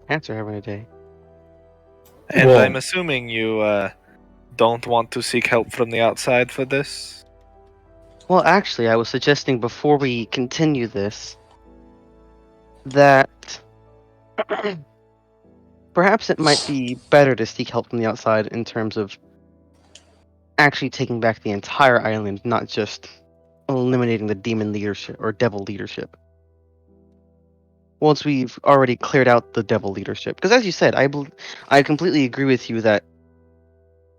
Cats are having a day. And Well- I'm assuming you don't want to seek help from the outside for this? Well, actually, I was suggesting before we continue this that perhaps it might be better to seek help from the outside in terms of actually taking back the entire island, not just eliminating the demon leadership or devil leadership. Once we've already cleared out the devil leadership, because as you said, I completely agree with you that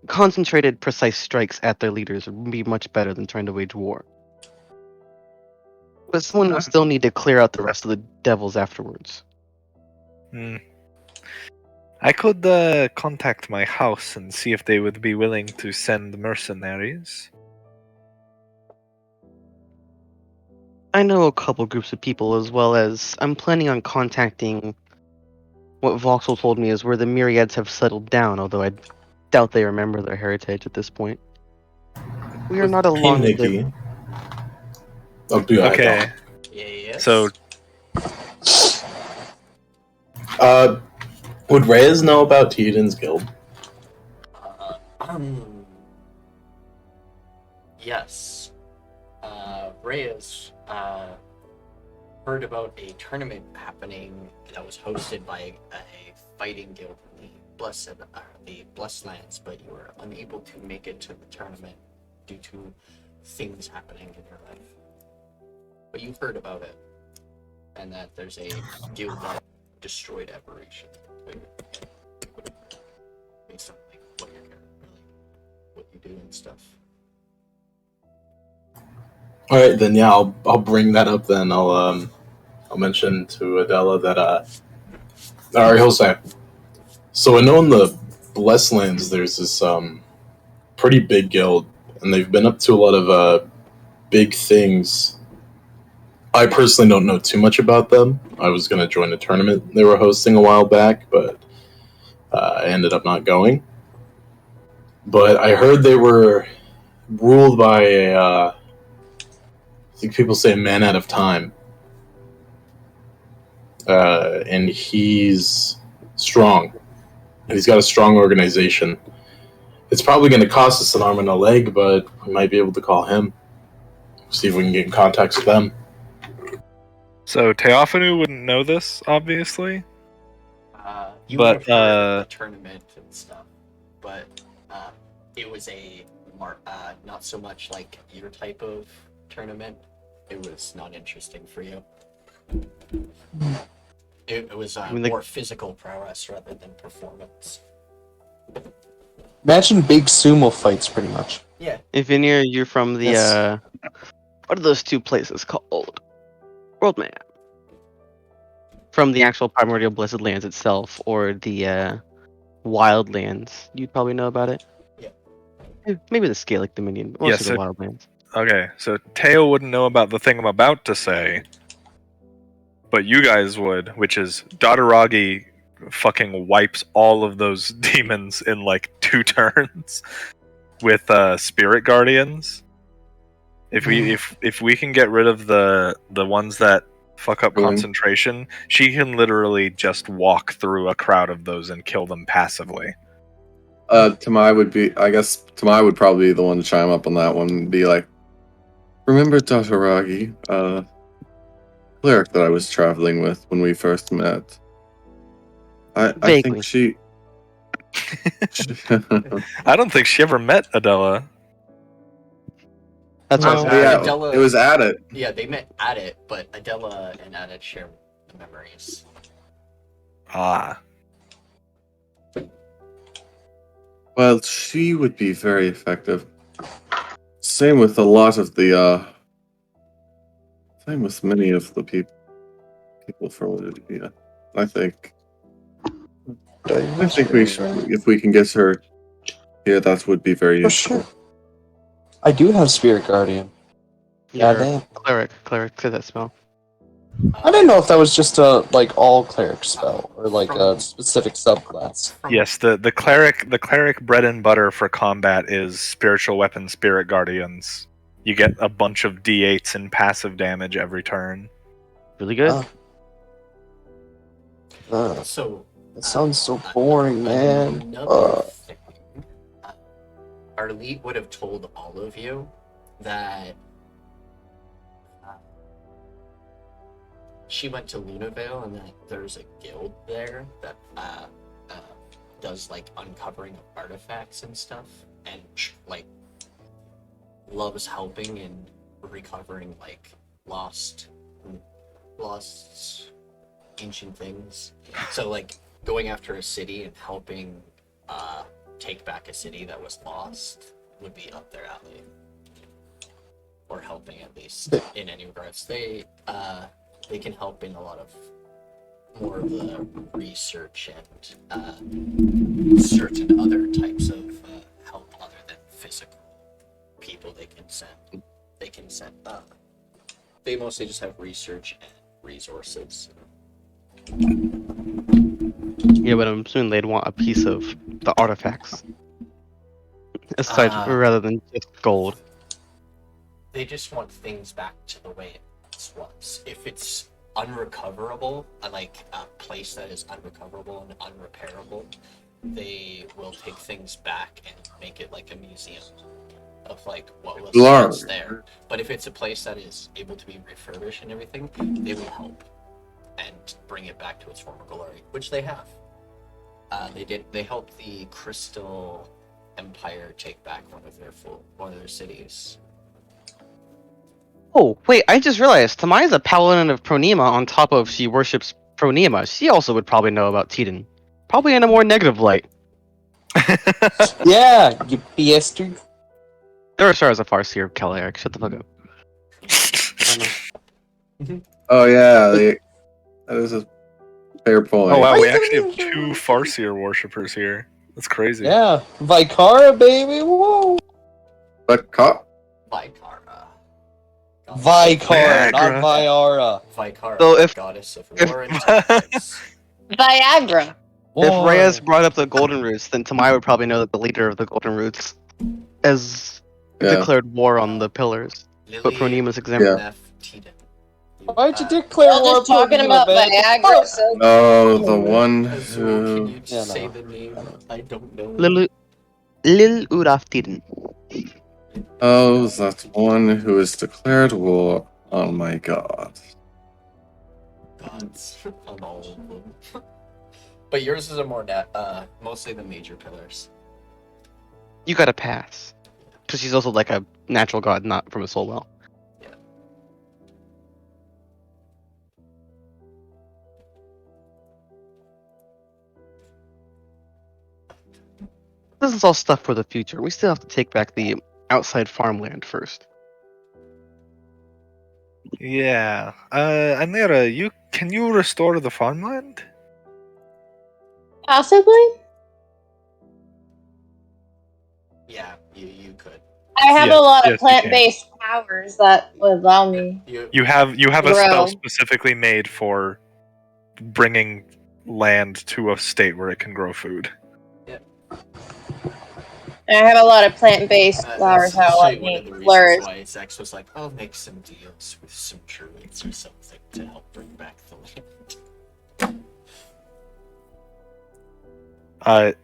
concentrated, precise strikes at their leaders would be much better than trying to wage war. But someone will still need to clear out the rest of the devils afterwards. Hmm. I could contact my house and see if they would be willing to send mercenaries. I know a couple groups of people, as well as I'm planning on contacting what Voxel told me is where the myriads have settled down, although I doubt they remember their heritage at this point. We are not a Hey, long Nikki. Oh, do I Okay, Yes. so would Reyes know about Teeden's guild? Yes. Reyes heard about a tournament happening that was hosted by a fighting guild in the Blessed Lands, but you were unable to make it to the tournament due to things happening in your life. But you heard about it, and that there's a guild that destroyed Aberration. Based on like what you're really, what you do and stuff. All right, then yeah, I'll bring that up. Then I'll mention to Adela that all right, he'll say. So I know in the Blessed Lands there's this pretty big guild, and they've been up to a lot of big things. I personally don't know too much about them. I was going to join a tournament they were hosting a while back, but I ended up not going. But I heard they were ruled by I think people say a man out of time. And he's strong. And he's got a strong organization. It's probably going to cost us an arm and a leg, but we might be able to call him. See if we can get in contact with them. So Theophanu wouldn't know this, obviously. You But, would have heard of the tournament and stuff, but it was not so much like your type of tournament. It was not interesting for you. It was more physical prowess rather than performance. Imagine big sumo fights, pretty much. Yeah. If Anira, you're from the Yes. what are those two places called? Worldman. From the actual primordial blessed lands itself, or the wild lands, you'd probably know about it. Yeah. Maybe the Scalic Dominion, but mostly Yes, the wild lands. Okay, so Teo wouldn't know about the thing I'm about to say, but you guys would, which is Dadaragi fucking wipes all of those demons in like 2 turns with Spirit Guardians. If we can get rid of the ones that fuck up concentration, she can literally just walk through a crowd of those and kill them passively. Tamai would be, I guess Tamai would probably be the one to chime up on that one and be like, remember Dataragi, cleric that I was traveling with when we first met? I think she... I don't think she ever met Adela. That's No. what Yeah, Adela, it was Addit. Yeah, they met Addit, but Adela and Addit share the memories. Ah. Well, she would be very effective. Same with a lot of the, same with many of the people from Lydia. I think we should, if we can get her here, that would be very useful. Sure. I do have Spirit Guardian. You're Goddamn. cleric, say that spell. I didn't know if that was just a like all cleric spell or like a specific subclass. Yes, the cleric bread and butter for combat is spiritual weapon Spirit Guardians. You get a bunch of D8s in passive damage every turn. Really good. So, That sounds so boring, man. another thing, Arlete would have told all of you that she went to Lunavale and that there's a guild there that does like uncovering of artifacts and stuff, and like loves helping and recovering like lost ancient things. So like going after a city and helping take back a city that was lost would be up their alley, or helping at least in any regards. They can help in a lot of more of the research and certain other types of help other than physical people they can send. They mostly just have research and resources. Yeah, but I'm assuming they'd want a piece of the artifacts. Aside, rather than just gold. They just want things back to the way it was. If it's unrecoverable, like a place that is unrecoverable and unrepairable, they will take things back and make it like a museum of like what was once there. But if it's a place that is able to be refurbished and everything, they will help and bring it back to its former glory, which they have. They helped the Crystal Empire take back one of their cities. Oh, wait, I just realized Tamaya's a paladin of Pronema on top of she worships Pronema. She also would probably know about Tiden. Probably in a more negative light. Yeah, you bastard. Durasar is a Farseer, Kaliak. Shut the fuck up. Oh yeah, that is a fair point. Oh wow, we actually have 2 Farseer worshippers here. That's crazy. Yeah, Vikara, baby, whoa. But Vikara, not Viagra. Vyara. Vikara, So if- goddess of war and temperance. Viagra. If Reyes brought up the Golden Roots, then Tamaya would probably know that the leader of the Golden Roots has declared war on the pillars. But Pronema's exempt. Yeah. Why'd you declare Y'all war? just talking about Viagra, so Oh, the one Azule, who. can you just say the name? I don't know. Lil Uraf Tiden. Oh, that one who has declared war on my god. Gods on all of them. But yours is a more mostly the major pillars. You gotta pass. Because she's also like a natural god, not from a soul well. This is all stuff for the future. We still have to take back the outside farmland first. Yeah. Anira, can you restore the farmland? possibly. Yeah, you could. I have Yes, a lot yes, you of plant-based powers that would allow me. You have a Grow. spell specifically made for bringing land to a state where it can grow food. And I have a lot of plant-based flowers That's that will actually let one of me the reasons flourish. why Zex was like, I'll make some deals with some druids or something to help bring back the land.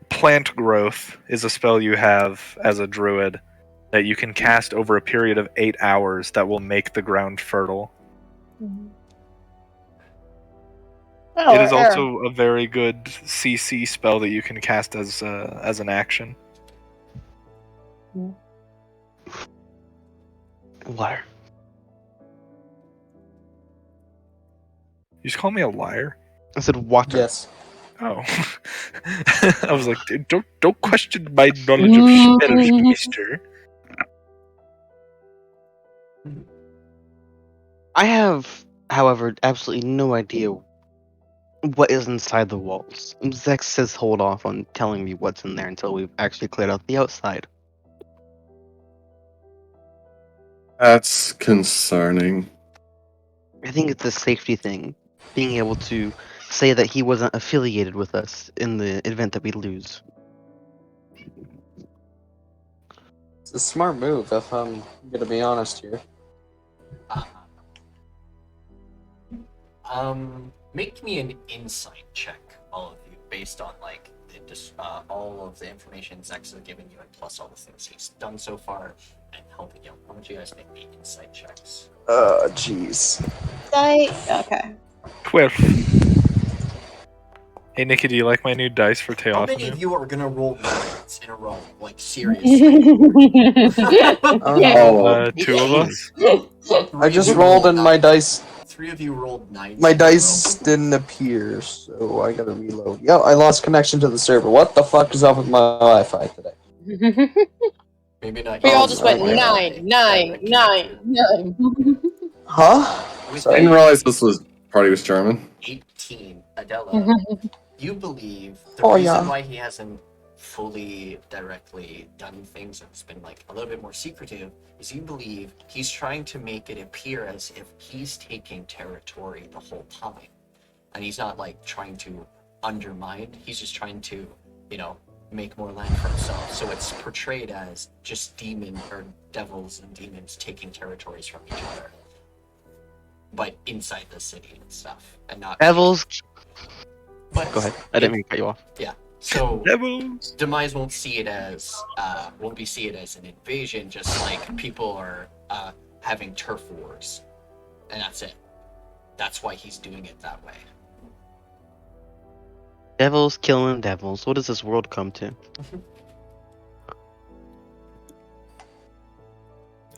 Plant growth is a spell you have as a druid that you can cast over a period of 8 hours that will make the ground fertile. Oh, It is yeah. also a very good CC spell that you can cast as an action. Liar. You just call me a liar? I said water. Yes. Oh. I was like, dude, don't question my knowledge of spells, mister. I have, however, absolutely no idea what is inside the walls. Zex says hold off on telling me what's in there until we've actually cleared out the outside. That's concerning. I think it's a safety thing, being able to say that he wasn't affiliated with us in the event that we lose. It's a smart move, if I'm gonna be honest here. Make me an insight check, all of you, based on like all of the information Zex has given you, and plus all the things he's done so far and helping you. How much you guys make me insight checks? Jeez. Okay. 12. Hey, Nikki, do you like my new dice for How many of Theophanu? you are gonna roll 9s in a row? Like, seriously? Oh, 2 of us. I just rolled and my dice. 3 of you rolled 9s. My in a dice didn't appear, so I gotta reload. Yep, I lost connection to the server. What the fuck is up with my Wi-Fi today? row. Maybe not. We you, all just went but, 9, 9, 9, 9. Huh? With I didn't realize this was party was German. 18, Adela, you believe the Oh, reason yeah. why he hasn't fully directly done things and it's been like a little bit more secretive is you believe he's trying to make it appear as if he's taking territory the whole time, and he's not like trying to undermine, he's just trying to, you know, make more land for himself, so it's portrayed as just demon or devils and demons taking territories from each other, but inside the city and stuff, and not Devils. But Go ahead. I didn't mean to cut you off. Yeah. So Devils. Demise won't see it as see it as an invasion, just like people are having turf wars, and that's it. That's why he's doing it that way. Devils killing devils. What does this world come to?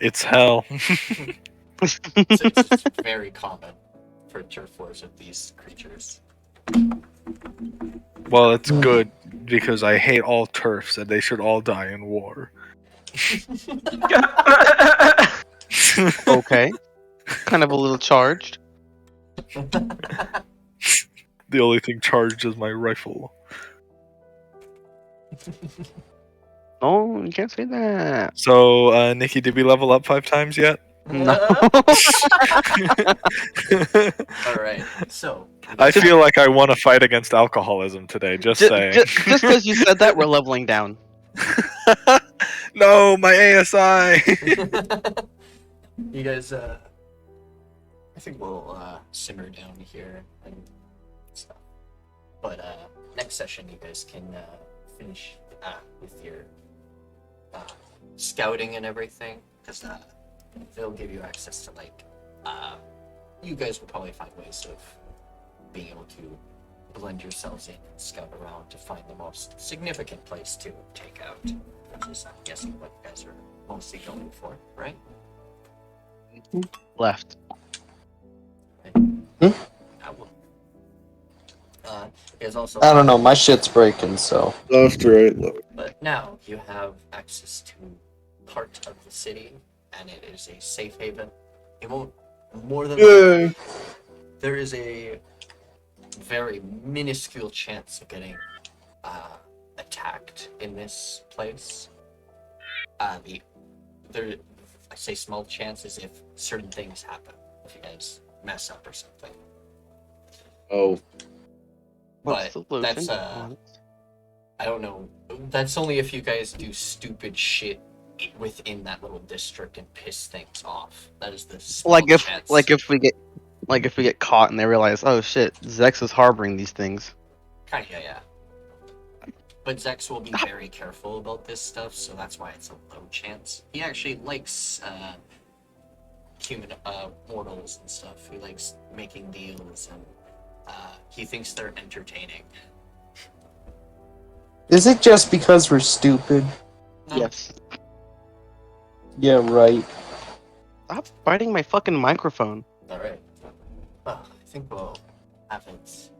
It's hell. It's just very common for turf wars with these creatures. Well, it's good because I hate all turfs and they should all die in war. Okay. Kind of a little charged. The only thing charged is my rifle. Oh, you can't say that. So, Nikki, did we level up 5 times yet? No. All right. So I feel like I won a fight against alcoholism today, just saying. Just because you said that, we're leveling down. No, my ASI! you guys, I think we'll simmer down here and stuff. But next session, you guys can finish with your scouting and everything, because they'll give you access to, like, you guys will probably find ways of being able to blend yourselves in and scout around to find the most significant place to take out, which is, I'm guessing, what you guys are mostly going for, right? Left. I will. You guys also. I don't know, my shit's breaking, so. Left, right, left. But now you have access to part of the city, and it is a safe haven. It won't more than Yay! there is a very minuscule chance of getting attacked in this place. I say small chances if certain things happen, if you guys mess up or something. Oh, What's But the that's solution? I don't know. That's only if you guys do stupid shit within that little district and piss things off. That is the small chance. Like if we get caught and they realize, oh shit, Zex is harboring these things. Kinda, yeah. But Zex will be very careful about this stuff, so that's why it's a low chance. He actually likes human mortals and stuff. He likes making deals, and he thinks they're entertaining. Is it just because we're stupid? No. Yes. Yeah, right. Stop biting my fucking microphone. Alright. Well, I think we'll have it.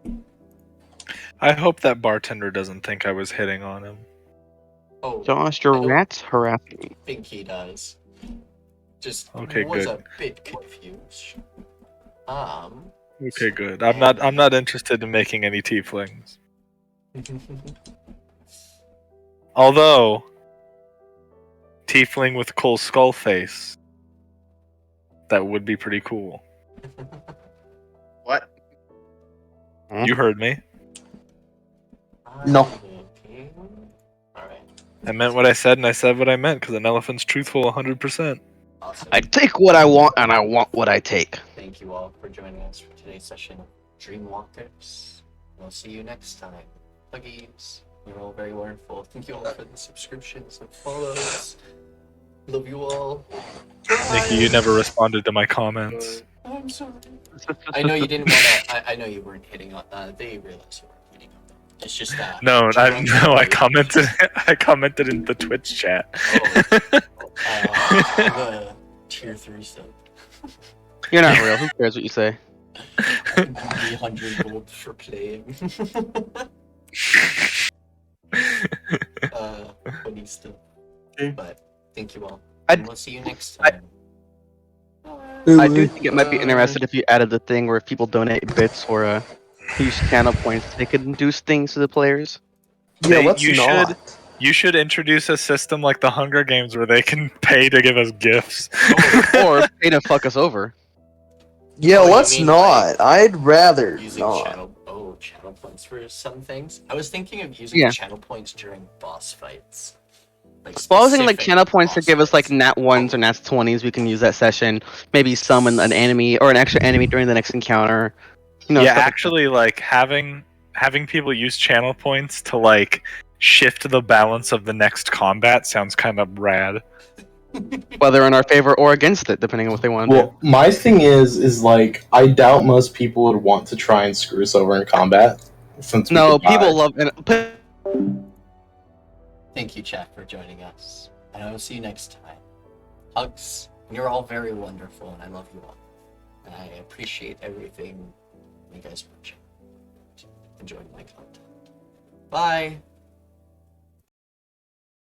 I hope that bartender doesn't think I was hitting on him. Oh, Josh, I your don't rats harassing me. think he does. Just Okay, was good. a bit confused. Okay, good. I'm not interested in making any tieflings. Although, tiefling with cool skull face, that would be pretty cool. what? Hmm? You heard me. No. Alright. I meant what I said, and I said what I meant, because an elephant's truthful 100%. Awesome. I take what I want, and I want what I take. Thank you all for joining us for today's session of Dreamwalkers. We'll see you next time. Huggies. You're all very wonderful. Thank you all for the subscriptions and follows. Love you all. Nikki, you never responded to my comments. I'm sorry. I know you didn't want to. I know you weren't hitting on. They realized you weren't hitting on them. It's just that. I commented. I commented in the Twitch chat. I'm a tier 3 sub. You're not real. Who cares what you say? 300 gold for playing. Funny stuff. But thank you all. And we'll see you next time. I do think it might be interesting if you added the thing where if people donate bits or use channel points, they could induce things to the players. Yeah, let's not. You should introduce a system like the Hunger Games where they can pay to give us gifts. Or pay to fuck us over. Yeah, let's not. Like, I'd rather using not. channel points for some things. I was thinking of using channel points during boss fights. Supposing like channel points to give us like nat 1s or nat 20s, we can use that session. Maybe summon an enemy or an extra enemy during the next encounter. You know, yeah, actually, like having people use channel points to like shift the balance of the next combat sounds kind of rad. Whether in our favor or against it, depending on what they want to do. Well, my thing is like I doubt most people would want to try and screw us over in combat. Since people love it. Thank you, chat, for joining us. And I will see you next time. Hugs. You're all very wonderful, and I love you all. And I appreciate everything you guys watching. Enjoying my content. Bye!